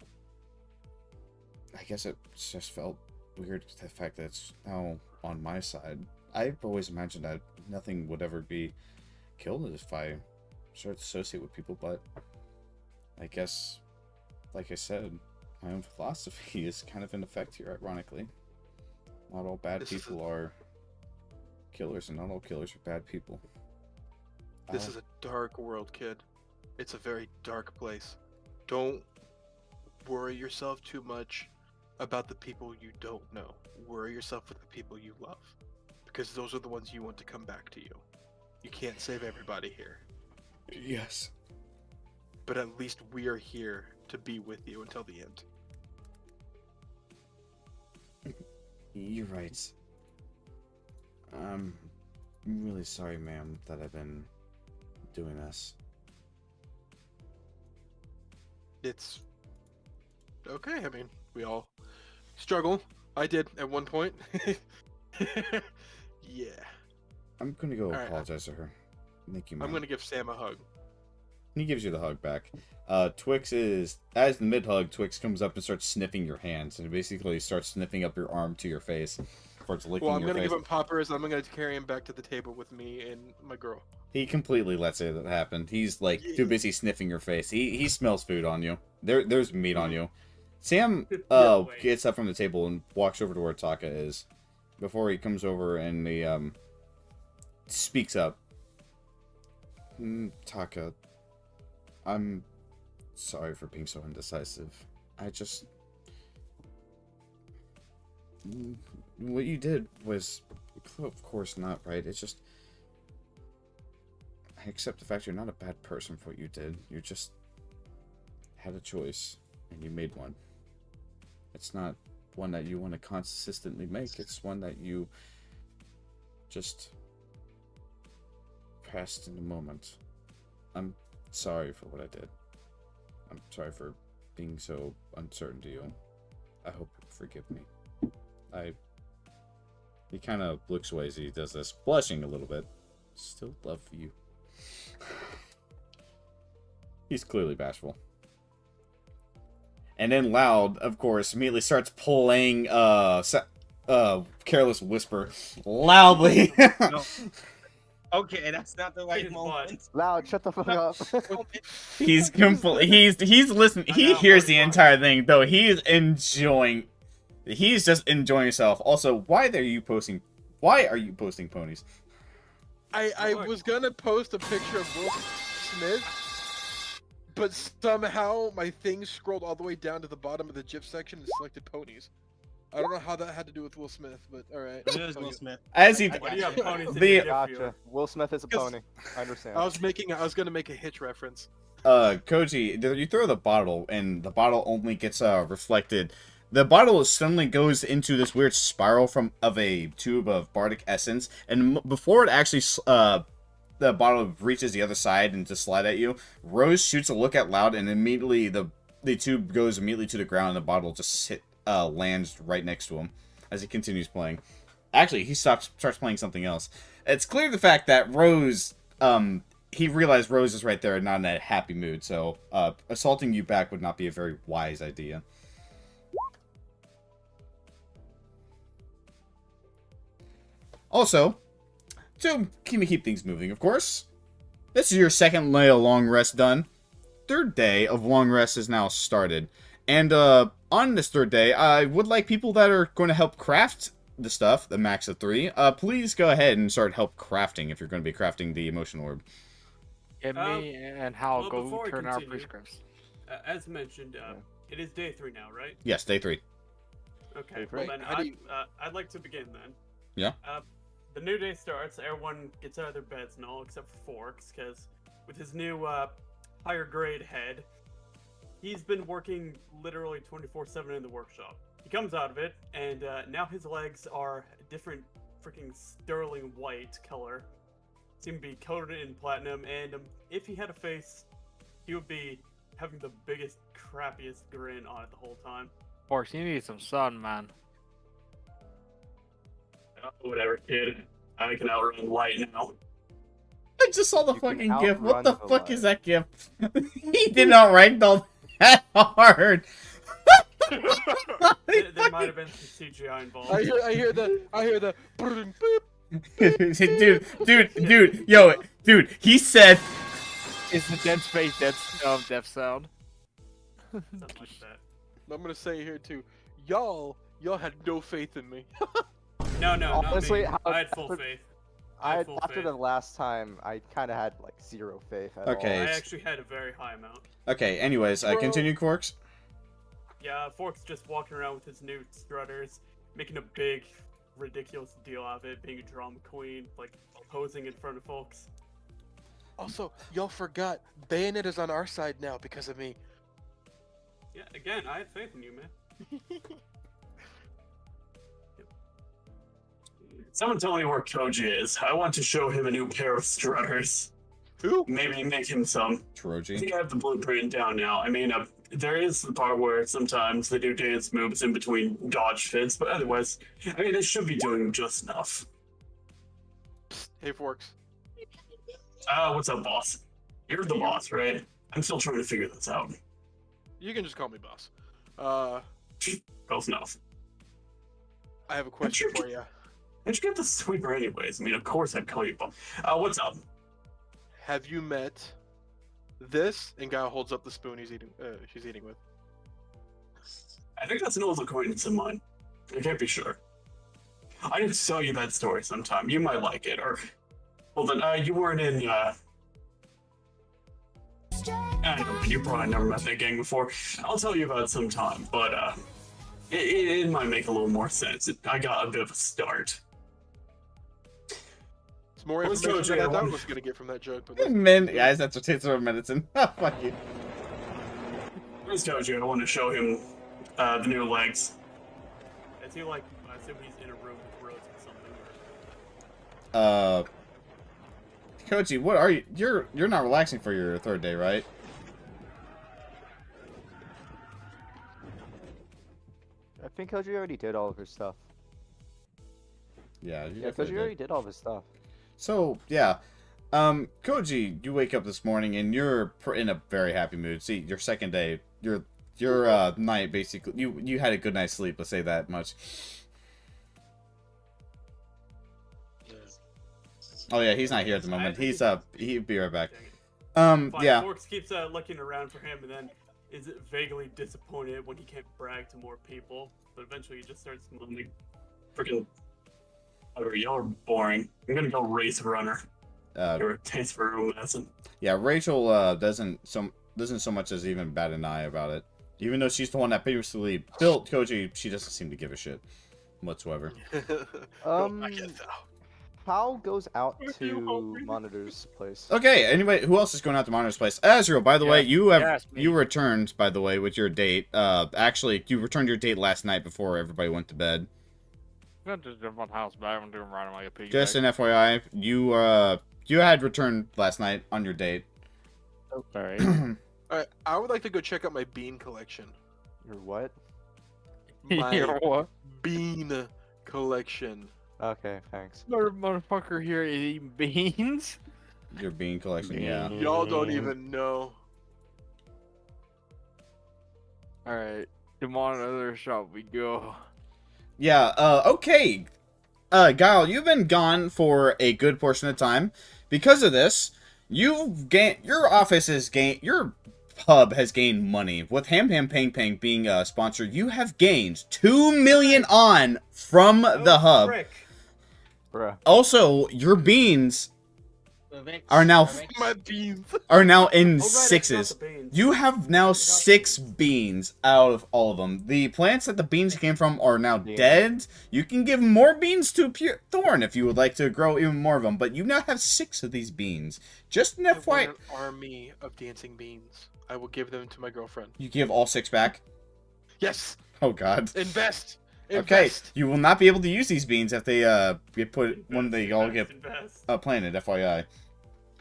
I guess it just felt weird, the fact that it's now on my side. I've always imagined that nothing would ever be killed if I started to associate with people, but I guess, like I said, my own philosophy is kind of in effect here, ironically. Not all bad people are killers, and not all killers are bad people. This is a dark world, kid. It's a very dark place. Don't worry yourself too much about the people you don't know. Worry yourself with the people you love, because those are the ones you want to come back to you. You can't save everybody here. Yes. But at least we are here to be with you until the end. You're right. I'm really sorry, ma'am, that I've been doing this. It's okay. I mean, we all struggle. I did at one point. Yeah. I'm gonna go All right. apologize to her. Thank you, I'm man. gonna give Sam a hug. He gives you the hug back. Twix is, as the mid-hug, Twix comes up and starts sniffing your hands, and basically starts sniffing up your arm to your face. Starts licking Well, I'm your gonna face. give him poppers. I'm gonna carry him back to the table with me and my girl. He completely lets it happen. He's like too busy sniffing your face. He smells food on you. There's meat on you. Sam gets up from the table and walks over to where Taka is. Before he comes over and he speaks up. Taka, I'm sorry for being so indecisive. I just... What you did was, of course, not right. It's just... I accept the fact you're not a bad person for what you did. You just had a choice, and you made one. It's not one that you want to consistently make. It's one that you just passed in the moment. I'm sorry for what I did. I'm sorry for being so uncertain to you. I hope you forgive me. He kind of looks away as he does this, blushing a little bit. Still love you. He's clearly bashful. And then Loud, of course, immediately starts playing Careless Whisper loudly. No. Okay, that's not the right moment. Loud, shut the fuck up. He's listening. He hears the entire thing, though. He's enjoying. He's just enjoying himself. Also, why are you posting ponies? I was gonna post a picture of Will Smith, but somehow my thing scrolled all the way down to the bottom of the GIF section and selected ponies. I don't know how that had to do with Will Smith, but alright. It is Will Smith. As he Gotcha. Will Smith is a pony. I understand. I was gonna make a Hitch reference. Koji, you throw the bottle, and the bottle only gets reflected. The bottle suddenly goes into this weird spiral of a tube of bardic essence, and before it actually the bottle reaches the other side and to slide at you, Rose shoots a look at Loud, and immediately the tube goes immediately to the ground, and the bottle just lands right next to him as he continues playing. Actually, he starts playing something else. It's clear the fact that Rose, he realized Rose is right there and not in a happy mood, so assaulting you back would not be a very wise idea. Also, to keep things moving, of course, this is your second day of long rest done. Third day of long rest is now started. And on this third day, I would like people that are going to help craft the stuff, the max of 3, please go ahead and start help crafting if you're going to be crafting the emotion orb. Get me and Hal well, go turn our prescripts. As mentioned, it is day 3 now, right? Yes, day 3. Okay, Day well 3. then I'd like to begin then. Yeah. The new day starts, everyone gets out of their beds and all, except for Forks, because with his new higher grade head, he's been working literally 24/7 in the workshop. He comes out of it, and now his legs are a different freaking sterling white color. Seem to be coated in platinum, and if he had a face, he would be having the biggest, crappiest grin on it the whole time. Forks, you need some sun, man. Whatever, kid. I can outrun light now. I just saw the fucking gif. What the fuck is that gif? He did not ragdoll that hard. There might have been some CGI involved. I hear the dude, he said It's the Dead Space death sound. Something like that. I'm gonna say here too, y'all had no faith in me. No, Honestly, not me. I had full faith. After the last time, I kind of had like 0 faith at Okay. all. I actually had a very high amount. Okay, anyways, continue, Quarks. Yeah, Forks just walking around with his new strutters, making a big, ridiculous deal out of it, being a drama queen, like posing in front of folks. Also, y'all forgot Bayonet is on our side now because of me. Yeah, again, I had faith in you, man. Someone tell me where Koji is. I want to show him a new pair of strutters. Who? Maybe make him some. I Troji. think I have the blueprint down now. I mean, there is the part where sometimes they do dance moves in between dodge fits, but otherwise, I mean, they should be doing just enough. Hey, Forks. What's up, boss? You're the boss, right? I'm still trying to figure this out. You can just call me boss. Close enough. I have a question for you. How'd you get the sweeper anyways? I mean, of course I'd call you boss. What's up? Have you met this? And guy holds up the spoon she's eating with. I think that's an old acquaintance of mine. I can't be sure. I need to tell you that story sometime. You might like it, or... Well then, you weren't in, I don't know, you probably never met that gang before. I'll tell you about it sometime, but, it might make a little more sense. I got a bit of a start. It's more information than I thought I was going to get from that joke. But Guys, that's what takes over medicine. Fuck you. Where's Tojo? I want to show him, the new legs. Is he like, I assume he's in a room with Rose or something? Koji, what are you? You're not relaxing for your third day, right? I think Koji already did all of his stuff. Yeah, Koji already did all of his stuff. So, yeah. Koji, you wake up this morning and you're in a very happy mood. See, your second day, your night basically, you had a good night's sleep, let's say that much. Oh yeah, he's not here at the moment. He'll be right back. Yeah. Forks keeps looking around for him and then is vaguely disappointed when he can't brag to more people. But eventually he just starts moaning. Freaking... Y'all are boring. I'm gonna go race runner. Your taste for room medicine. Yeah, Rachel doesn't so much as even bat an eye about it. Even though she's the one that previously built Koji, she doesn't seem to give a shit whatsoever. Pal goes out to Monitor's place. Okay, anybody who else is going out to Monitor's place? Azrael, by the way, you returned, by the way, with your date. Actually, you returned your date last night before everybody went to bed. I'm gonna just jump on the house back. I'm doing right on like a piggy. Just an FYI, you had returned last night on your date. Okay. Alright, I would like to go check out my bean collection. Your what? My what? Bean collection. Okay, thanks. Motherfucker here is eating beans? Your bean collection, yeah. Y'all don't even know. Alright, to Monitor shop we go. Yeah, okay. Guile, you've been gone for a good portion of time. Because of this, your pub has gained money. With Ham Ham Pang Pang being a sponsor, you have gained 2 million on from the hub. Frick. Bruh. Also, your beans are now in sixes. You have now 6 beans out of all of them. The plants that the beans came from are now dead. You can give more beans to Pure Thorn if you would like to grow even more of them, but you now have 6 of these beans. Just an I want FYI. an army of dancing beans. I will give them to my girlfriend. You give all 6 back? Yes. Oh God. Invest. Okay, you will not be able to use these beans if they get put when they all get planted. FYI.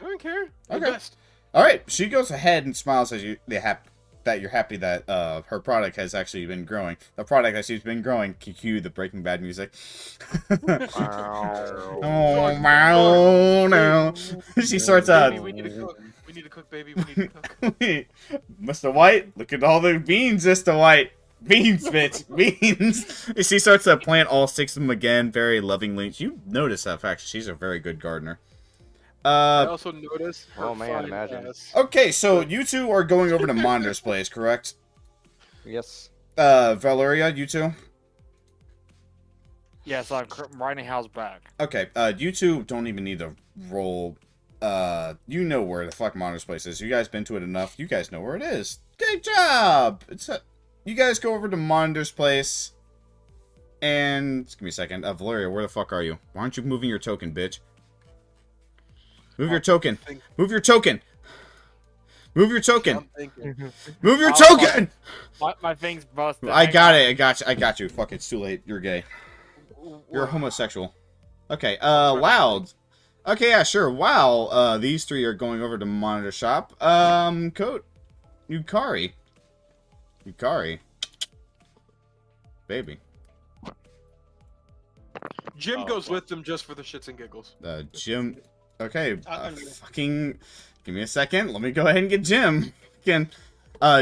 I don't care. Okay. Invest. All right. She goes ahead and smiles as that you're happy that her product has actually been growing. The product that she's been growing. Cue the Breaking Bad music. Oh wow! Now she starts Baby, we need to cook. We need to cook, baby. We need to cook. Mr. White, look at all the beans, Mr. White. Beans, bitch. Beans. She starts to plant all 6 of them again, very lovingly. You notice that fact. She's a very good gardener. I also noticed. Oh man, imagine. Okay, so you two are going over to Monitor's place, correct? Yes. Valeria, you two? Yes, I'm riding house back. Okay, you two don't even need to roll. You know where the fuck Monitor's place is. You guys been to it enough. You guys know where it is. Good job! You guys go over to Monitor's place. And just give me a second. Valeria, where the fuck are you? Why aren't you moving your token, bitch? Move your token. Move your token. Move your token. Move your token. My thing's busted. I got it. I got you. Fuck, it's too late. You're gay. You're a homosexual. Okay. Wow. Okay, yeah, sure. Wow. These 3 are going over to Monitor Shop. Yukari. Baby. Jim goes with them just for the shits and giggles. Jim. Okay, I'll go. fucking... Give me a second. Let me go ahead and get Jim. Again,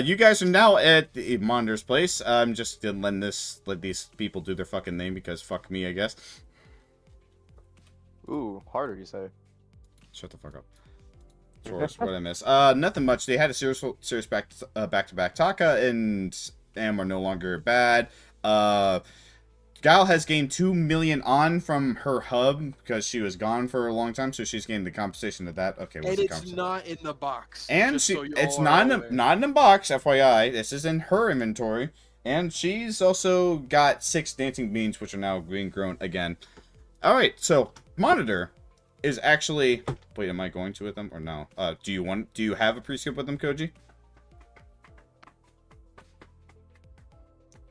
you guys are now at the monitor's place. I'm just gonna let these people do their fucking name because fuck me, I guess. Ooh, harder, you say? Shut the fuck up. Source, what did I miss? Nothing much. They had a serious back-to-back Taka, and Am are no longer bad. Gal has gained 2 million on from her hub because she was gone for a long time, so she's gained the compensation of that. Okay, what's And the it's compensation? not in the box. And just she, so you it's all not are in aware. not in a box, FYI. This is in her inventory, and she's also got 6 dancing beans, which are now green grown again. All right, so monitor is actually. Wait, am I going to with them or no? Do you have a pre-skip with them, Koji?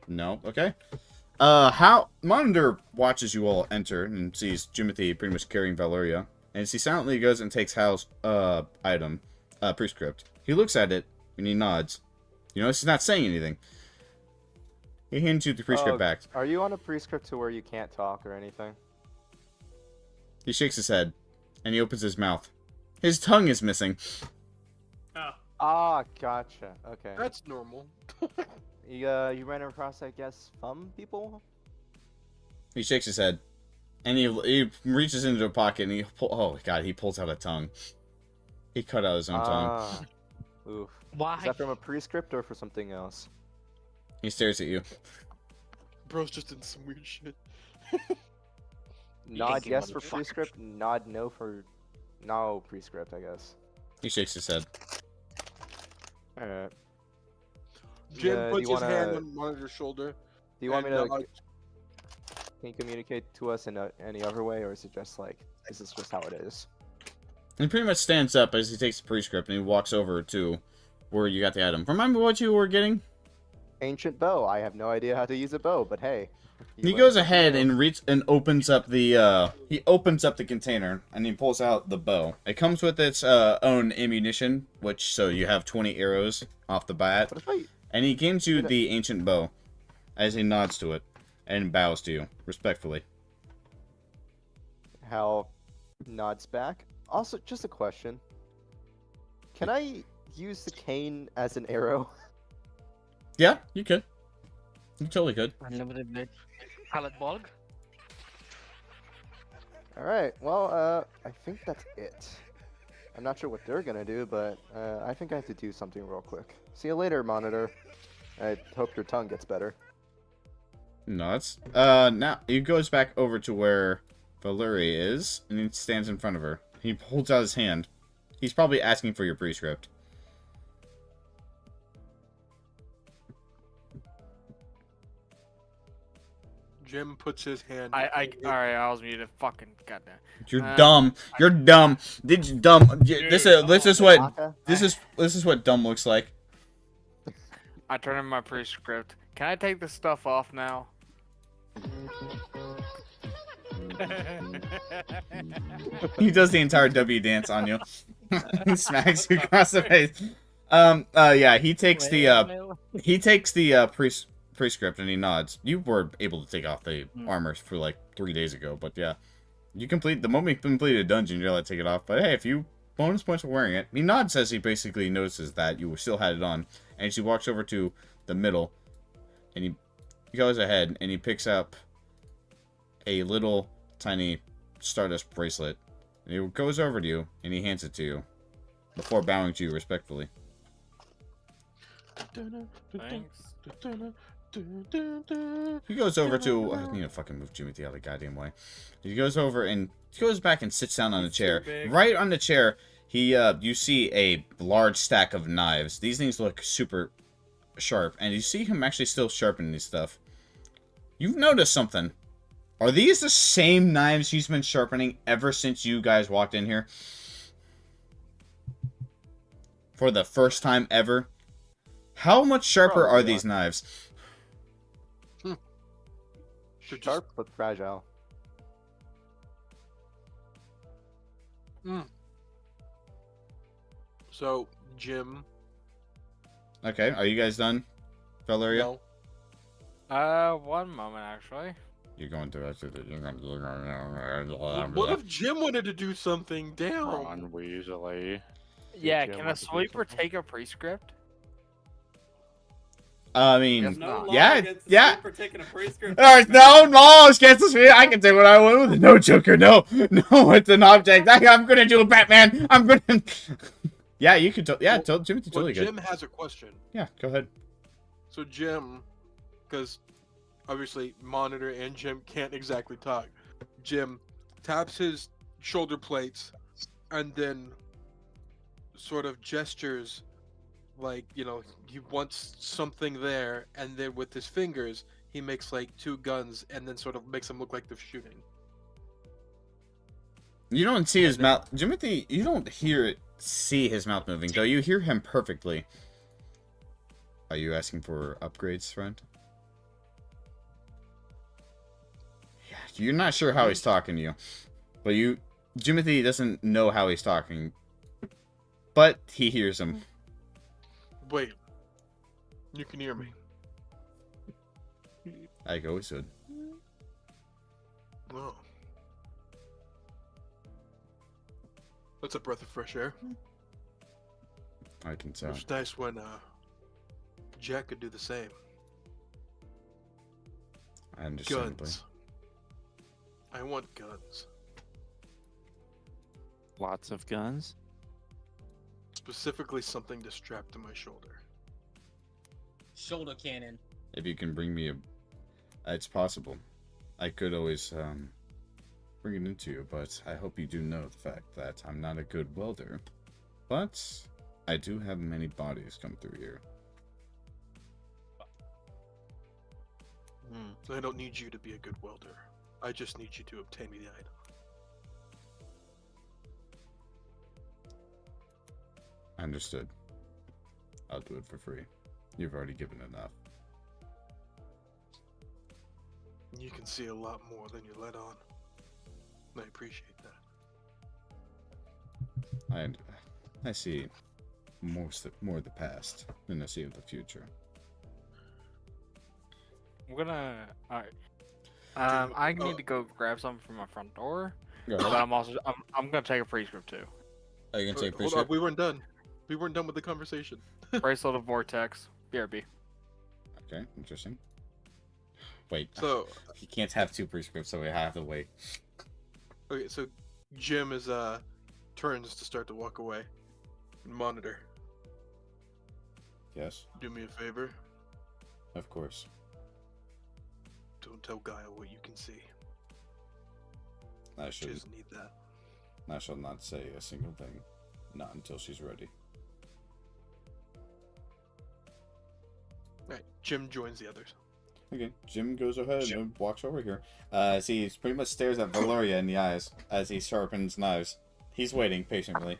No. Okay. How Monitor watches you all enter and sees Jimothy pretty much carrying Valeria, and he silently goes and takes Hal's item, prescript. He looks at it and he nods. You notice he's not saying anything. He hands you the prescript back. Are you on a prescript to where you can't talk or anything? He shakes his head, and he opens his mouth. His tongue is missing. Oh. Ah, gotcha. Okay. That's normal. You ran across, I guess, people? He shakes his head, and he reaches into a pocket, and oh god, he pulls out a tongue. He cut out his own tongue. Oof. Why? Is that from a prescript or for something else? He stares at you. Bro's just in some weird shit. Nod Yankee yes for motherfucker. prescript, nod no for no prescript, I guess. He shakes his head. Alright. Jim do puts you his wanna- hand on Monitor's shoulder. Do you want me and, to... Can you communicate to us in any other way, or is it just like, is this just how it is? He pretty much stands up as he takes the prescript, and he walks over to where you got the item. Remember what you were getting? Ancient bow. I have no idea how to use a bow, but hey. He goes ahead and opens up the container, and he pulls out the bow. It comes with its own ammunition, so you have 20 arrows off the bat. And he gives you the ancient bow as he nods to it and bows to you respectfully. Hal nods back. Also, just a question. Can I use the cane as an arrow? Yeah, you could. You totally could. Unlimited blade. Pallet bog. Alright, well, I think that's it. I'm not sure what they're gonna do, but I think I have to do something real quick. See you later, Monitor. I hope your tongue gets better. Nods. Now he goes back over to where Valeria is, and he stands in front of her. He holds out his hand. He's probably asking for your prescript. Jim puts his hand. Alright, I was muted. Fucking goddamn. You're dumb. You're dumb. Did you dumb? This is what dumb looks like. I turn in my prescript. Can I take this stuff off now? He does the entire W dance on you. He smacks you across the face. Yeah, he takes the prescript and he nods. You were able to take off the armor for like 3 days ago, but yeah. The moment you complete a dungeon, you're allowed to take it off. But hey, if you bonus points for wearing it, he nods as he basically notices that you still had it on. And she walks over to the middle, and he goes ahead and he picks up a little tiny Stardust bracelet. And he goes over to you and he hands it to you before bowing to you respectfully. Thanks. He goes over to... I need to fucking move Jimmy the other goddamn way. He goes over and he goes back and sits down on a chair. Right on the chair, you see a large stack of knives. These things look super sharp, and you see him actually still sharpening this stuff. You've noticed something. Are these the same knives he's been sharpening ever since you guys walked in here? For the first time ever? How much sharper are these knives? Sharp but fragile. So, Jim. Okay, are you guys done, Valeria? No. One moment, actually. You're going to actually. What if Jim wanted to do something? Damn. Ron Weasley. Yeah, Jim can a want to do sweeper something? take a prescript? I mean, No law yeah, against the yeah. sweeper taking a prescription. No laws against the sweeper. I can say what I want with it. No, Joker, no. No, it's an object. I'm gonna do a Batman. I'm gonna... Yeah, you could... Yeah, Jim's totally good. Jim has a question. Yeah, go ahead. So Jim, because obviously Monitor and Jim can't exactly talk. Jim taps his shoulder plates and then sort of gestures like, you know, he wants something there, and then with his fingers he makes like 2 guns and then sort of makes them look like they're shooting. You don't see his mouth... Jimothy, you don't see his mouth moving, though. You hear him perfectly. Are you asking for upgrades, friend? Yeah, you're not sure how he's talking to you. But Jimothy doesn't know how he's talking. But he hears him. Wait. You can hear me. I always would. Oh. That's a breath of fresh air. I can tell. It's nice when Jack could do the same. I understand. Guns. I want guns. Lots of guns. Specifically something to strap to my shoulder. Shoulder cannon. If you can bring me a... It's possible. I could always bring it into you, but I hope you do know the fact that I'm not a good welder. But I do have many bodies come through here. I don't need you to be a good welder. I just need you to obtain me the item. Understood. I'll do it for free. You've already given enough. You can see a lot more than you let on. I appreciate that. I see more of the past than I see of the future. I'm gonna... Alright. I need to go grab something from my front door. Go But ahead. I'm gonna take a prescript too. Are you gonna take Hold on, we weren't done. We weren't done with the conversation. Bracelet of Vortex. BRB. Okay, interesting. Wait. So he can't have 2 prescripts, so we have to wait. okay, so Jim is turns to start to walk away. Monitor. Yes, Do me a favor. of course. Don't tell Guile what you can see. I should. Just need that. I shall not say a single thing. Not until she's ready. Alright, Jim joins the others. Okay, Jim goes ahead and walks over here. As he pretty much stares at Valoria in the eyes as he sharpens knives. He's waiting patiently.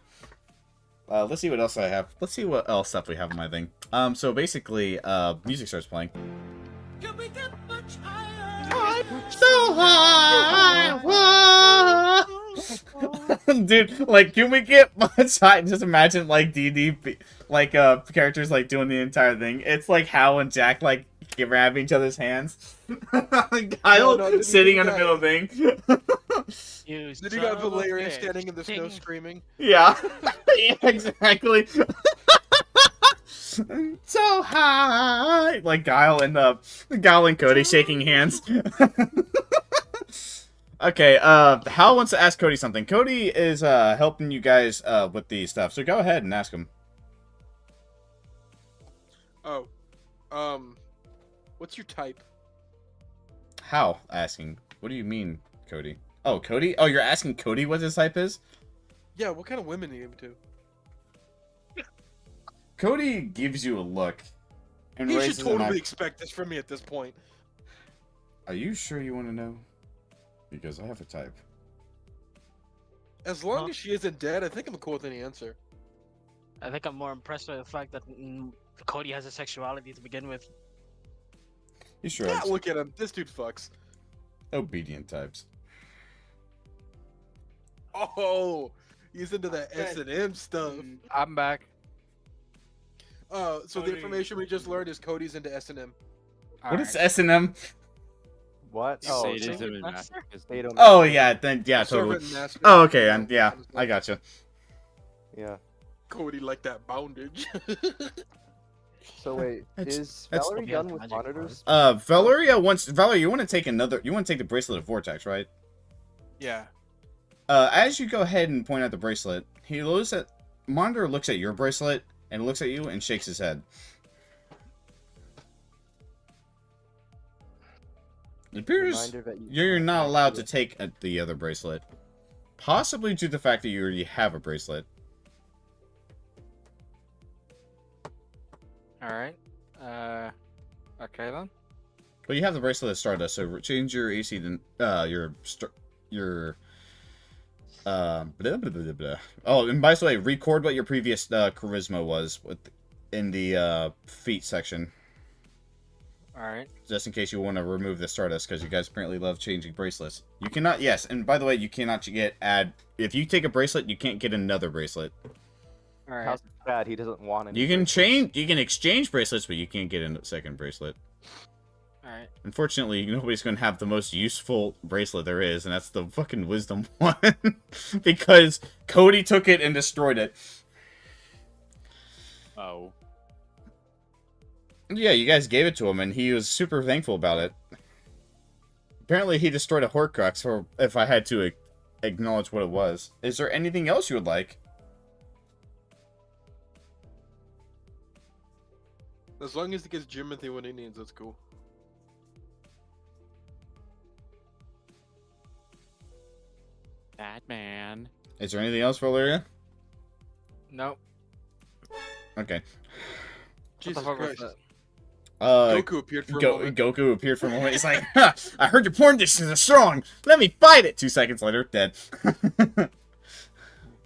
Let's see what else I have. Let's see what else stuff we have on my thing. So basically, music starts playing. Can we get much higher? So high! Dude, like, can we get much high? Just imagine, like, D&D, like, characters, like, doing the entire thing. It's like Hal and Jack, like, grabbing each other's hands. Kyle sitting on the middle thing. Did you got Valeria standing in the snow screaming? Yeah. Yeah, exactly. So high, like Guile and Cody shaking hands. Okay, Hal wants to ask Cody something. Cody is helping you guys with the stuff, so go ahead and ask him. Oh, what's your type? How asking? What do you mean, Cody? Oh, Cody? Oh, you're asking Cody what his type is? Yeah, what kind of women are you into? Cody gives you a look. And He should raises an totally eye- expect this from me at this point. Are you sure you want to know? Because I have a type. As long as she isn't dead, I think I'm cool with any answer. I think I'm more impressed by the fact that Cody has a sexuality to begin with. He shrugs. Yeah, look at him. This dude fucks. Obedient types. Oh, he's into that S&M stuff. I'm back. So the information we just learned is Cody's into S&M. What is S&M? What? Oh, Sadism and masochism. Oh yeah, then yeah, totally. Servant master. Oh okay, and yeah, I gotcha. Yeah. Cody like that bondage. So wait, is that's- Valerie done with monitors? Valeria wants Valerie. You want to take another? You want to take the bracelet of Vortex, right? Yeah. As you go ahead and point out the bracelet, he looks at Monitor looks at your bracelet and looks at you and shakes his head. It appears Reminder that you're not allowed to take the other bracelet, possibly due to the fact that you already have a bracelet. All right. Okay then. Well, you have the bracelet at Stardust, so change your AC to blah, blah, blah, blah, blah. Oh, and by the way, record what your previous charisma was in the feat section. All right. Just in case you want to remove the Stardust, because you guys apparently love changing bracelets. You cannot, yes, and by the way, you cannot if you take a bracelet, you can't get another bracelet. All right. How's it bad? He doesn't want any. You can exchange bracelets, but you can't get a second bracelet. All right. Unfortunately, nobody's going to have the most useful bracelet there is, and that's the fucking wisdom one. Because Cody took it and destroyed it. Oh. Yeah, you guys gave it to him, and he was super thankful about it. Apparently, he destroyed a Horcrux, or if I had to acknowledge what it was. Is there anything else you would like? As long as he gets Jimothy when he needs, that's cool. Batman. Is there anything else, Valeria? Nope. Okay. Jesus Christ. Goku appeared for a moment. Goku appeared for a moment. He's like, ha, I heard your porn dishes are strong. Let me fight it. 2 seconds later, dead.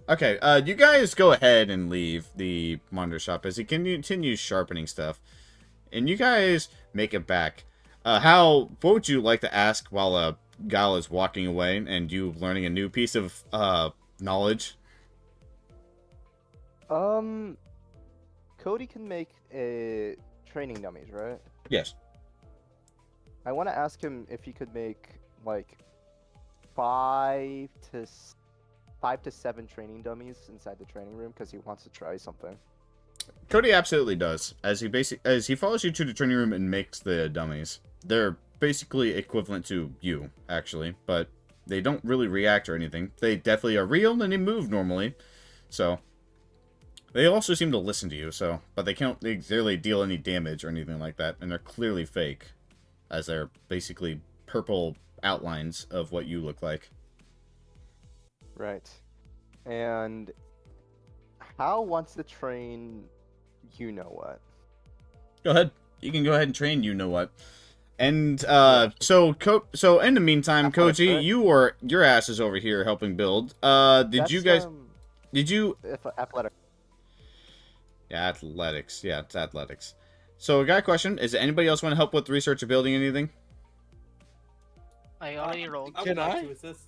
Okay, you guys go ahead and leave the monitor shop as he continues sharpening stuff. And you guys make it back. What would you like to ask while Guile is walking away and you learning a new piece of knowledge? Cody can make training dummies, right? Yes. I want to ask him if he could make like 5 to 7 training dummies inside the training room because he wants to try something. Cody absolutely does. As he follows you to the training room and makes the dummies. They're basically equivalent to you, actually, but they don't really react or anything. They definitely are real and they move normally. So they also seem to listen to you, but they can't really deal any damage or anything like that, and they're clearly fake, as they're basically purple outlines of what you look like. Right. And Hal wants to train you know what. Go ahead. You can go ahead and train you know what. And so in the meantime, Koji, your ass is over here helping build. Did you guys athletic. Yeah, athletics. Yeah, it's athletics. So I got a question. Is anybody else want to help with research or building anything? I already rolled. Can I? To assist.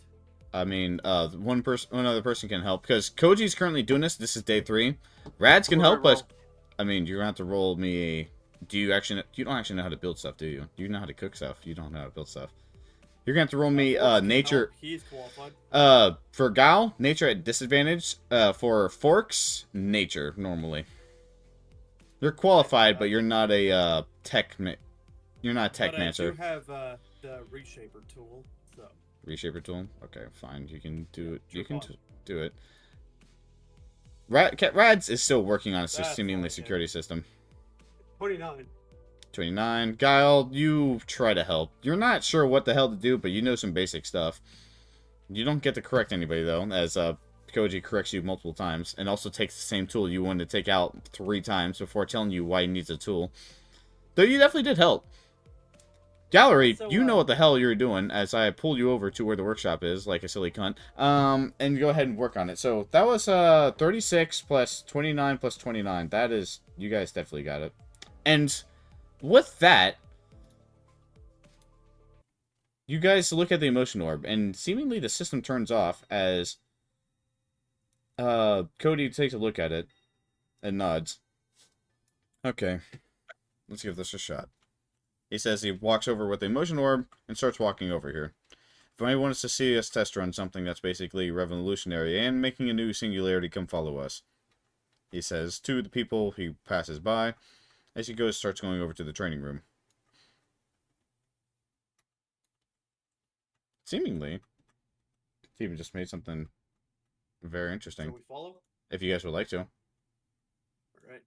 I mean, one other person can help because Koji's currently doing this. This is day 3. Rads can help, but I mean, you're gonna have to roll me a. You don't actually know how to build stuff, do you? You know how to cook stuff. You don't know how to build stuff. You're gonna have to roll me nature. He's qualified. For Gal, nature at disadvantage. For Forks, nature normally. You're qualified, but you're not a tech. You're not a tech mancer. I do have the reshaper tool. So. Reshaper tool. Okay, fine. You can do it. You can do it. Rads is still working on a seemingly security system. 29. 29. Guile, you try to help. You're not sure what the hell to do, but you know some basic stuff. You don't get to correct anybody, though, as Koji corrects you multiple times, and also takes the same tool you wanted to take out 3 times before telling you why he needs a tool. Though you definitely did help. Gallery, you know what the hell you're doing, as I pulled you over to where the workshop is, like a silly cunt. And go ahead and work on it. So, that was 36 plus 29 plus 29. That is, you guys definitely got it. And with that, you guys look at the emotion orb, and seemingly the system turns off as Cody takes a look at it and nods. Okay, let's give this a shot. He says he walks over with the emotion orb and starts walking over here. If anyone wants to see us test run something that's basically revolutionary and making a new singularity, come follow us. He says to the people he passes by as he starts going over to the training room. Seemingly, Steven just made something very interesting. Shall we follow? If you guys would like to. Alright.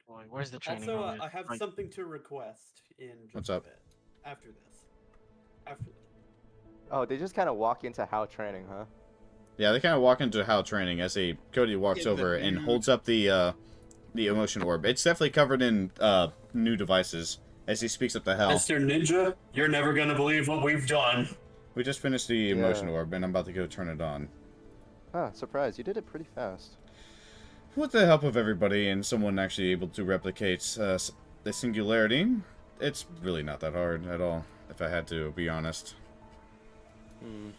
Boy, where's the training Also, room? I have something to request in just What's a up? bit. After this. After this. Oh, they just kind of walk into how training, huh? Yeah, they kind of walk into HAL training as Cody walks over and holds up the emotion orb. It's definitely covered in new devices as he speaks up to HAL. Mr. Ninja, you're never gonna believe what we've done. We just finished the emotion orb and I'm about to go turn it on. Huh, surprise, you did it pretty fast. With the help of everybody and someone actually able to replicate the singularity, it's really not that hard at all, if I had to be honest.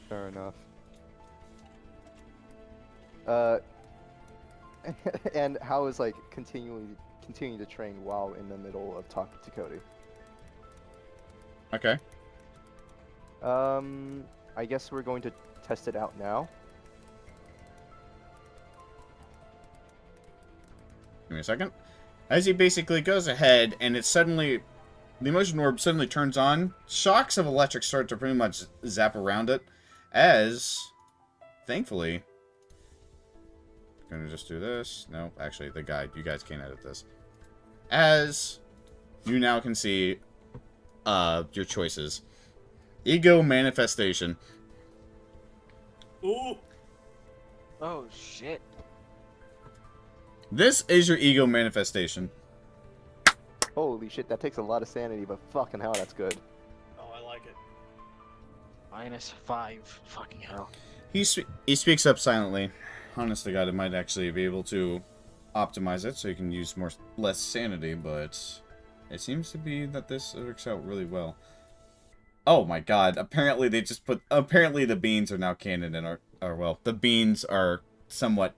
Fair enough. And how is like continuing to train while in the middle of talking to Cody? Okay. I guess we're going to test it out now. Give me a second. As he basically goes ahead, and it's suddenly... The emotion orb suddenly turns on. Shocks of electric start to pretty much zap around it. As... Thankfully... I'm gonna just do this. No, actually, you guys can't edit this. As... You now can see... your choices. Ego manifestation. Ooh! Oh, shit. This is your ego manifestation. Holy shit, that takes a lot of sanity, but fucking hell, that's good. Oh, I like it. -5. Fucking hell. He speaks up silently. Honest to God, it might actually be able to optimize it so you can use less sanity, but it seems to be that this works out really well. Oh my God! Apparently they just apparently the beans are now canon and well, the beans are somewhat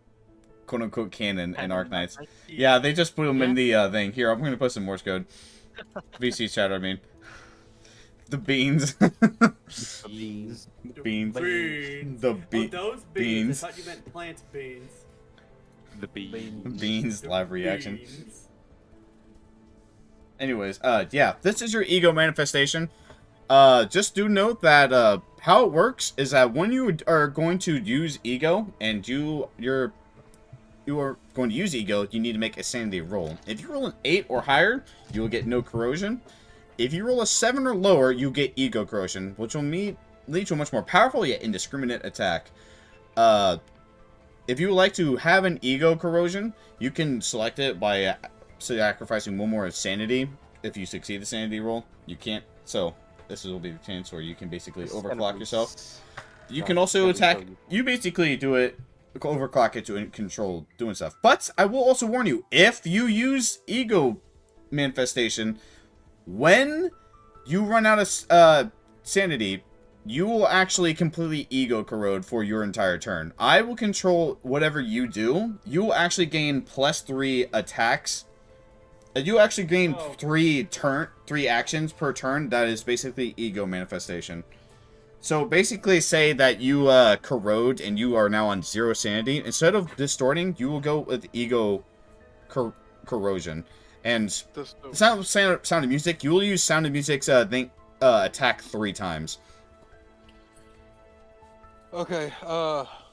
quote unquote canon in Arknights. Yeah, they just put them in the thing. Here, I'm gonna put some Morse code. VC chat, I mean. The beans. The beans. The beans. Beans. The Oh, those beans. I thought you meant plant beans. The beans. Beans The live reaction. beans. Anyways, yeah, this is your ego manifestation. Just do note that how it works is that when you are going to use ego and you are going to use ego, you need to make a sanity roll. If you roll an 8 or higher, you will get no corrosion. If you roll a 7 or lower, you get ego corrosion, which will lead to a much more powerful yet indiscriminate attack. If you would like to have an ego corrosion, you can select it by sacrificing one more sanity. If you succeed the sanity roll, you can't. So this will be the chance where you can basically overclock yourself. You can also attack. You basically do it, overclock it to control doing stuff. But I will also warn you, if you use ego manifestation, when you run out of sanity, you will actually completely ego corrode for your entire turn. I will control whatever you do. You will actually gain +3 attacks. You actually gain 3 actions per turn. That is basically ego manifestation. So basically say that you corrode and you are now on 0 sanity. Instead of distorting, you will go with ego corrosion. And sound of music, you will use Sound of Music's attack 3 times. Okay,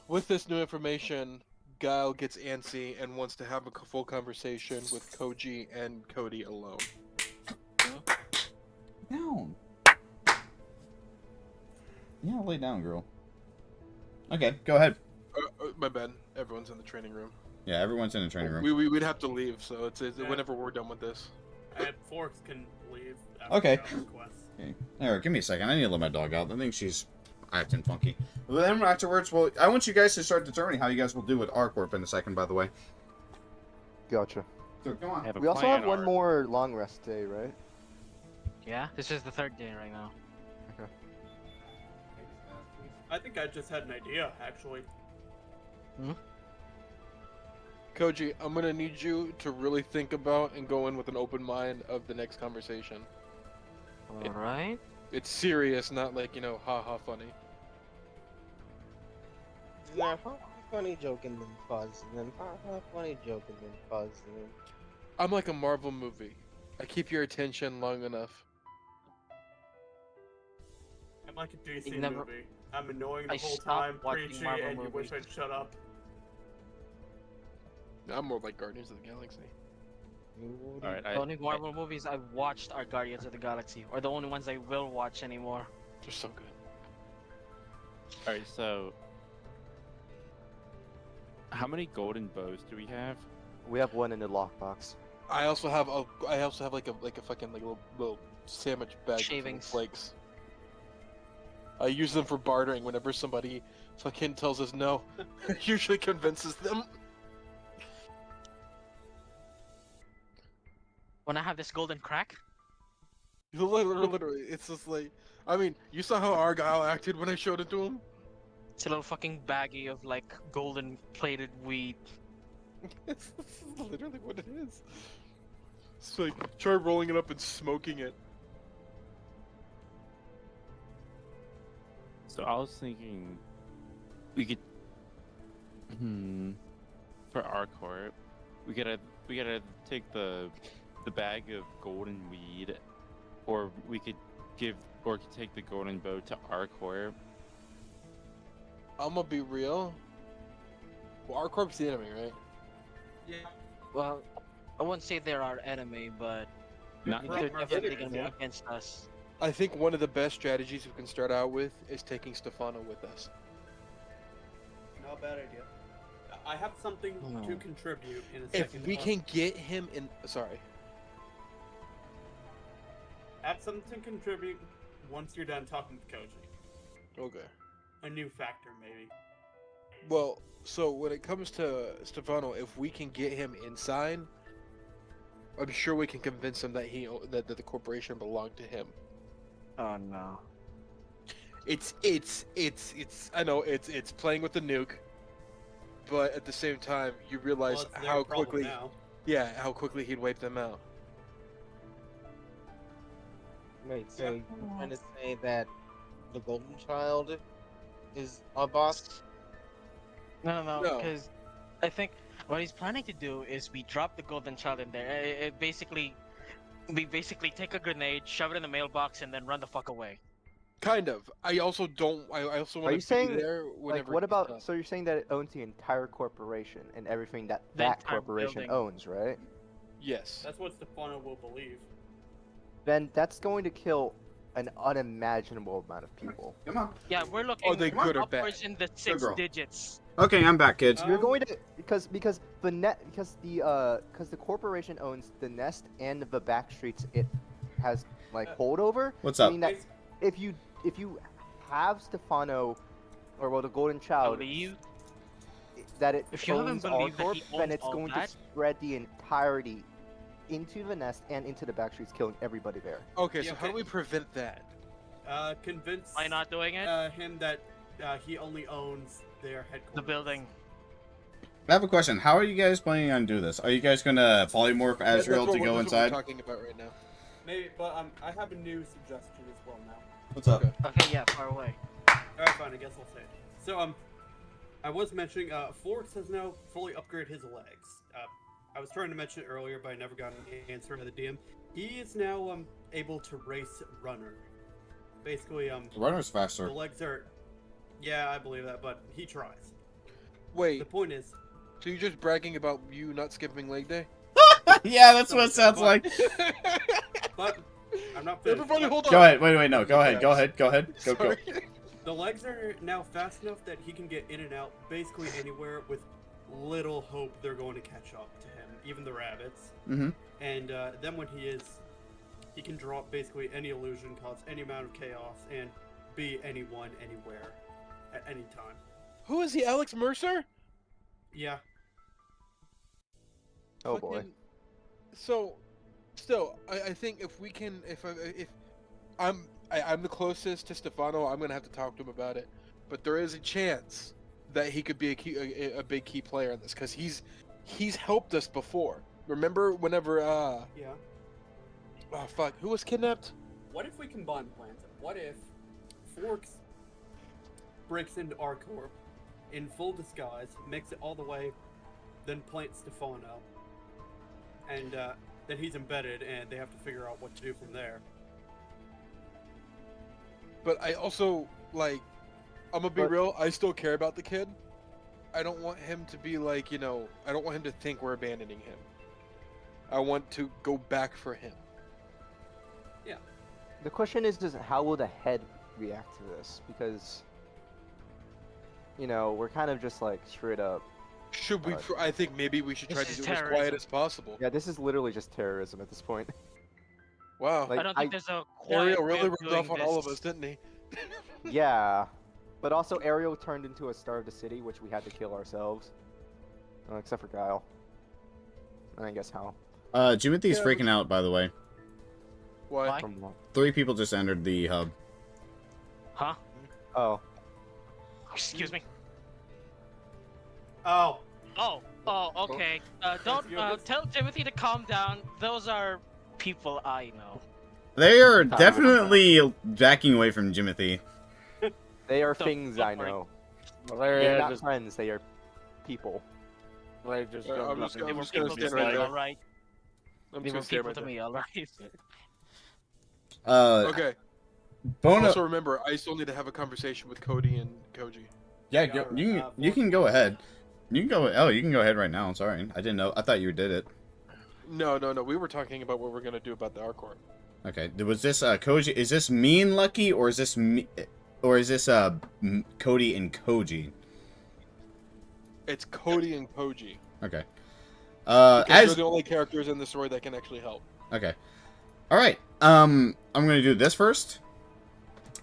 with this new information, Guile gets antsy and wants to have a full conversation with Koji and Cody alone. Down. Yeah, lay down, girl. Okay, go ahead. My bad. Everyone's in the training room. Yeah, everyone's in the training room. We'd have to leave, so it's whenever we're done with this. And Forks can leave. After Okay. requests. Okay. Alright, give me a second. I need to let my dog out. I think she's acting funky. But then afterwards, well, I want you guys to start determining how you guys will do with our Corp in a second, by the way. Gotcha. So, come on. We also have one more long rest day, right? Yeah, this is the 3rd day right now. Okay. I think I just had an idea, actually. Koji, I'm gonna need you to really think about and go in with an open mind of the next conversation. Alright. It's serious, not like, haha funny. Yeah, funny joking then fuzz, and then funny joking then fuzz, and then... I'm like a Marvel movie. I keep your attention long enough. I'm like a DC never- movie. I'm annoying the I whole stopped time, watching preachy, Marvel and you wish movies. I'd shut up. I'm more like Guardians of the Galaxy. Alright, The only Marvel movies I've watched are Guardians of the Galaxy, or the only ones I will watch anymore. They're so good. Alright, so how many golden bows do we have? We have one in the lockbox. I also have like a fucking like little sandwich bag full of Shavings. flakes. I use them for bartering whenever somebody fucking tells us no. Usually convinces them. When I have this golden crack, Literally, it's just like, I mean, you saw how Argyle acted when I showed it to him. it's a little fucking baggie of like golden plated weed. It's literally what it is. It's like, try rolling it up and smoking it. So I was thinking we could for our corp, we gotta take the bag of golden weed, or we could take the golden bow to our corp. I'm gonna be real. Well, our corp's the enemy, right? Yeah. Well, I wouldn't say they're our enemy, but Not they're definitely enemies, gonna yeah. be against us. I think one of the best strategies we can start out with is taking Stefano with us. Not a bad idea. I have something to contribute in a If second. we can get him in, sorry. I have something to contribute once you're done talking with Koji. Okay. A new factor, maybe. Well, so when it comes to Stefano, if we can get him inside, I'm sure we can convince him that that the corporation belonged to him. Oh no. It's I know it's playing with the nuke, but at the same time you realize Well, it's their how problem quickly now. how quickly he'd wipe them out. Wait, so you're trying to say that the Golden Child is our boss? No, No. because I think what he's planning to do is we drop the golden child in there. We basically take a grenade, shove it in the mailbox, and then run the fuck away. Kind of. I also don't. I also Are want you to be saying, there like, whenever. what he's about, done. so you're saying that it owns the entire corporation and everything that The that entire corporation building. owns, right? Yes. That's what Stefano will believe. Then that's going to kill an unimaginable amount of people. Come on. Yeah, we're looking Are they good or bad? upwards in the six girl. digits. Okay, I'm back, kids. You're going to because the corporation owns the nest and the back streets it has like holdover. What's up? Meaning that if you have Stefano or the Golden Child, Believe that it If you haven't owns our believed that corp, he then owns it's all going that- to spread the entirety into the nest and into the back streets, killing everybody there. Okay, Yeah, so how do okay. we prevent that? Convince Am I not doing it? him that he only owns their headquarters. The building. I have a question. How are you guys planning on do this? Are you guys gonna polymorph That's Azrael what to go we're inside? talking about right now. Maybe, but I have a new suggestion as well now. What's up? Okay, yeah, far away. Alright, fine, I guess I'll say it. So, I was mentioning, Forks has now fully upgraded his legs. I was trying to mention it earlier, but I never got an answer from the DM. He is now, able to race Runner. Basically, The runner's the faster. legs are... Yeah, I believe that, but he tries. Wait, The point is... so you're just bragging about you not skipping leg day? Yeah, that's what it sounds like. But, I'm not finished. Everybody, hold on. Go ahead. Wait, no. Go ahead. Go. Sorry. The legs are now fast enough that he can get in and out basically anywhere with little hope they're going to catch up to him, even the rabbits. Mm-hmm. And then when he can drop basically any illusion, cause any amount of chaos, and be anyone, anywhere, at any time. Who is he, Alex Mercer? Yeah. Oh boy. Fucking- So, still, I think if we can, if I'm the closest to Stefano, I'm gonna have to talk to him about it. But there is a chance that he could be a big key player in this, because he's helped us before. Remember whenever Yeah. oh fuck, who was kidnapped? What if we combine plans? What if Forks breaks into our Corp in full disguise, makes it all the way, then plants Stefano, and then he's embedded, and they have to figure out what to do from there. But I also like, I'm gonna be real. I still care about the kid. I don't want him to be like, you know, I don't want him to think we're abandoning him. I want to go back for him. Yeah. The question is how will the head react to this? Because, you know, we're kind of just like straight up. Should we? I think maybe we should try This to is do it as quiet terrorism. as possible. Yeah, this is literally just terrorism at this point. Wow. Like, I don't think there's a quiet Ariel way really of rubbed doing off on all of this. us, didn't he? Yeah, but also Ariel turned into a star of the city, which we had to kill ourselves. Except for Guile. And I guess Hal. Jimothy's Yeah, freaking out, by the way. Why? From what? 3 people just entered the hub. Huh? Oh. Excuse me. Oh. Oh, okay. Don't tell Timothy to calm down. Those are people I know. They are definitely backing away from Jimothy. They are Don't- things don't I worry. know. They're They're not just, friends, they are people. they just I'm don't just listen gonna to stand people right just there. like- Alright. I'm They just were gonna stay people right to there. me, alright? Okay. Bono. Also remember, I still need to have a conversation with Cody and Koji. Yeah, you can go ahead. You can go. Oh, you can go ahead right now. I'm sorry, I didn't know. I thought you did it. No. We were talking about what we're gonna do about the R-Corp. Okay. Was this Koji? Is this me and Lucky, or is this me, or is this Cody and Koji? It's Cody and Koji. Okay. Because As they're the only characters in the story that can actually help. okay. All right. I'm gonna do this first.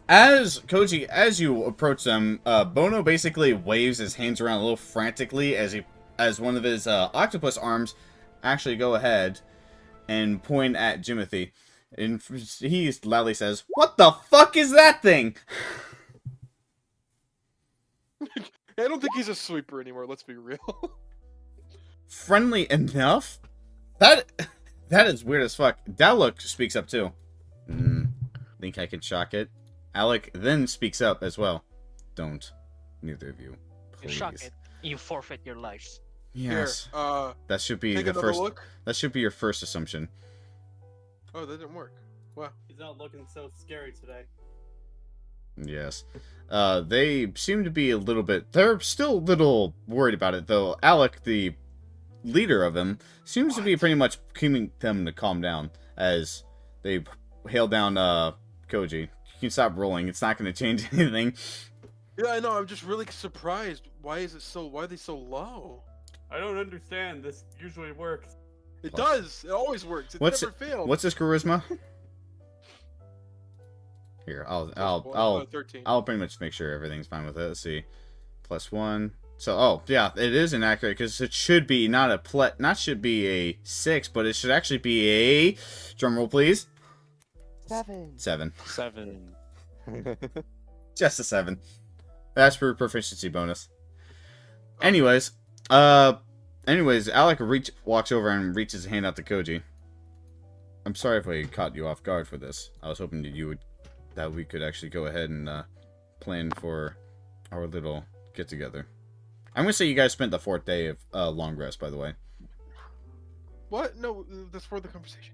As Koji, as you approach them, Bono basically waves his hands around a little frantically as one of his octopus arms actually go ahead and point at Jimothy. And he loudly says, "What the fuck is that thing?" I don't think he's a sweeper anymore, let's be real. Friendly enough? That is weird as fuck. Dalek speaks up too. Think I can shock it? Alec then speaks up as well. Don't. Neither of you. You Please. shock it. You forfeit your life. Yes. Here, That should be take the another first. look. That should be your first assumption. Oh, that didn't work. Wow. He's not looking so scary today. Yes. They seem to be a little bit. They're still a little worried about it, though. Alec, the leader of them, seems to be pretty much keeping them to calm down as they hail down Koji. You can stop rolling. It's not going to change anything. Yeah, I know. I'm just really surprised. Why are they so low? I don't understand. This usually works. It does. It always works. It What's never failed. What's his charisma? Here, I'll 13. I'll pretty much make sure everything's fine with it. Let's see, +1. So, oh yeah, it is inaccurate because it should be not should be a 6, but it should actually be a drum roll, please. 7. 7. 7. Just a 7. That's for proficiency bonus. Anyways, Alec walks over and reaches a hand out to Koji. I'm sorry if I caught you off guard for this. I was hoping that we could actually go ahead and plan for our little get together. I'm gonna say you guys spent the 4th day of long rest, by the way. What? No, that's where the conversation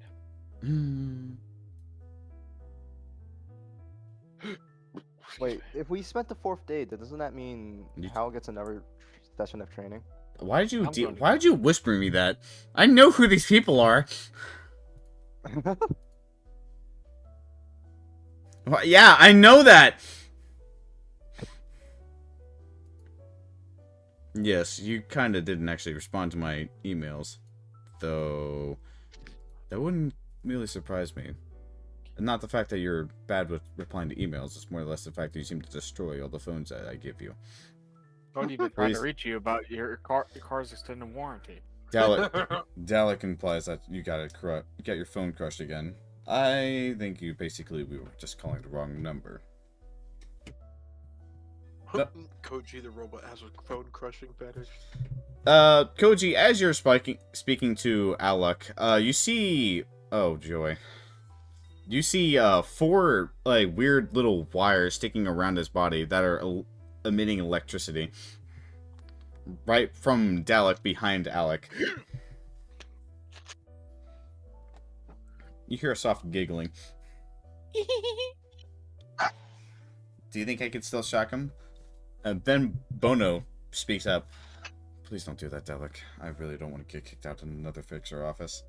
Wait, if we spent the 4th day, then doesn't that mean Hal gets another session of training? Why did you whisper me that? I know who these people are. Well, yeah, I know that. Yes, you kind of didn't actually respond to my emails, though. That wouldn't really surprise me. And not the fact that you're bad with replying to emails. It's more or less the fact that you seem to destroy all the phones that I give you. Don't even try to reach you about your car's extended warranty. Dalek implies that you got your phone crushed again. I think we were just calling the wrong number. Koji the robot has a phone crushing fetish. Koji, as you're speaking to Alec, you see, oh joy, you see 4 like weird little wires sticking around his body that are emitting electricity. Right from Dalek behind Alec. You hear a soft giggling. Do you think I could still shock him? Then Bono speaks up. Please don't do that, Dalek. I really don't want to get kicked out in another fixer office.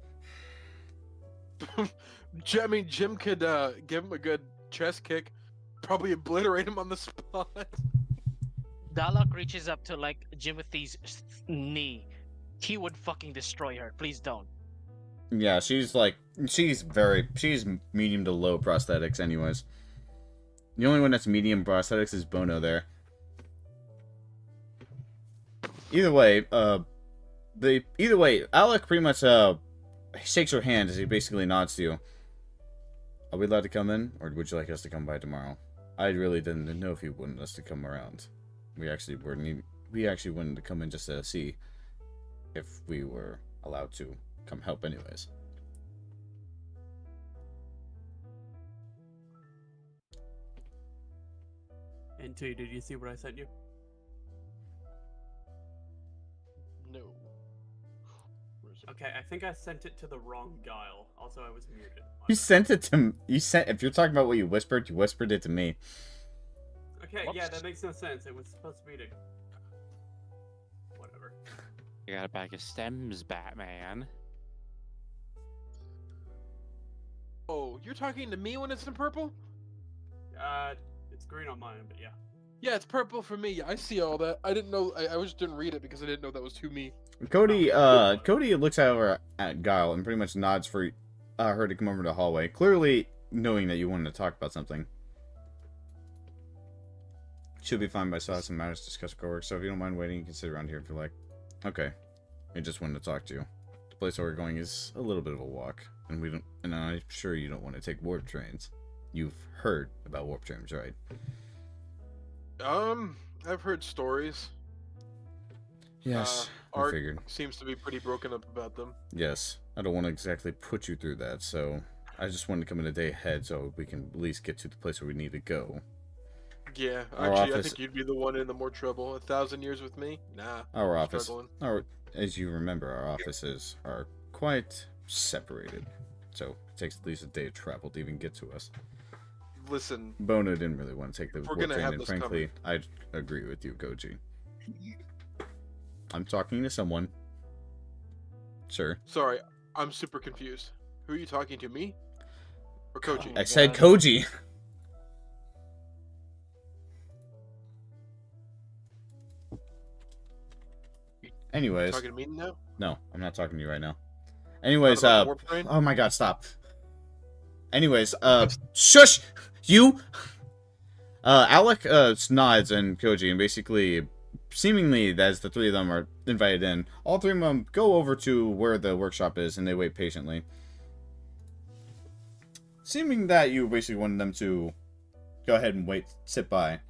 I mean, Jim could give him a good chest kick, probably obliterate him on the spot. Dalek reaches up to like Jimothy's knee. He would fucking destroy her. Please don't. Yeah, she's medium to low prosthetics anyways. The only one that's medium prosthetics is Bono there. Either way, Alec pretty much shakes her hand as he basically nods to you. Are we allowed to come in, or would you like us to come by tomorrow? I really didn't know if you wanted us to come around. We actually wanted to come in just to see if we were allowed to come help anyways. And T, did you see what I sent you? No. Okay, I think I sent it to the wrong Guile. Also, I was muted. You sent it to if you're talking about what you whispered it to me. Okay, yeah, that makes no sense. It was supposed to be to... Whatever. I got a bag of stems, Batman. Oh, you're talking to me when it's in purple? It's green on mine, but yeah. Yeah, it's purple for me. I see all that. I didn't know. I just didn't read it because I didn't know that was to me. Cody looks over at Guile and pretty much nods for her to come over to the hallway, clearly knowing that you wanted to talk about something. Should be fine, but I still have some matters to discuss with coworkers, so if you don't mind waiting, you can sit around here if you like. Okay. I just wanted to talk to you. The place where we're going is a little bit of a walk, and I'm sure you don't want to take warp trains. You've heard about warp trains, right? I've heard stories. Yes, I Art figured. Seems to be pretty broken up about them. Yes, I don't want to exactly put you through that, so I just wanted to come in a day ahead so we can at least get to the place where we need to go. Yeah, Our actually, I office- think you'd be the one in the more trouble. 1,000 years with me? Nah. Our I'm office, struggling. as you remember, our offices are quite separated, so it takes at least a day of travel to even get to us. Listen, Bono didn't really want to take the we're warp gonna train, have and this frankly, I agree with you, Goji. I'm talking to someone. Sure. sorry, I'm super confused. Who are you talking to, me? Or Koji? I said Koji. Anyways. Talking to me now? No, I'm not talking to you right now. Anyways, Not about the warp train? oh my god, stop. Anyways, shush! You! Alec, nods and Koji, and basically, seemingly, as the 3 of them are invited in, all 3 of them go over to where the workshop is, and they wait patiently. Seeming that you basically wanted them to go ahead and wait, sit by.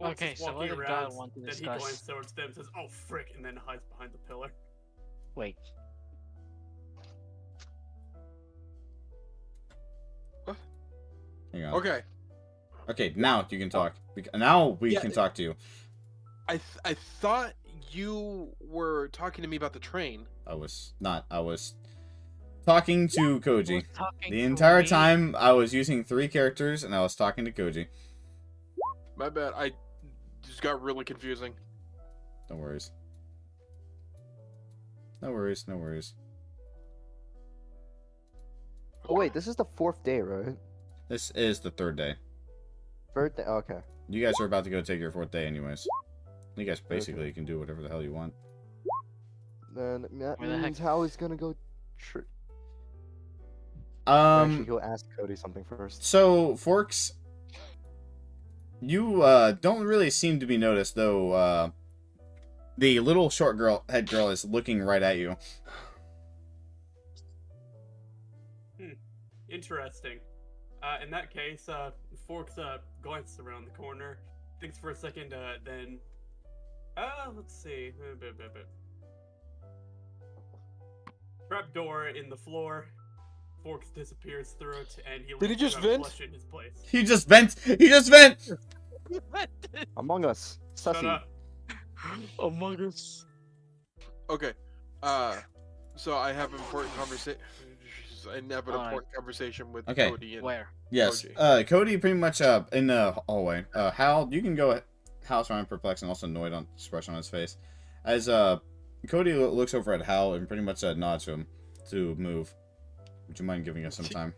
Okay, so what did God want to Then he discuss? glances towards them and says, "Oh frick," and then hides behind the pillar. Wait. Hang on. Okay. Okay, now you can talk. Now we Yeah, can talk to you. I thought you were talking to me about the train. I was not. I was talking to Koji. talking The to entire me? time I was using 3 characters and I was talking to Koji. My bad. I just got really confusing. No worries. No worries, no worries. Oh wait, this is the 4th day, right? This is the 3rd day. 3rd day. Okay. You guys are about to go take your 4th day anyways. You guys basically can do whatever the hell you want. Then that Where the heck- means how is gonna go. Um, Actually, he'll ask Cody something first. So, Forks, you don't really seem to be noticed, though the little short head girl is looking right at you. Interesting. In that case, Forks glances around the corner, thinks for a second, then Let's see. Trapdoor in the floor. Forks disappears through it, and he Did he just vent? flush in his place. He just vent. He just vent. Among Us. Shut Sussy. up. Among Us. Okay. So I have important conversation. I have an Alright. important conversation with Okay. Cody and Where? Yes. Koji. Cody pretty much in the hallway. Hal, you can go Hal's around perplexed and also annoyed on expression on his face. As Cody looks over at Hal and pretty much nods to him to move. Would you mind giving us some time?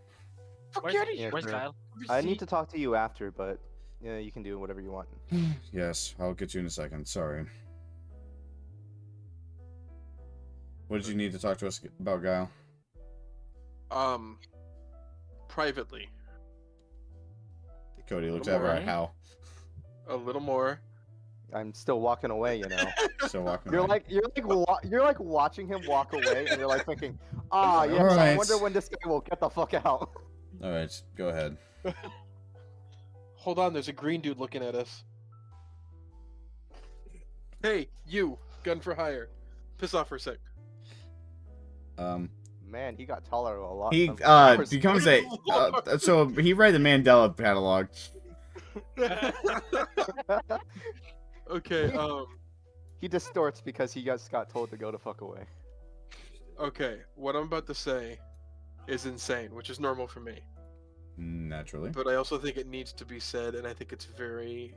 Where's, where's sure. Kyle? I need to talk to you after, but yeah, you can do whatever you want. Yes, I'll get you in a second. Sorry. What did you need to talk to us about, Guile? Privately. Cody looks little over more. at Hal. A little more. I'm still walking away, you know. Still walking You're away. you're like watching him walk away, and you're like thinking, ah, yes, I Alright. wonder when this guy will get the fuck out. All right, go ahead. Hold on, there's a green dude looking at us. Hey, you, gun for hire. Piss off for a sec. Man, he got taller a lot. He some hours. becomes a so he read the Mandela catalog. Okay, He distorts because he just got told to go the fuck away. okay, what I'm about to say is insane, which is normal for me. Naturally. But I also think it needs to be said, and I think it's very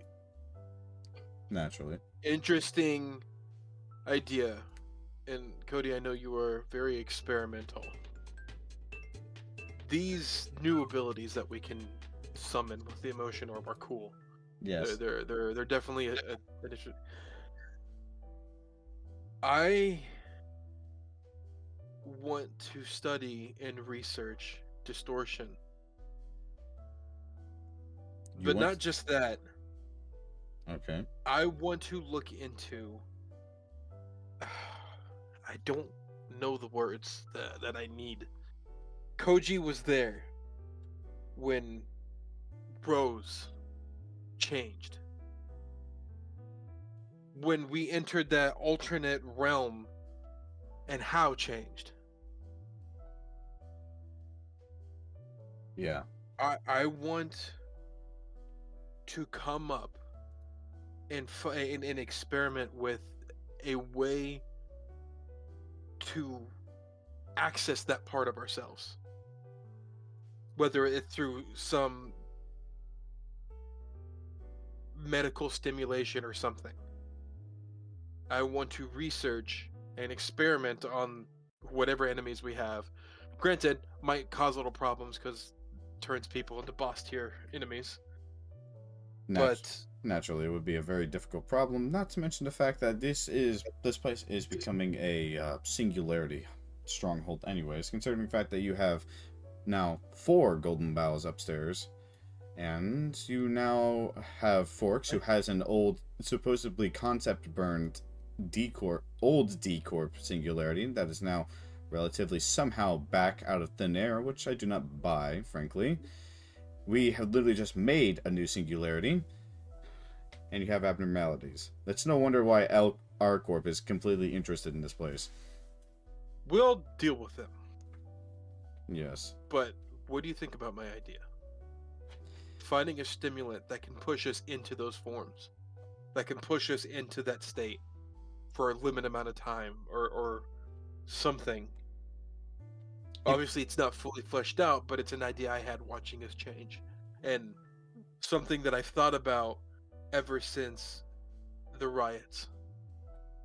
Naturally. interesting idea. And Cody, I know you are very experimental. These new abilities that we can summon with the emotion orb are cool. Yes. They're definitely an issue. I want to study and research distortion. You But want- not just that. Okay. I want to look into. I don't know the words that I need. Koji was there when Rose changed. When we entered that alternate realm and how changed. Yeah. I want to come up and experiment with a way to access that part of ourselves, whether it's through some medical stimulation or something. I want to research and experiment on whatever enemies we have. Granted, might cause little problems because turns people into boss tier enemies. But Naturally, it would be a very difficult problem. Not to mention the fact that this place is becoming a singularity stronghold, anyways. Considering the fact that you have now 4 golden bows upstairs, and you now have Forks, who has an old, supposedly concept burned old D-Corp singularity that is now relatively somehow back out of thin air, which I do not buy, frankly. We have literally just made a new singularity, and you have abnormalities. That's no wonder why R Corp is completely interested in this place. we'll deal with them. Yes. But what do you think about my idea? Finding a stimulant that can push us into those forms, that can push us into that state for a limited amount of time, or something. Obviously, it's not fully fleshed out, but it's an idea I had watching us change, and something that I've thought about ever since the riots.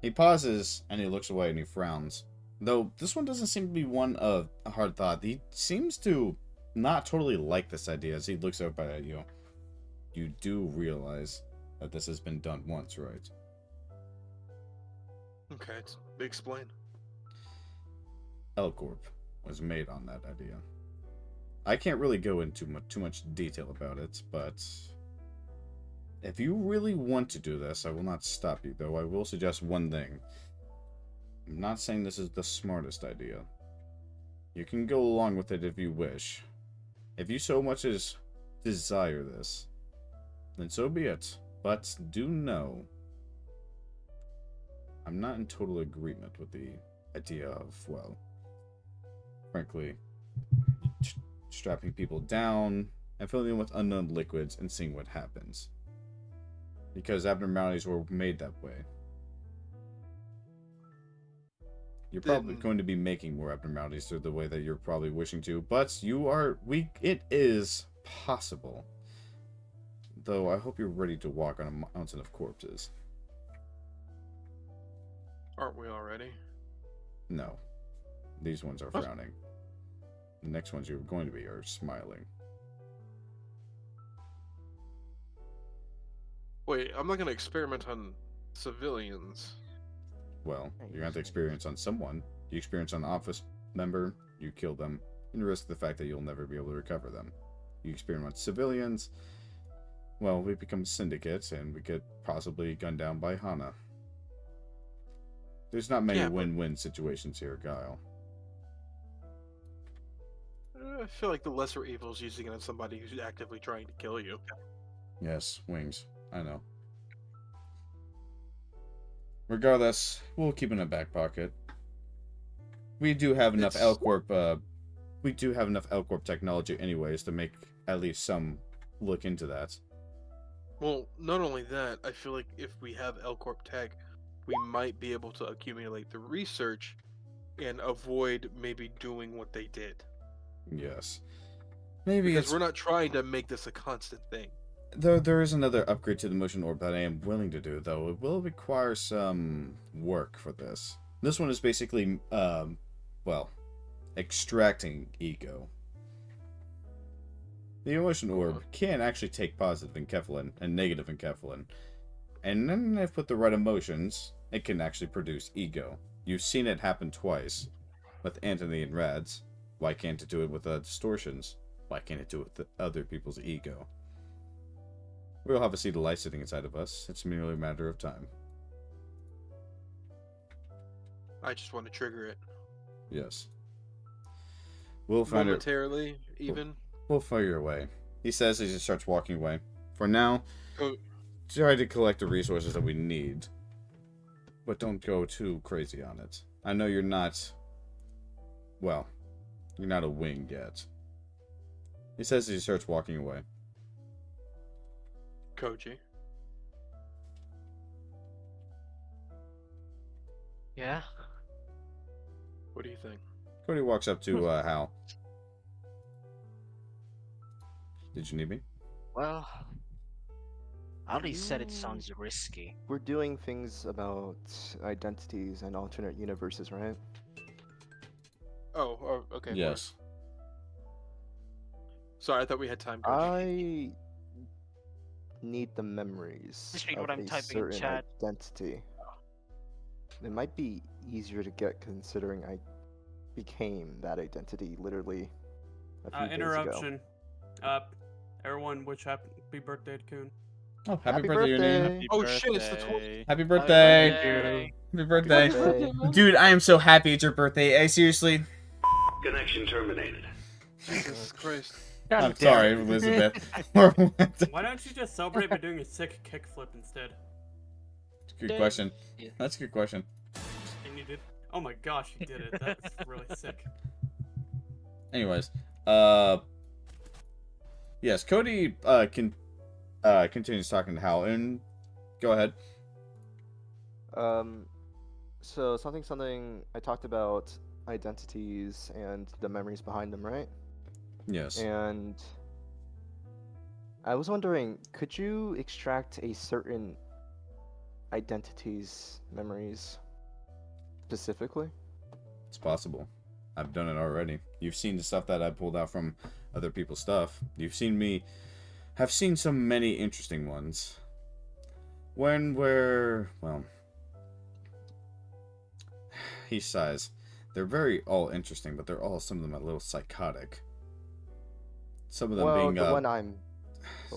He pauses, and he looks away, and he frowns. Though, this one doesn't seem to be one of a hard thought. He seems to not totally like this idea as he looks up at you. You do realize that this has been done once, right? Okay, explain. L Corp was made on that idea. I can't really go into too much detail about it, but if you really want to do this, I will not stop you, though I will suggest one thing. I'm not saying this is the smartest idea. You can go along with it if you wish. If you so much as desire this, then so be it. But do know I'm not in total agreement with the idea of, well, frankly, strapping people down and filling them with unknown liquids and seeing what happens. Because abnormalities were made that way. You're probably going to be making more abnormalities through the way that you're probably wishing to, but you are weak. It is possible. Though I hope you're ready to walk on a mountain of corpses. Aren't we already? No. These ones are frowning. The next ones you're going to be are smiling. Wait, I'm not going to experiment on civilians. Well, you're going to have to experience on someone. You experience on an office member, you kill them, and risk the fact that you'll never be able to recover them. You experiment on civilians, well, we become syndicates, and we get possibly gunned down by Hana. There's not many win-win situations here, Guile. I feel like the lesser evil is using it on somebody who's actively trying to kill you. Yes, wings. I know. Regardless, we'll keep it in a back pocket. We do have enough L-Corp, we do have enough L-Corp technology anyways to make at least some look into that. Well, not only that, I feel like if we have L-Corp tech, we might be able to accumulate the research and avoid maybe doing what they did. Yes. Maybe because we're not trying to make this a constant thing. Though there is another upgrade to the motion orb that I am willing to do, though it will require some work for this. This one is basically, well, extracting ego. The emotion orb can actually take positive enkephalin and negative enkephalin, and then if with the right emotions, it can actually produce ego. You've seen it happen twice with Anthony and Rads. Why can't it do it with distortions? Why can't it do it with other people's ego? We'll have a seed of light sitting inside of us. It's merely a matter of time. I just want to trigger it. Yes. We'll find it. Momentarily, even. We'll figure a way. He says as he starts walking away. For now, try to collect the resources that we need. But don't go too crazy on it. I know you're not... Well, you're not a wing yet. He says as he starts walking away. Koji. Yeah? What do you think? Cody walks up to Hal. Did you need me? Well, I already said it sounds risky. We're doing things about identities and alternate universes, right? Oh, okay. Yes. Sorry, I thought we had time. I need the memories Just read of what I'm a typing in certain chat. identity. It might be easier to get considering I became that identity literally a few days ago. Interruption. Everyone wish happy birthday to Kun. Oh, happy birthday, Unina. Oh shit, it's the 12th. Happy birthday. Happy birthday. Dude, I am so happy it's your birthday. Seriously. Connection terminated. Jesus Christ. I'm sorry, Elizabeth. Why don't you just celebrate by doing a sick kickflip instead? Good question. That's a good question. And you did? Oh my gosh, you did it. That's really sick. Anyways, yes, Cody continues talking to Hal, and go ahead. So something I talked about identities and the memories behind them, right? Yes. And I was wondering, could you extract a certain identity's memories specifically? It's possible. I've done it already. You've seen the stuff that I pulled out from other people's stuff. You've seen me have seen so many interesting ones. Well, he sighs. They're very all interesting, but they're all, some of them, a little psychotic. Some of them being the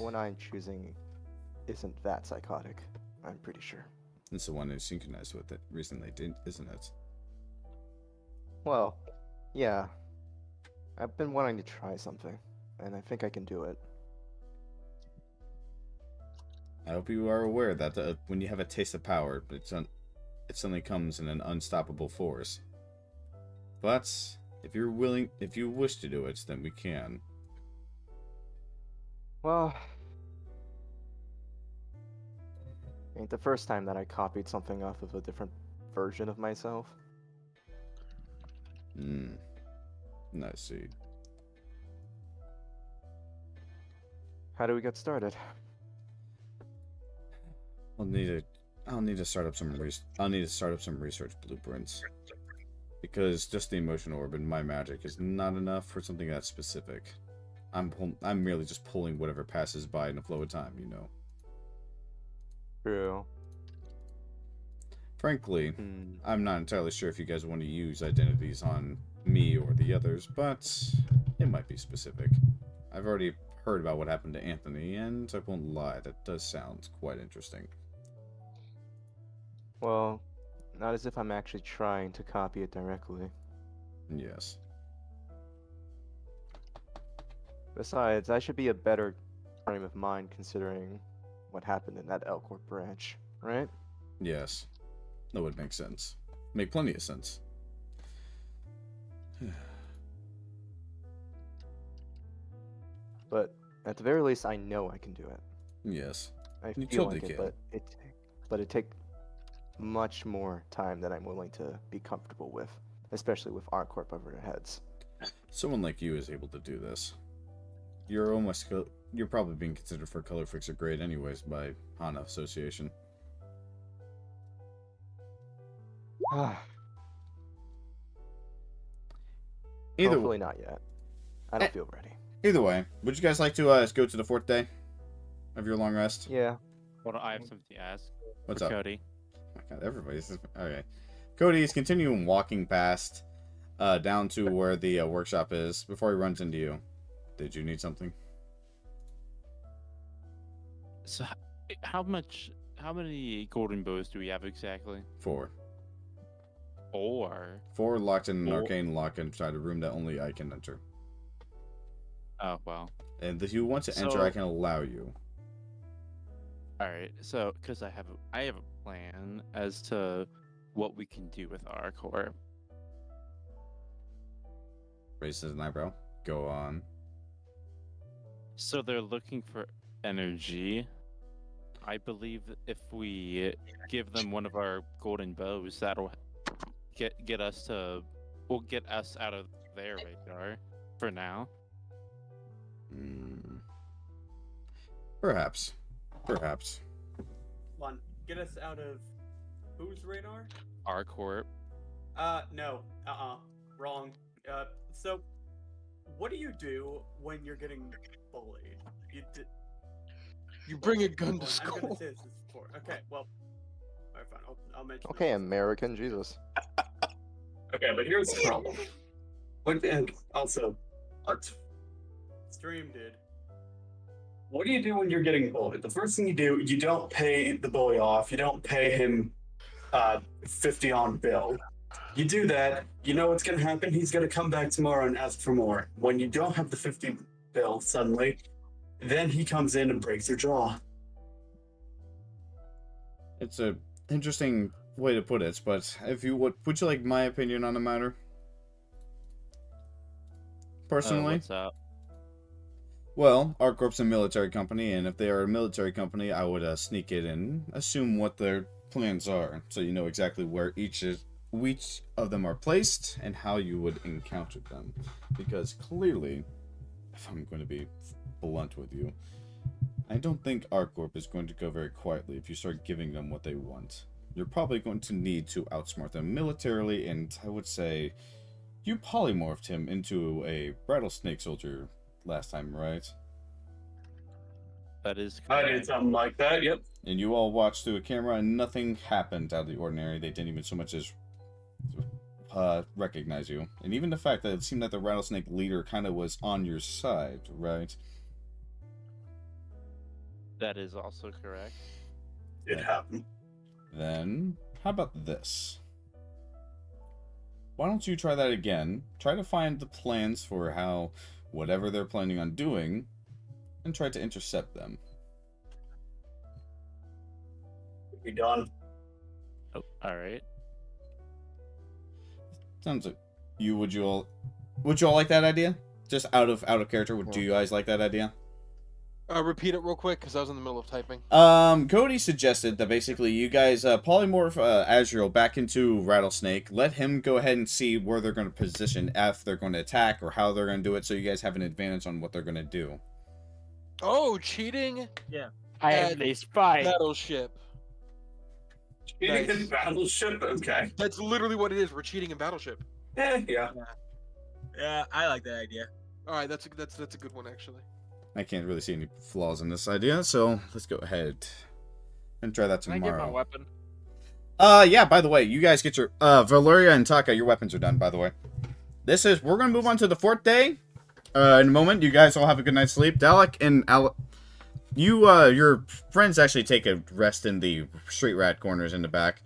one I'm choosing isn't that psychotic. I'm pretty sure. It's the one who synchronized with it recently, isn't it? Well, yeah. I've been wanting to try something, and I think I can do it. I hope you are aware that when you have a taste of power, it's it suddenly comes in an unstoppable force. But if you wish to do it, then we can. Well, ain't the first time that I copied something off of a different version of myself. I see. How do we get started? I'll need to start up some research blueprints. Because just the emotional orb and my magic is not enough for something that specific. I'm merely just pulling whatever passes by in a flow of time, you know. True. Frankly, I'm not entirely sure if you guys want to use identities on me or the others, but it might be specific. I've already heard about what happened to Anthony, and I won't lie, that does sound quite interesting. Well, not as if I'm actually trying to copy it directly. Yes. Besides, I should be a better frame of mind considering what happened in that Corp branch, right? Yes. That would make sense. Make plenty of sense. But at the very least, I know I can do it. Yes. I You feel totally like it, can. but it takes much more time than I'm willing to be comfortable with, especially with our Corp over their heads. Someone like you is able to do this. You're probably being considered for color fixer grade anyways by HANA Association. Hopefully not yet. I don't feel ready. Either way, would you guys like to go to the 4th day of your long rest? Yeah. Hold on, I have something to ask. What's for up? Cody? Oh my god, everybody's... Okay. Cody is continuing walking past down to where the workshop is before he runs into you. Did you need something? So, how many golden bows do we have exactly? 4. 4. 4 locked in an arcane lock inside a room that only I can enter. Oh, wow. And if you want to enter, I can allow you. Alright, so, because I have a plan as to what we can do with our Corp. Raises an eyebrow. Go on. So they're looking for energy. I believe if we give them one of our golden bows, that'll get us out of their radar for now. Perhaps. One, get us out of whose radar? Our Corp. No. Wrong. So, what do you do when you're getting bullied? You bring a gun to I'm school. gonna say this is before. Okay, well, alright, fine. I'll mention. Okay, American, Jesus. Okay, but here's the problem. And also, Stream, dude. what do you do when you're getting bullied? The first thing you do, you don't pay the bully off. You don't pay him 50 on bill. You do that, you know what's going to happen. He's going to come back tomorrow and ask for more. When you don't have the 50 bill suddenly, then he comes in and breaks your jaw. It's a interesting way to put it, but if you would you like my opinion on the matter? Personally? What's up? Well, our Corp's a military company, and if they are a military company, I would sneak it and assume what their plans are, so you know exactly where each of them are placed and how you would encounter them. Because clearly, if I'm going to be blunt with you, I don't think our Corp is going to go very quietly if you start giving them what they want. You're probably going to need to outsmart them militarily, and I would say you polymorphed him into a rattlesnake soldier last time, right? That is correct. I did something like that, yep. And you all watched through a camera and nothing happened out of the ordinary. They didn't even so much as recognize you. And even the fact that it seemed that the rattlesnake leader kind of was on your side, right? That is also correct. It happened. Then, how about this? Why don't you try that again? Try to find the plans for how whatever they're planning on doing, and try to intercept them. Be done. Oh, all right. Sounds like you would you all like that idea? Just out of character, do you guys like that idea? Repeat it real quick, because I was in the middle of typing. Cody suggested that basically you guys polymorph Azrael back into Rattlesnake. Let him go ahead and see where they're going to position, if they're going to attack, or how they're going to do it, so you guys have an advantage on what they're going to do. Oh, cheating? Yeah. I am a spy. Battleship. Cheating in Battleship? Okay. That's literally what it is. We're cheating in Battleship. Yeah. Yeah, I like that idea. All right, that's a good one actually. I can't really see any flaws in this idea, so let's go ahead and try that Can I tomorrow. get my weapon? Yeah, by the way, you guys get your Valeria and Taka, your weapons are done, by the way. We're gonna move on to the 4th day. In a moment, you guys all have a good night's sleep. Dalek and your friends actually take a rest in the street rat corners in the back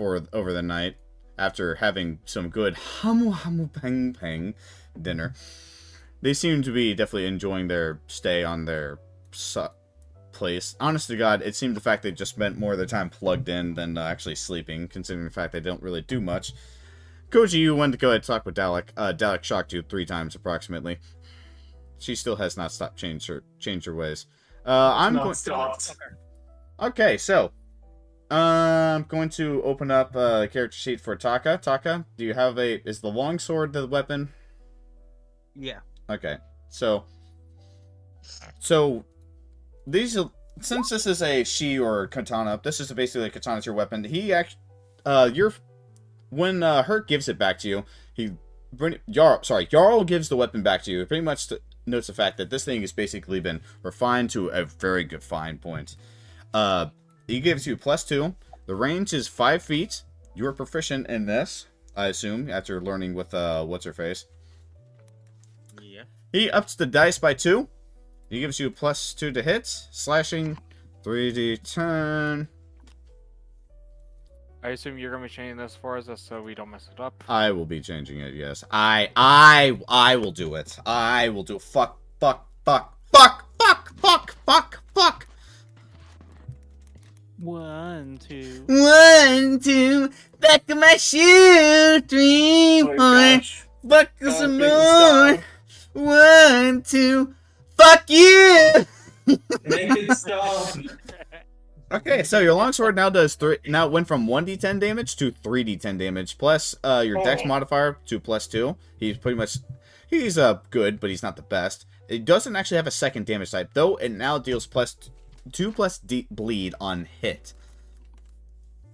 over the night after having some good hamu pang pang dinner. They seem to be definitely enjoying their stay on their place. Honest to God, it seemed the fact they just spent more of their time plugged in than actually sleeping, considering the fact they don't really do much. Koji, you went to go ahead and talk with Dalek. Dalek shocked you 3 times approximately. She still has not stopped change her ways. I'm going. Stopped. Okay, so I'm going to open up a character sheet for Taka. Taka, do you have is the longsword the weapon? Yeah. Okay, so since this is a she or katana, this is basically a katana's your weapon. He actually, when Hurt gives it back to you, Jarl gives the weapon back to you. It pretty much notes the fact that this thing has basically been refined to a very good fine point. He gives you +2. The range is 5 feet. You are proficient in this, I assume, after learning with what's her face. Yeah. He ups the dice by 2. He gives you +2 to hit, slashing 3d10. I assume you're gonna be changing this for us just so we don't mess it up. I will be changing it. Yes, I will do it. I will do fuck. 1, 2. 1, 2, back of my shoe. 3, 4, buckle some more. 1, 2, fuck you. Make it stop. Okay, so your longsword now does 3. Now it went from 1d10 damage to 3d10 damage, plus your dex modifier to +2. He's good, but he's not the best. It doesn't actually have a second damage type, though. It now deals +2 bleed on hit.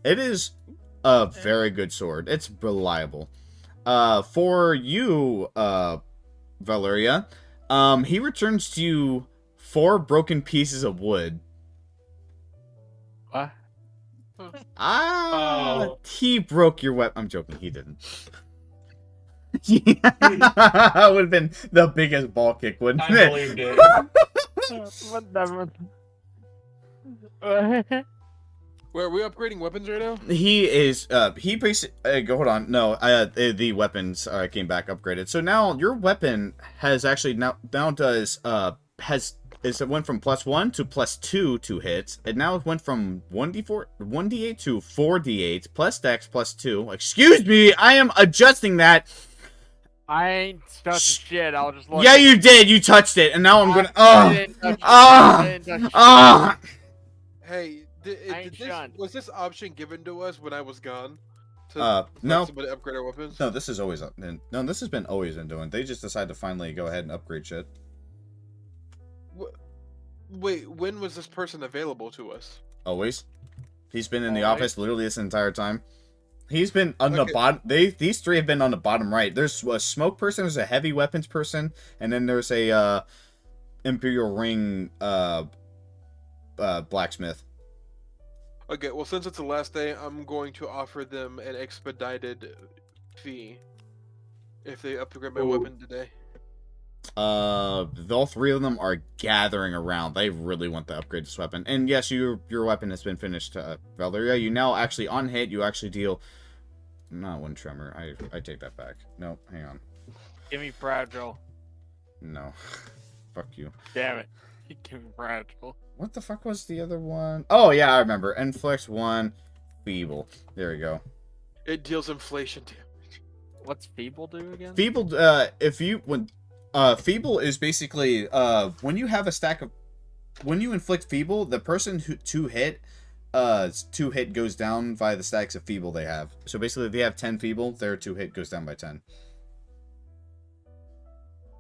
It is a very good sword. It's reliable. For you, Valeria, he returns to you 4 broken pieces of wood. What? He broke your weapon. I'm joking, he didn't. Yeah, would have been the biggest ball kick, wouldn't it? I believed it. Whatever. Where are we upgrading weapons right now? He is, he basically, hold on, no, the weapons came back upgraded. So now your weapon has actually it went from +1 to +2 to hit. It now went from 1d8 to 4d8 plus dex +2. Excuse me, I am adjusting that. I ain't touching shit. I'll just look. Yeah, you did. You touched it, and now I'm gonna. Hey, was this option given to us when I was gone? No. Somebody upgrade our weapons? No, this is always no. This has been always been doing. They just decided to finally go ahead and upgrade shit. Wait, when was this person available to us? Always. He's been in the office literally this entire time. He's been on the bottom. These 3 have been on the bottom right. There's a smoke person, there's a heavy weapons person, and then there's a Imperial Ring blacksmith. Okay, well, since it's the last day, I'm going to offer them an expedited fee if they upgrade my weapon today. All 3 of them are gathering around. They really want to upgrade this weapon. And yes, your weapon has been finished, Valeria. You now actually, on hit, you actually deal... Not 1 tremor. I take that back. No, hang on. Give me fragile. No. Fuck you. Damn it. Give me fragile. What the fuck was the other one? Oh, yeah, I remember. Inflicts 1. Feeble. There we go. It deals inflation damage. What's feeble do again? Feeble, feeble is basically, when you have a stack of, when you inflict feeble, the person who to hit goes down by the stacks of feeble they have. So basically, if they have 10 feeble, their 2 hit goes down by 10.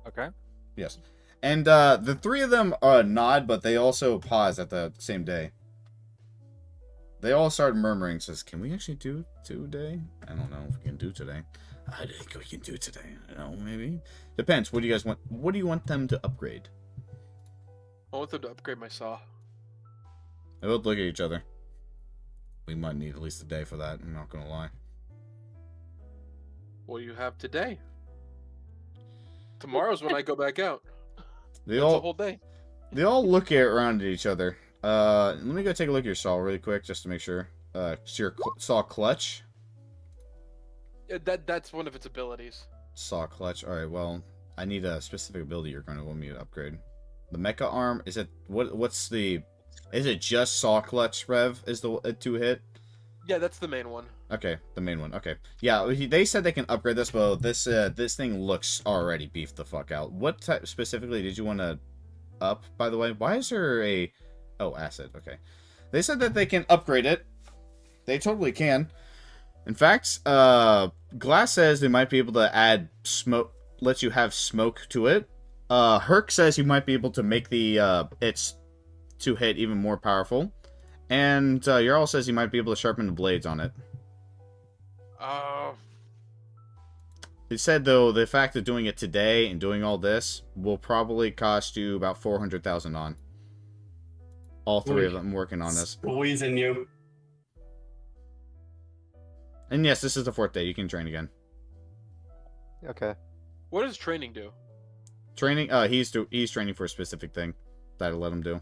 Okay. Yes. And, the 3 of them, nod, but they also pause at the same day. They all started murmuring, says, can we actually do today? I don't know if we can do today. I think we can do today. I don't know, maybe. Depends. What do you guys want? What do you want them to upgrade? I want them to upgrade my saw. They both look at each other. We might need at least a day for that, I'm not gonna lie. What do you have today? Tomorrow's when I go back out. They That's all a whole day. They all look around at each other. Let me go take a look at your saw really quick, just to make sure. It's your saw clutch. Yeah, that's one of its abilities. Saw clutch. All right. Well, I need a specific ability you're going to want me to upgrade. The mecha arm. Is it what's the? Is it just saw clutch? Rev is the 2 hit. Yeah, that's the main one. Okay, the main one. Okay. Yeah, they said they can upgrade this, but this thing looks already beefed the fuck out. What type specifically did you want to up? By the way, why is there a? Oh, acid. Okay. They said that they can upgrade it. They totally can. In fact, Glass says they might be able to add smoke, let you have smoke to it. Herc says you might be able to make the its 2 hit even more powerful. And Jarl says you might be able to sharpen the blades on it. It said, though, the fact of doing it today and doing all this will probably cost you about 400,000 on. All 3 of them working on this. Squeezing you. And yes, this is the 4th day. You can train again. Okay. What does training do? Training? He's training for a specific thing that I let him do.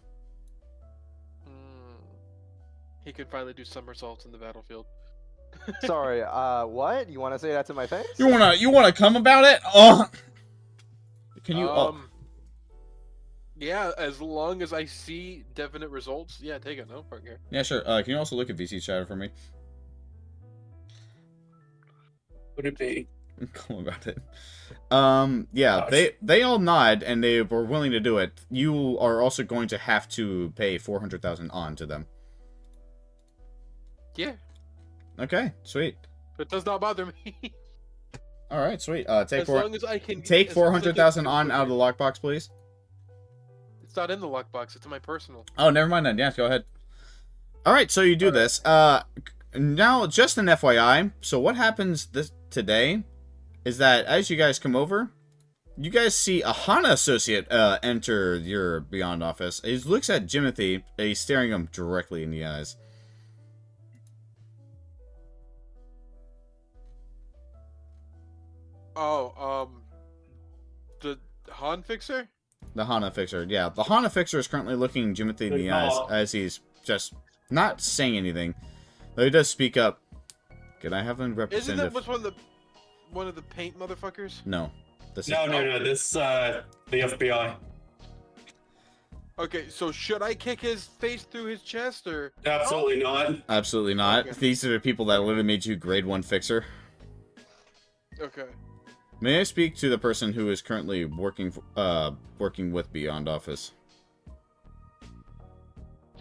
He could finally do somersaults in the battlefield. Sorry, what? You want to say that to my face? You wanna come about it? Oh. Can you? Yeah, as long as I see definite results, yeah, take it. No, fucking care. Yeah, sure. Can you also look at VC chatter for me? Would it be? Come about it. Yeah, they all nod and they were willing to do it. You are also going to have to pay 400,000 on to them. Yeah. Okay, sweet. It does not bother me. All right, sweet. Take as long as I can take 400,000 on out of the lockbox, please. It's not in the lockbox. It's in my personal. Oh, never mind then. Yeah, go ahead. All right, so you do this. Now, just an FYI. So what happens today is that as you guys come over, you guys see a HANA associate enter your Beyond office. He looks at Jimothy. He's staring him directly in the eyes. Oh, the Han fixer? The HANA fixer, yeah. The HANA fixer is currently looking Jimothy in the eyes as he's just not saying anything. Though he does speak up. Can I have a representative? Isn't that one of the paint motherfuckers? No. This the FBI. Okay, so should I kick his face through his chest or? Absolutely not. Absolutely not. Okay. These are the people that literally made you grade 1 fixer. Okay. May I speak to the person who is currently working with Beyond Office?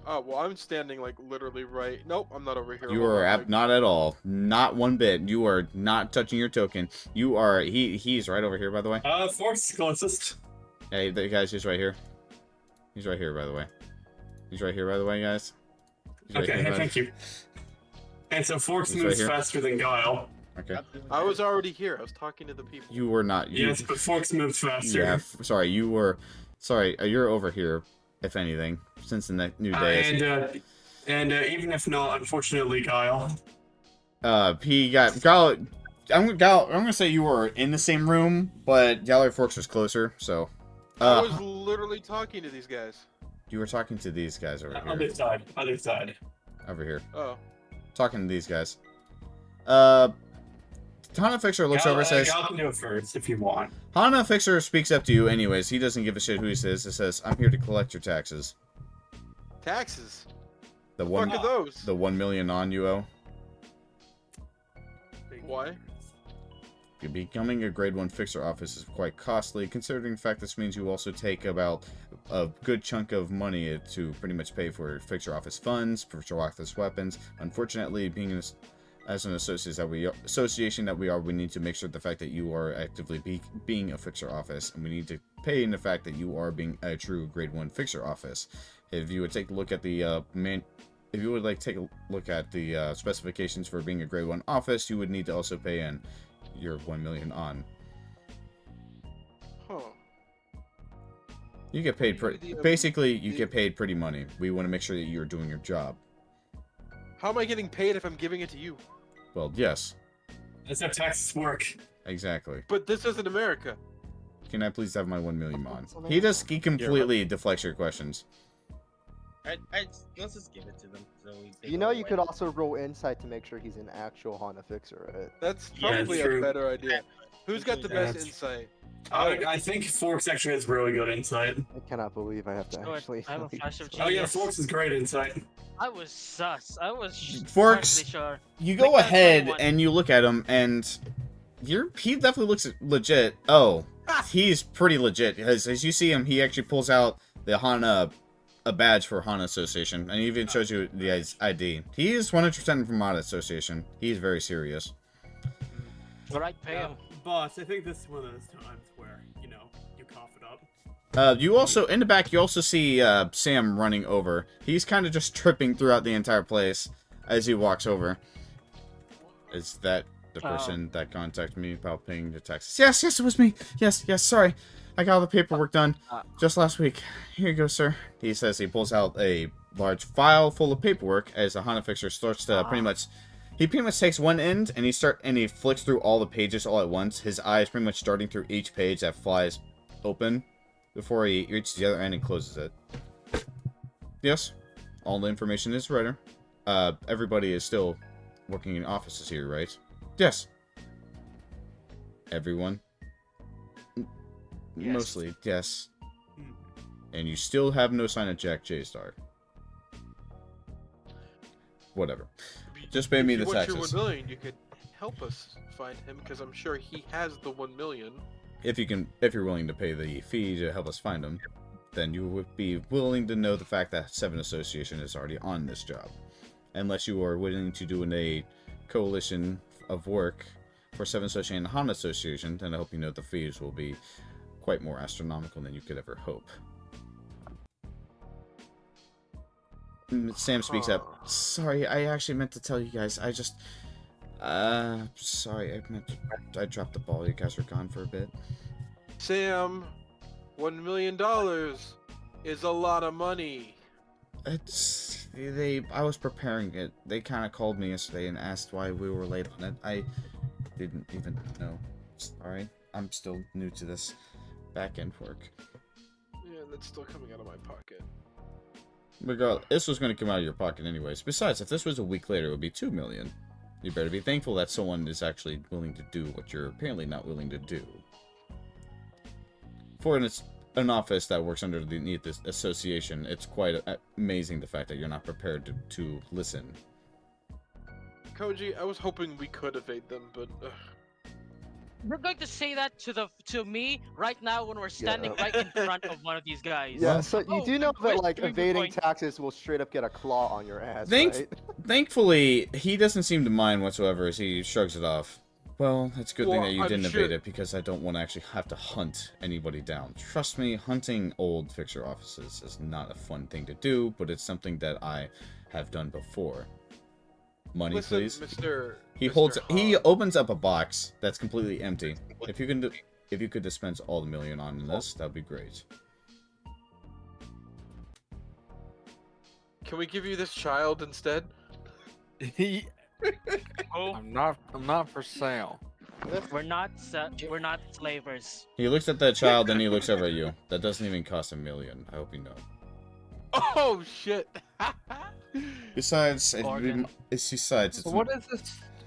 Oh, well, I'm standing, like, literally right... Nope, I'm not over here. You are not at all. Not one bit. You are not touching your token. You are... He's right over here, by the way. Force closest. Hey, guys, he's right here. He's right here, by the way. He's right here, by the way, guys. Right okay, here, thank you. And so Forks moves faster than Guile. Okay. I was already here. I was talking to the people. You were not. Yes, but Forks moves faster. Yeah, sorry, you were... Sorry, you're over here, if anything, since the new day. And even if not, unfortunately, Guile. He got... Guile, I'm gonna say you were in the same room, but Gallery Forks was closer, so... I was literally talking to these guys. You were talking to these guys over here. Other side. Over here. Oh. Talking to these guys. Hana Fixer looks over and says... Gal can do it first, if you want. Hana Fixer speaks up to you anyways. He doesn't give a shit who he says. It says, I'm here to collect your taxes. Taxes? The What are those? The 1 million on you owe. Why? Becoming a grade 1 fixer office is quite costly, considering the fact this means you also take about a good chunk of money to pretty much pay for fixer office funds, fixer office weapons. Unfortunately, being as an association that we are, we need to make sure the fact that you are actively being a fixer office, and we need to pay in the fact that you are being a true grade 1 fixer office. If you would take a look at the if you would like take a look at the specifications for being a grade 1 office, you would need to also pay in your 1 million on. Huh. You get paid basically you get paid pretty money. We want to make sure that you're doing your job. How am I getting paid if I'm giving it to you? Well, yes. That's how taxes work. Exactly. But this isn't America. Can I please have my 1 million on? He completely deflects your questions. Let's just give it to them. So You know, you could also roll insight to make sure he's an actual Honda fixer, right? That's Yeah, probably true. a better idea. Who's got the best insight? I think Forks actually has really good insight. I cannot believe I have to Oh, actually. I have a flash of Oh yeah, genius. Forks is great insight. I was sus. I was Forks, actually sure. you go Like, ahead 21. and you look at him, and he definitely looks legit. Oh, he's pretty legit, because as you see him, he actually pulls out the Hana, a badge for Hana Association, and he even shows you the ID. He is 100% from Hana Association. He's very serious. Alright, pay him. Boss, I think this is one of those times where, you know, you cough it up. You also, in the back, you also see Sam running over. He's kind of just tripping throughout the entire place as he walks over. Is that the person that contacted me about paying the taxes? Yes, it was me. Yes, sorry. I got all the paperwork done just last week. Here you go, sir. He says he pulls out a large file full of paperwork as the Hana fixer starts to pretty much takes one end and he flicks through all the pages all at once. His eyes pretty much starting through each page that flies open before he reaches the other end and closes it. Yes, all the information is right. Everybody is still working in offices here, right? Yes. Everyone. Yes. Mostly, yes. And you still have no sign of Jack J-Star. Whatever. Just pay me the If you want your taxes. 1 million, you could help us find him, because I'm sure he has the 1 million. If you're willing to pay the fee to help us find him, then you would be willing to know the fact that Seven Association is already on this job. Unless you are willing to do a coalition of work for Seven Association and Honda Association, then I hope you know the fees will be quite more astronomical than you could ever hope. Sam speaks up. Sorry, I actually meant to tell you guys. I just... sorry, I dropped the ball. You guys were gone for a bit. Sam, $1 million is a lot of money. I was preparing it. They kind of called me yesterday and asked why we were late on it. I didn't even know. Sorry, I'm still new to this back-end work. Yeah, that's still coming out of my pocket. Regardless, this was going to come out of your pocket anyways. Besides, if this was a week later, it would be $2 million. You better be thankful that someone is actually willing to do what you're apparently not willing to do. For an office that works underneath this association, it's quite amazing the fact that you're not prepared to listen. Koji, I was hoping we could evade them, but You're going to say that to me right now when we're standing right in front of one of these guys. Yeah, so you do know that, like, doing the evading point. taxes will straight up get a claw on your ass, right? Thankfully, he doesn't seem to mind whatsoever as he shrugs it off. Well, it's a good thing that you didn't evade it, because I don't want to actually have to hunt anybody down. Trust me, hunting old fixer offices is not a fun thing to do, but it's something that I have done before. Money, listen, please. He opens up a box that's completely empty. If you could dispense all the million on this, that'd be great. Can we give you this child instead? I'm not for sale. We're not slavers. He looks at that child, then he looks over at you. That doesn't even cost $1 million. I hope you know. Oh shit! Besides, Organ. it's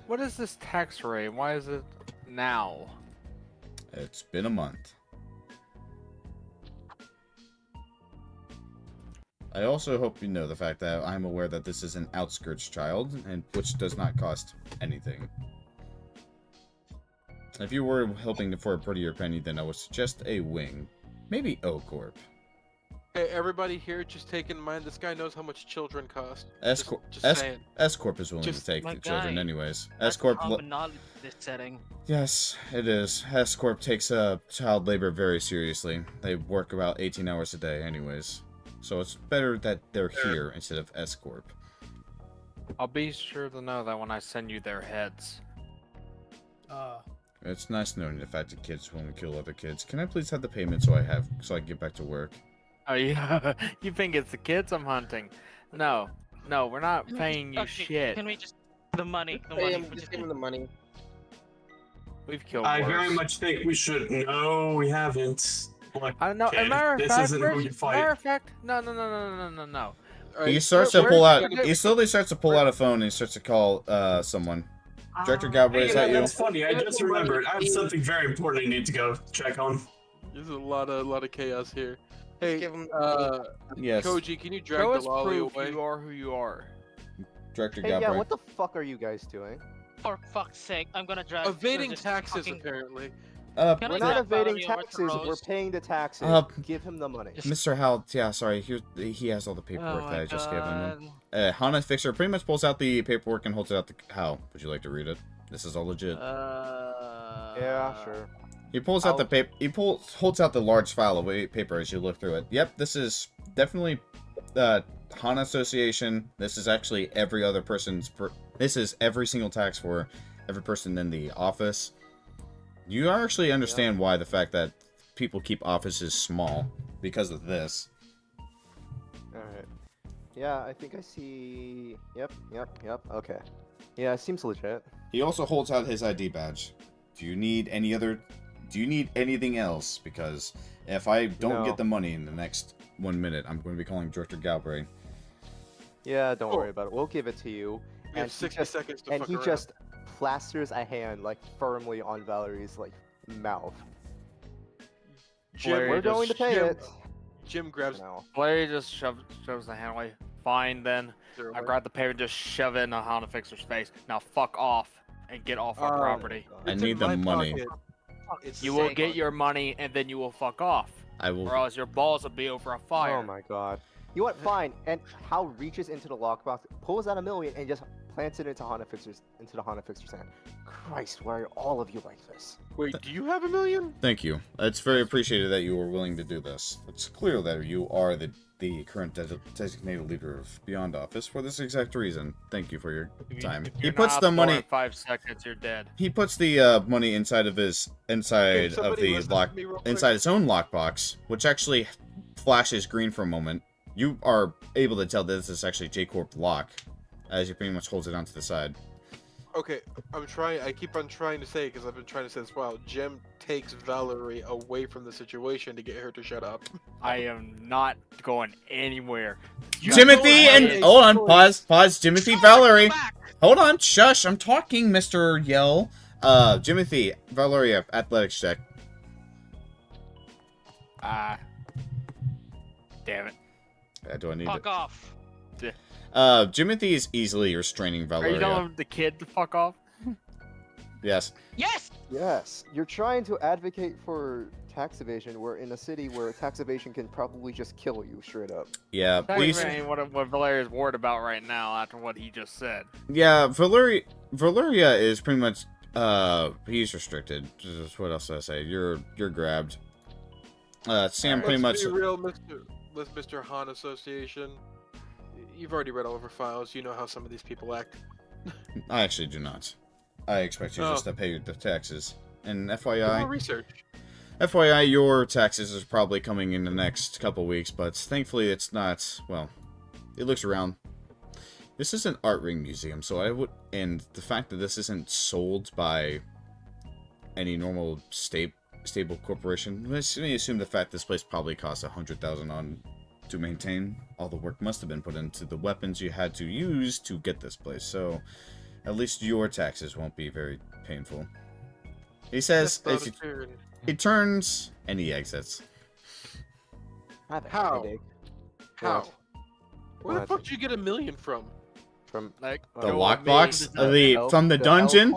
What is this tax rate? Why is it now? It's been a month. I also hope you know the fact that I'm aware that this is an outskirts child, and which does not cost anything. If you were hoping for a prettier penny, then I would suggest a wing. Maybe Corp. Hey, everybody here, just take in mind this guy knows how much children cost. Corp saying. Corp is willing to take My the children guy, anyways. That's Corp. common knowledge in this setting. Yes, it is. Corp takes child labor very seriously. They work about 18 hours a day anyways. So it's better that they're here instead of Corp. I'll be sure to know that when I send you their heads. It's nice knowing the fact that kids want to kill other kids. Can I please have the payment so I can get back to work? Oh yeah, you think it's the kids I'm hunting? No, we're not paying you shit. Can we just the money? The Pay money. him, just give him the money. We've killed. I worse. very much think we should. No, we haven't. Like, I know. kid, Matter of this fact, isn't who you fight. matter of fact, no. He starts to pull out. He slowly starts to pull out a phone and he starts to call someone. Director Galbraith, is that you? That's funny. I just remembered. I have something very important I need to go check on. There's a lot of chaos here. Hey, Yes. Koji, can you drag Show the us lolly proof away? you are who you are. Director Hey, yeah, Galbraith. what the fuck are you guys doing? For fuck's sake, I'm gonna drag. Evading this taxes, fucking- apparently. Can We're I not drag evading Valerie over to taxes. We're Rose? paying the taxes. Give him the money. Mr. Hal, yeah, sorry, he has all the paperwork Oh that my I just gave him. God. Hana Fixer pretty much pulls out the paperwork and holds it out to Hal. Would you like to read it? This is all legit. Yeah, sure. He pulls out the paper. Holds out the large file of paper as you look through it. Yep, this is definitely Hana Association. This is actually every other person's. This is every single tax for every person in the office. You actually understand why the fact that people keep offices small because of this. Alright. Yeah, I think I see... Yep. Okay. Yeah, it seems legit. He also holds out his ID badge. Do you need anything else? Because if I don't get the money in the next 1 minute, I'm going to be calling Director Galbraith. Yeah, don't worry about it. We'll give it to you. We have 60 seconds to fuck he around. just plasters a hand like firmly on Valerie's like mouth. Jim, We're going to pay it. Jim grabs. Larry just shoves the hand away. Fine then. I grab the paper and just shove it in the Hana Fixer's face. Now fuck off and get off our property. I need the money. You will get your money and then you will fuck off. I will. Or else your balls will be over a fire. Oh my god. You know what? Fine. And Hal reaches into the lockbox, pulls out $1 million, and just plants it into the Hana Fixer's hand. Christ, why are all of you like this? Wait, do you have $1 million? Thank you. It's very appreciated that you were willing to do this. It's clear that you are the current designated leader of Beyond Office for this exact reason. Thank you for your time. He puts the money. In 5 seconds, you're dead. He puts the money inside of his inside Hey, of somebody the listen lock to me real quick. inside his own lockbox, which actually flashes green for a moment. You are able to tell that this is actually J-Corp lock, as he pretty much holds it onto the side. Okay, I keep on trying to say, because I've been trying to say this while, Jim takes Valerie away from the situation to get her to shut up. I am not going anywhere. Timothy and hold on, pause. Timothy, Valerie, hold on, shush. I'm talking, Mr. Yell. Timothy, Valerie, athletics check. Damn it. Do I need Fuck off. Timothy is easily restraining Are you Valeria. telling the kid to fuck off? Yes. Yes! Yes. You're trying to advocate for tax evasion, where in a city where tax evasion can probably just kill you straight up. Yeah, please. What Valeria's worried about right now after what he just said. Yeah, Valeria is pretty much he's restricted. Just what else did I say? You're grabbed. Sam pretty much. Let's be real, Mr. Han Association. You've already read all of our files. You know how some of these people act. I actually do not. I expect you just to pay the taxes. And More FYI, research. your taxes are probably coming in the next couple weeks, but thankfully it's not. Well, it looks around. This is an art ring museum, so and the fact that this isn't sold by any normal stable corporation, let me assume the fact this place probably costs $100,000 to maintain. All the work must have been put into the weapons you had to use to get this place, so at least your taxes won't be very painful. He says as he turns and he exits. How? How? Where the What? fuck did you get $1 million from? From like The lockbox from the dungeon.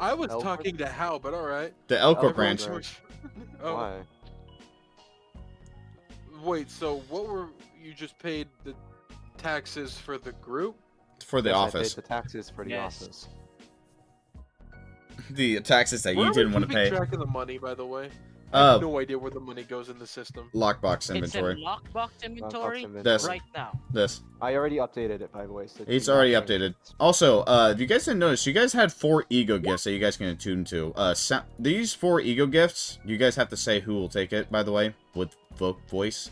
I was talking to Hal, but alright. The Elcorp Everyone's branch. Oh, Why? wait, so what were you just paid the taxes for the group? For the Yes, I office. paid the taxes for the Yes. office. The taxes that Where you are we didn't want to keeping pay. track of the money, by the way? I have Uh, no idea where the money goes in the system. lockbox It's in inventory. lockbox inventory This. right now. This. I already updated it, by the way. So It's do not already change updated. it. Also, if you guys didn't notice, you guys had 4 ego gifts that you guys can attune to. These 4 ego gifts, you guys have to say who will take it, by the way, with voice.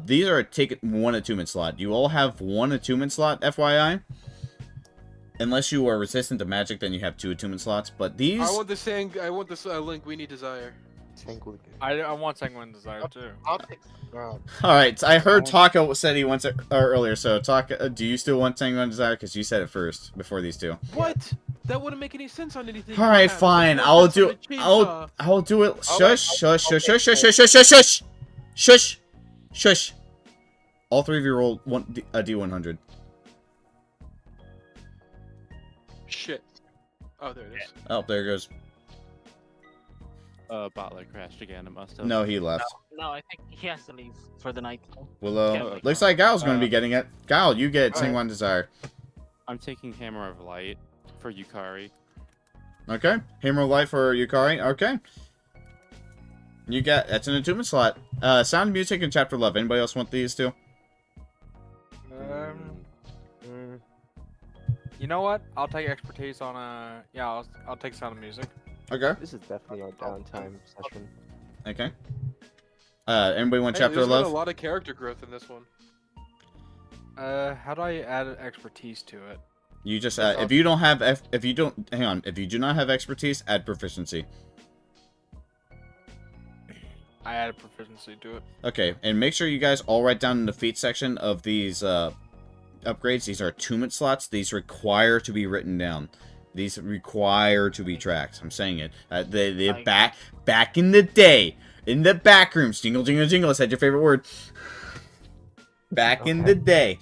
These are take 1 attunement slot. You all have 1 attunement slot, FYI. Unless you are resistant to magic, then you have 2 attunement slots. But these... I want this Linguini Desire. I want Sanguine Desire too. I'll take. Alright, I heard Taka said he wants it earlier, so Taka, do you still want Sanguine Desire? Because you said it first, before these 2. What? That wouldn't make any sense on anything. Alright, fine. I'll do it. I'll do it. Shush, shush, shush, shush, shush, shush, shush, shush, shush, shush. All 3 of you roll a D100. Shit. Oh, there it is. Oh, there it goes. Botler crashed again. It must have. No, he left. No, I think he has to leave for the night. Willow. Looks like Gal's going to be getting it. Gal, you get Sanguine Desire. I'm taking Hammer of Light for Yukari. Okay. Hammer of Light for Yukari. Okay. You got... That's an attunement slot. Sound of Music in Chapter 11. Anybody else want these 2? You know what? I'll take expertise on yeah, I'll take Sound of Music. Okay. This is definitely our downtime session. Okay. Anybody want Hey, Chapter there's 11? been a lot of character growth in this one. How do I add expertise to it? You just if you don't have if you do not have expertise, add proficiency. I added proficiency to it. Okay, and make sure you guys all write down in the feat section of these upgrades. These are attunement slots. These require to be written down. These require to be tracked. I'm saying it. They back in the day, in the back rooms, jingle jingle jingle. I said your favorite word. Back in the day.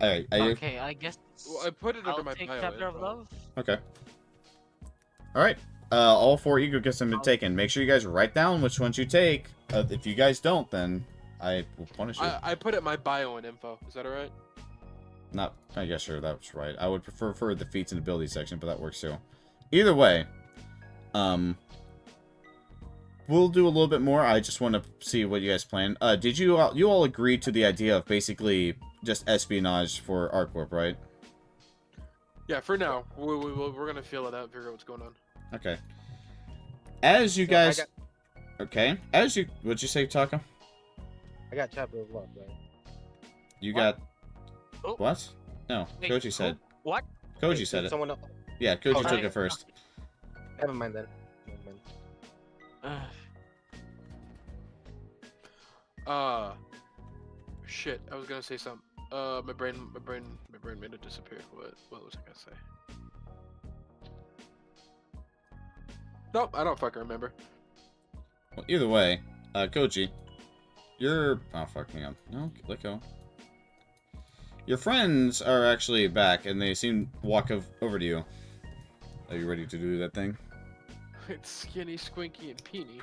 All right. Okay, I guess. Well, I put it under I'll my take bio Chapter of info. Love. Okay. All right. All 4 ego gifts have been taken. Make sure you guys write down which ones you take. If you guys don't, then I will punish you. I put it my bio and info. Is that alright? Not, I guess, sure, that's right. I would prefer the feats and ability section, but that works too. Either way, we'll do a little bit more. I just want to see what you guys plan. Did you all agree to the idea of basically just espionage for our Corp, right? Yeah, for now. We're gonna feel it out and figure out what's going on. Okay. As you guys... got- Okay. As you... What'd you say, Taka? I got Chapter of Love, right? You What? got... Oh. What? No, Wait, Koji said. What? Koji Wait, said did it. Someone else. Yeah, Koji Oh, took I- it first. Never mind then. Never mind. Shit. I was gonna say something. My brain made it disappear. What was I gonna say? Nope, I don't fucking remember. Well, either way, Koji, you're... Oh, fuck me up. No, let go. Your friends are actually back, and they seem to walk over to you. Are you ready to do that thing? It's Skinny, Squinky, and Peony.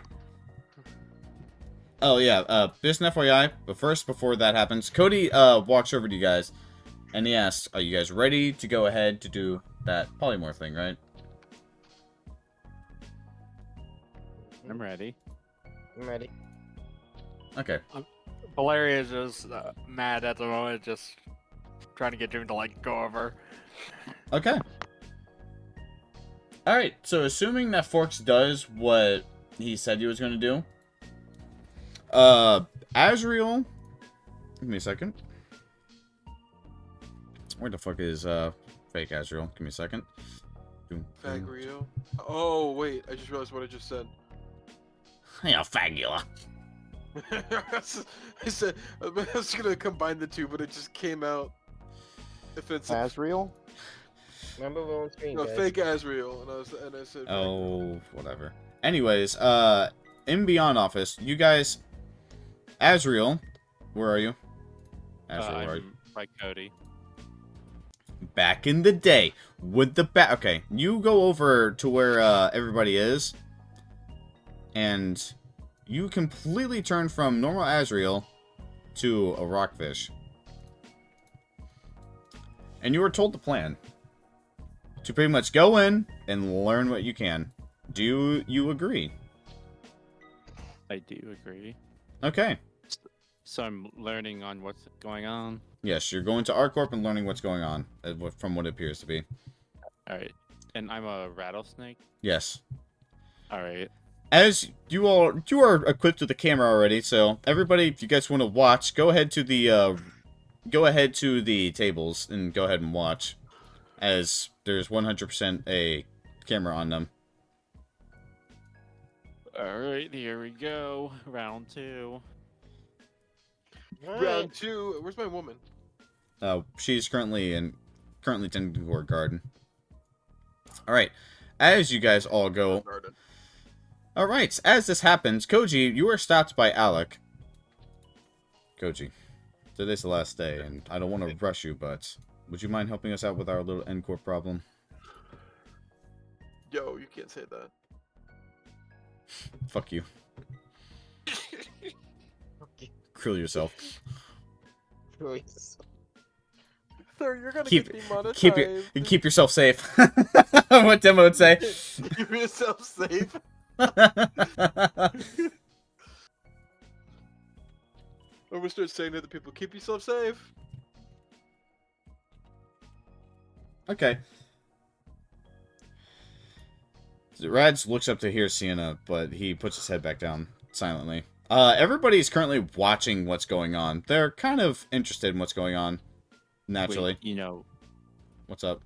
Oh, yeah, just an FYI, but first, before that happens, Cody, walks over to you guys, and he asks, are you guys ready to go ahead to do that polymorph thing, right? I'm ready. I'm ready. Okay. Valeria is just mad at the moment, just trying to get June to like go over. Okay. Alright, so assuming that Forks does what he said he was going to do, Azriel, give me a second. Where the fuck is, fake Azriel? Give me a second. Fagrio. Oh, wait, I just realized what I just said. Yeah, Fagula. I said, I was gonna combine the two, but it just came out offensive. Asriel? Remember we're on screen, No, guys. fake Asriel, and I said. Oh, whatever. Anyways, in Beyond Office, you guys, Azriel, where are you? Azriel, where are you? I'm by Cody. back in the day, with the okay, you go over to where everybody is, and you completely turn from normal Azrael to a rockfish. And you were told the plan. To pretty much go in and learn what you can. Do you agree? I do agree. Okay. So I'm learning on what's going on. Yes, you're going to our Corp and learning what's going on, from what it appears to be. Alright. And I'm a rattlesnake? Yes. Alright. As you are equipped with the camera already, so everybody, if you guys want to watch, go ahead to the tables and go ahead and watch, as there's 100% a camera on them. Alright, here we go. Round 2. Round 2. Where's my woman? She's currently tending to her garden. All right, as you guys all go. All right, as this happens, Koji, you are stopped by Alec. Koji, today's the last day, and I don't want to rush you, but would you mind helping us out with our little N-Corp problem? Yo, you can't say that. Fuck you. Krill yourself. Sir, you're gonna Keep get demonetized. keep yourself safe. What Demo would say. Keep yourself safe. I'm gonna start saying to the people, keep yourself safe. Okay. Rads looks up to hear Sienna, but he puts his head back down silently. Everybody's currently watching what's going on. They're kind of interested in what's going on, naturally. Wait, you know... What's up?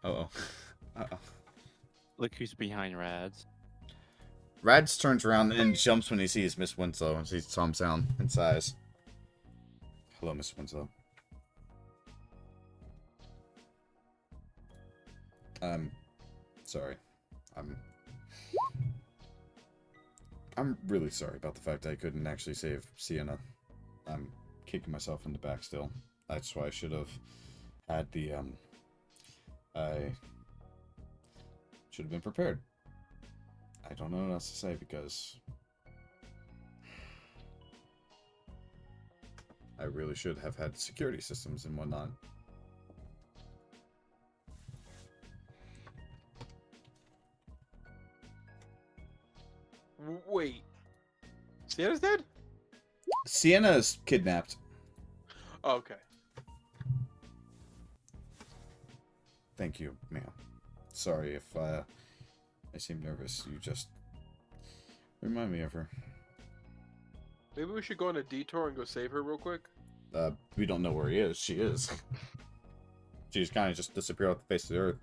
Uh-oh. Uh-oh. Look who's behind Rads. Rads turns around and jumps when he sees Miss Winslow and sees Tom Sound and sighs. Hello, Miss Winslow. Sorry. I'm really sorry about the fact I couldn't actually save Sienna. I'm kicking myself in the back still. That's why I should have had the, I should have been prepared. I don't know what else to say because I really should have had security systems and whatnot. Wait. Sienna's dead? Sienna's kidnapped. Oh, okay. Thank you, ma'am. Sorry if I seem nervous. You just remind me of her. Maybe we should go on a detour and go save her real quick. We don't know where he is. She is. She's kind of just disappeared off the face of the earth.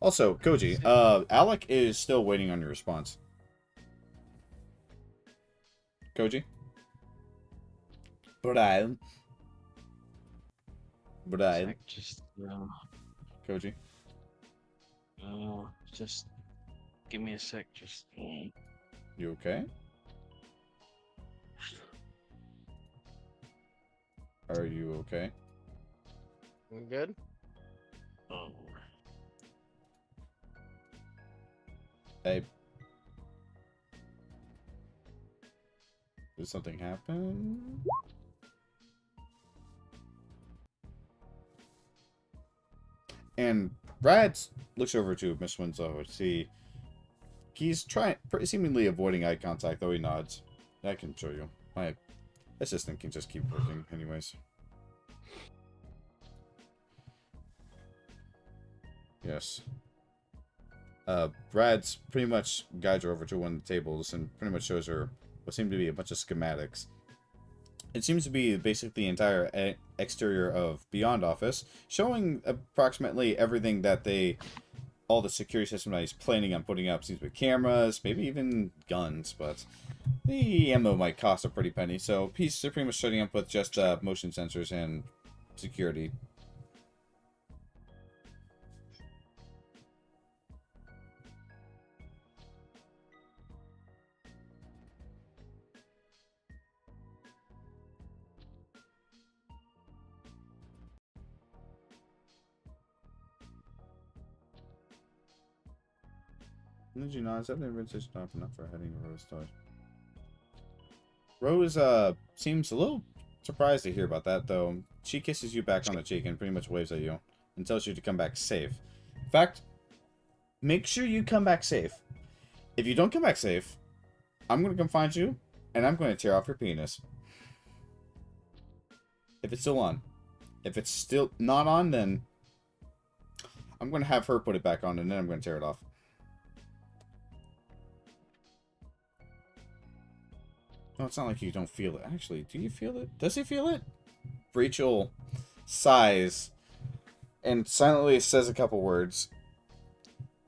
Also, Koji, Alec is still waiting on your response. Koji? Brian? Just, Koji? just give me a sec. Just. You okay? Are you okay? I'm good. Oh. Hey. Did something happen? And Brad looks over to Miss Winslow to see he's seemingly avoiding eye contact, though he nods. I can show you. My assistant can just keep working anyways. Yes. Brad's pretty much guides her over to one of the tables and pretty much shows her what seem to be a bunch of schematics. It seems to be basically the entire exterior of Beyond Office, showing approximately everything that all the security system that he's planning on putting up. Seems to be cameras, maybe even guns, but the ammo might cost a pretty penny, so he's pretty much starting up with just motion sensors and security. Lindsay nods. I've never been such not enough for heading to Rose Toy. Rose, seems a little surprised to hear about that, though. She kisses you back on the cheek and pretty much waves at you and tells you to come back safe. In fact, make sure you come back safe. If you don't come back safe, I'm going to come find you, and I'm going to tear off your penis. If it's still on. If it's still not on, then I'm going to have her put it back on, and then I'm going to tear it off. No, it's not like you don't feel it. Actually, do you feel it? Does he feel it? Rachel sighs and silently says a couple words.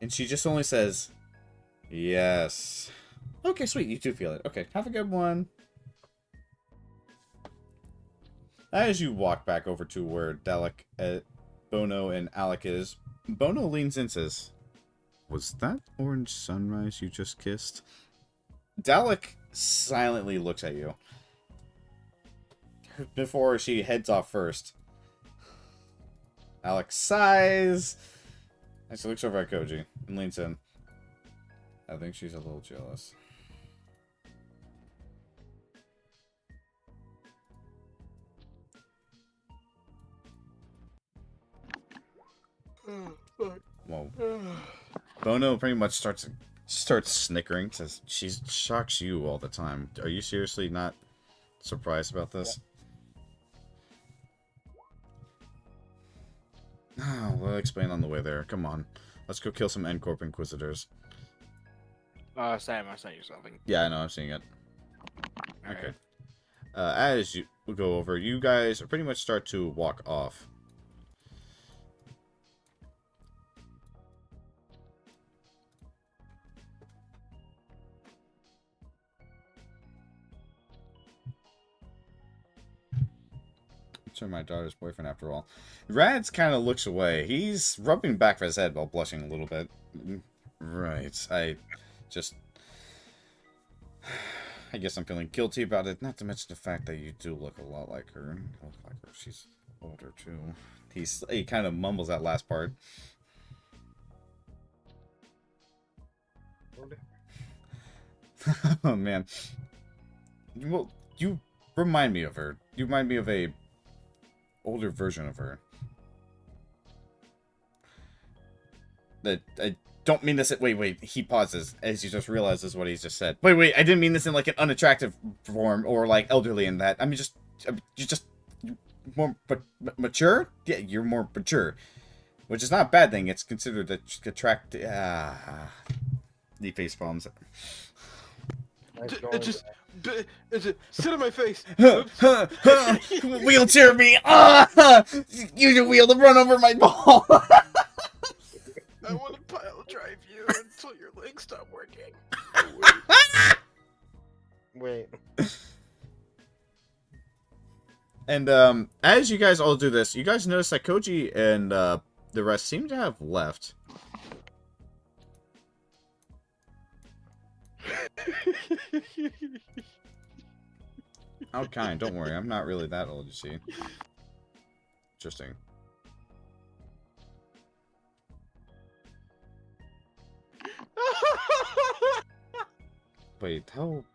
And she just only says, yes. Okay, sweet. You do feel it. Okay, have a good one. As you walk back over to where Dalek, Bono, and Alec is, Bono leans in and says, was that orange sunrise you just kissed? Dalek silently looks at you before she heads off first. Alex sighs and she looks over at Koji and leans in. I think she's a little jealous. Whoa. Bono pretty much starts snickering, says, she shocks you all the time. Are you seriously not surprised about this? Oh, we'll explain on the way there. Come on. Let's go kill some Corp Inquisitors. Sam, I sent you something. Yeah, I know, I'm seeing it. Okay. As you go over, you guys pretty much start to walk off. My daughter's boyfriend after all. Rads kind of looks away. He's rubbing back of his head while blushing a little bit. Right. I guess I'm feeling guilty about it. Not to mention the fact that you do look a lot like her. Look like her. She's older too. He kind of mumbles that last part. Oh man. Well, you remind me of her. You remind me of a older version of her. That I don't mean this. Wait. He pauses as he just realizes what he's just said. Wait. I didn't mean this in like an unattractive form or like elderly in that. I mean you're more mature. Yeah, you're more mature, which is not a bad thing. It's considered attract. The face palms. Just sit on my face. Wheelchair me. Use your wheel to run over my ball. I want to pile drive you until your legs stop working. Wait. And as you guys all do this, you guys notice that Koji and the rest seem to have left. How kind, don't worry, I'm not really that old, you see. Interesting. Wait, how...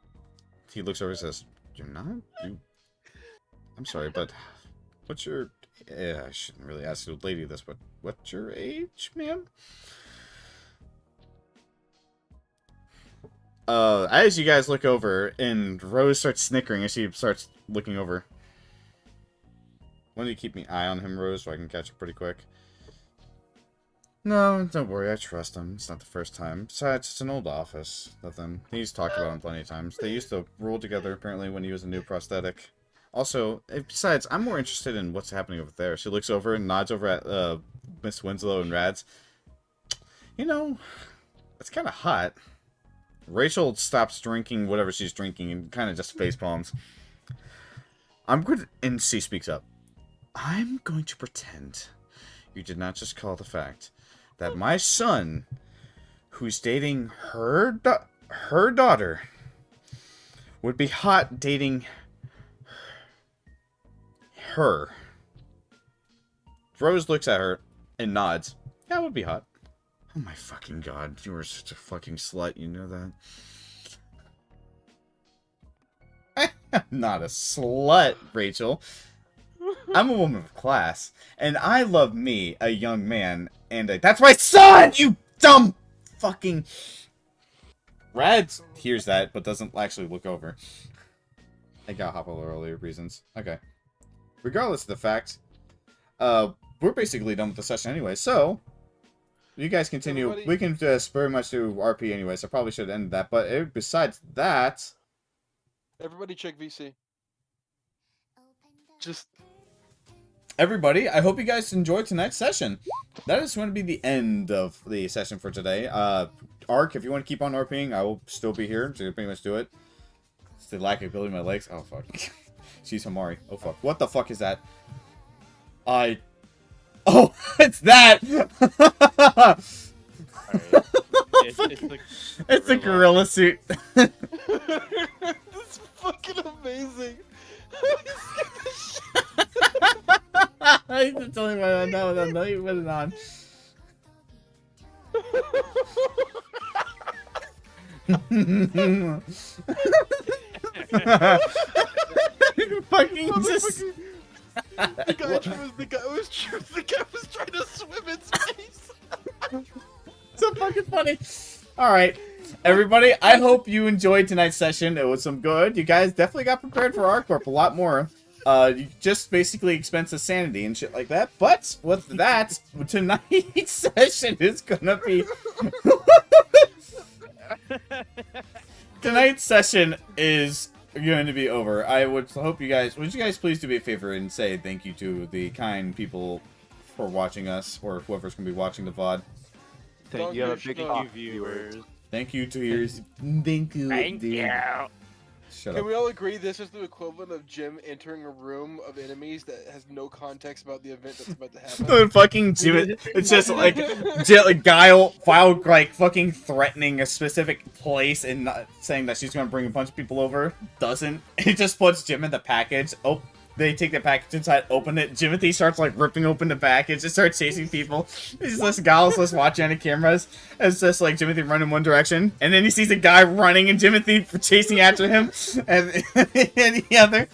He looks over and says, you're not? I'm sorry, but what's your... I shouldn't really ask a lady this, but what's your age, ma'am? As you guys look over, and Rose starts snickering as she starts looking over. Why don't you keep an eye on him, Rose, so I can catch it pretty quick? No, don't worry, I trust him. It's not the first time. Besides, it's an old office of them. He's talked about him plenty of times. They used to roll together, apparently, when he was a new prosthetic. Also, besides, I'm more interested in what's happening over there. She looks over and nods over at Miss Winslow and Rads. You know, it's kind of hot. Rachel stops drinking whatever she's drinking and kind of just face palms. I'm going to... And she speaks up. I'm going to pretend you did not just call the fact that my son, who's dating her daughter, would be hot dating her. Rose looks at her and nods. Yeah, it would be hot. Oh my fucking god, you are such a fucking slut, you know that? I'm not a slut, Rachel. I'm a woman of class, and I love me, a young man, and that's my son, you dumb fucking... Rad hears that, but doesn't actually look over. I got hop over earlier reasons. Okay. Regardless of the fact, we're basically done with the session anyway, so... You guys continue. Everybody... We can just very much do RP anyway, so I probably should end that. But besides that... Everybody check VC. Just... Everybody, I hope you guys enjoyed tonight's session. That is going to be the end of the session for today. Ark, if you want to keep on RPing, I will still be here to pretty much do it. It's the lack of ability in my legs. Oh, fuck. She's Hamari. Oh, fuck. What the fuck is that? Oh, it's that! It's a gorilla suit. That's fucking amazing. I need to tell you about that without knowing you put it on. Fucking just... The guy was trying to swim in space. So fucking funny. Alright. Everybody, I hope you enjoyed tonight's session. It was some good. You guys definitely got prepared for our Corp a lot more. You just basically expensive sanity and shit like that. But with that, tonight's session is gonna be... Tonight's session is going to be over. I would hope you guys... Would you guys please do me a favor and say thank you to the kind people for watching us, or whoever's going to be watching the VOD. Thank you, viewers. Thank you to yours. Thank you. Thank you. Shut Can up. we all agree this is the equivalent of Jim entering a room of enemies that has no context about the event that's about to happen? Fucking Jim, it's just like Guile, like fucking threatening a specific place and not saying that she's gonna bring a bunch of people over. Doesn't. It just puts Jim in the package. Oh, they take the package inside, open it. Jimothy starts like ripping open the package and starts chasing people. He's just Guile's just watching on the cameras. It's just like Jimothy running one direction, and then he sees a guy running and Jimothy chasing after him, and the other.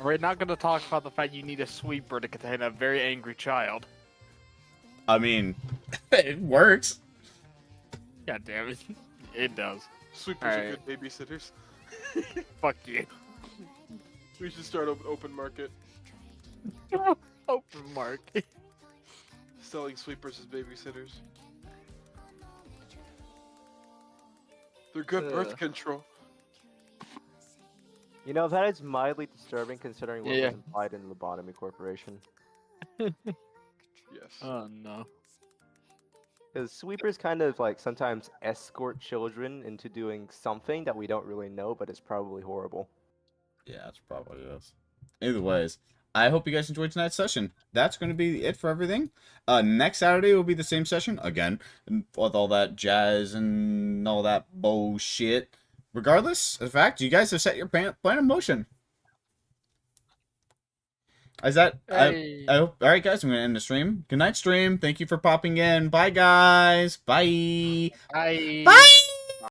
We're not going to talk about the fact you need a sweeper to contain a very angry child. I mean, it works. God damn it. It does. Sweepers are good babysitters. Fuck you. We should start open market. Open market. Selling sweepers as babysitters. They're good birth control. You know, that is mildly disturbing considering what Yeah. was implied in Lobotomy Corporation. Yes. Oh no. Because sweepers kind of like sometimes escort children into doing something that we don't really know, but it's probably horrible. Yeah, that's probably what it is. Either ways, I hope you guys enjoyed tonight's session. That's going to be it for everything. Next Saturday will be the same session again, with all that jazz and all that bullshit. Regardless of the fact, you guys have set your plan in motion. Is that? Hey. I hope. All right, guys, I'm going to end the stream. Good night, stream. Thank you for popping in. Bye, guys. Bye. Bye. Bye.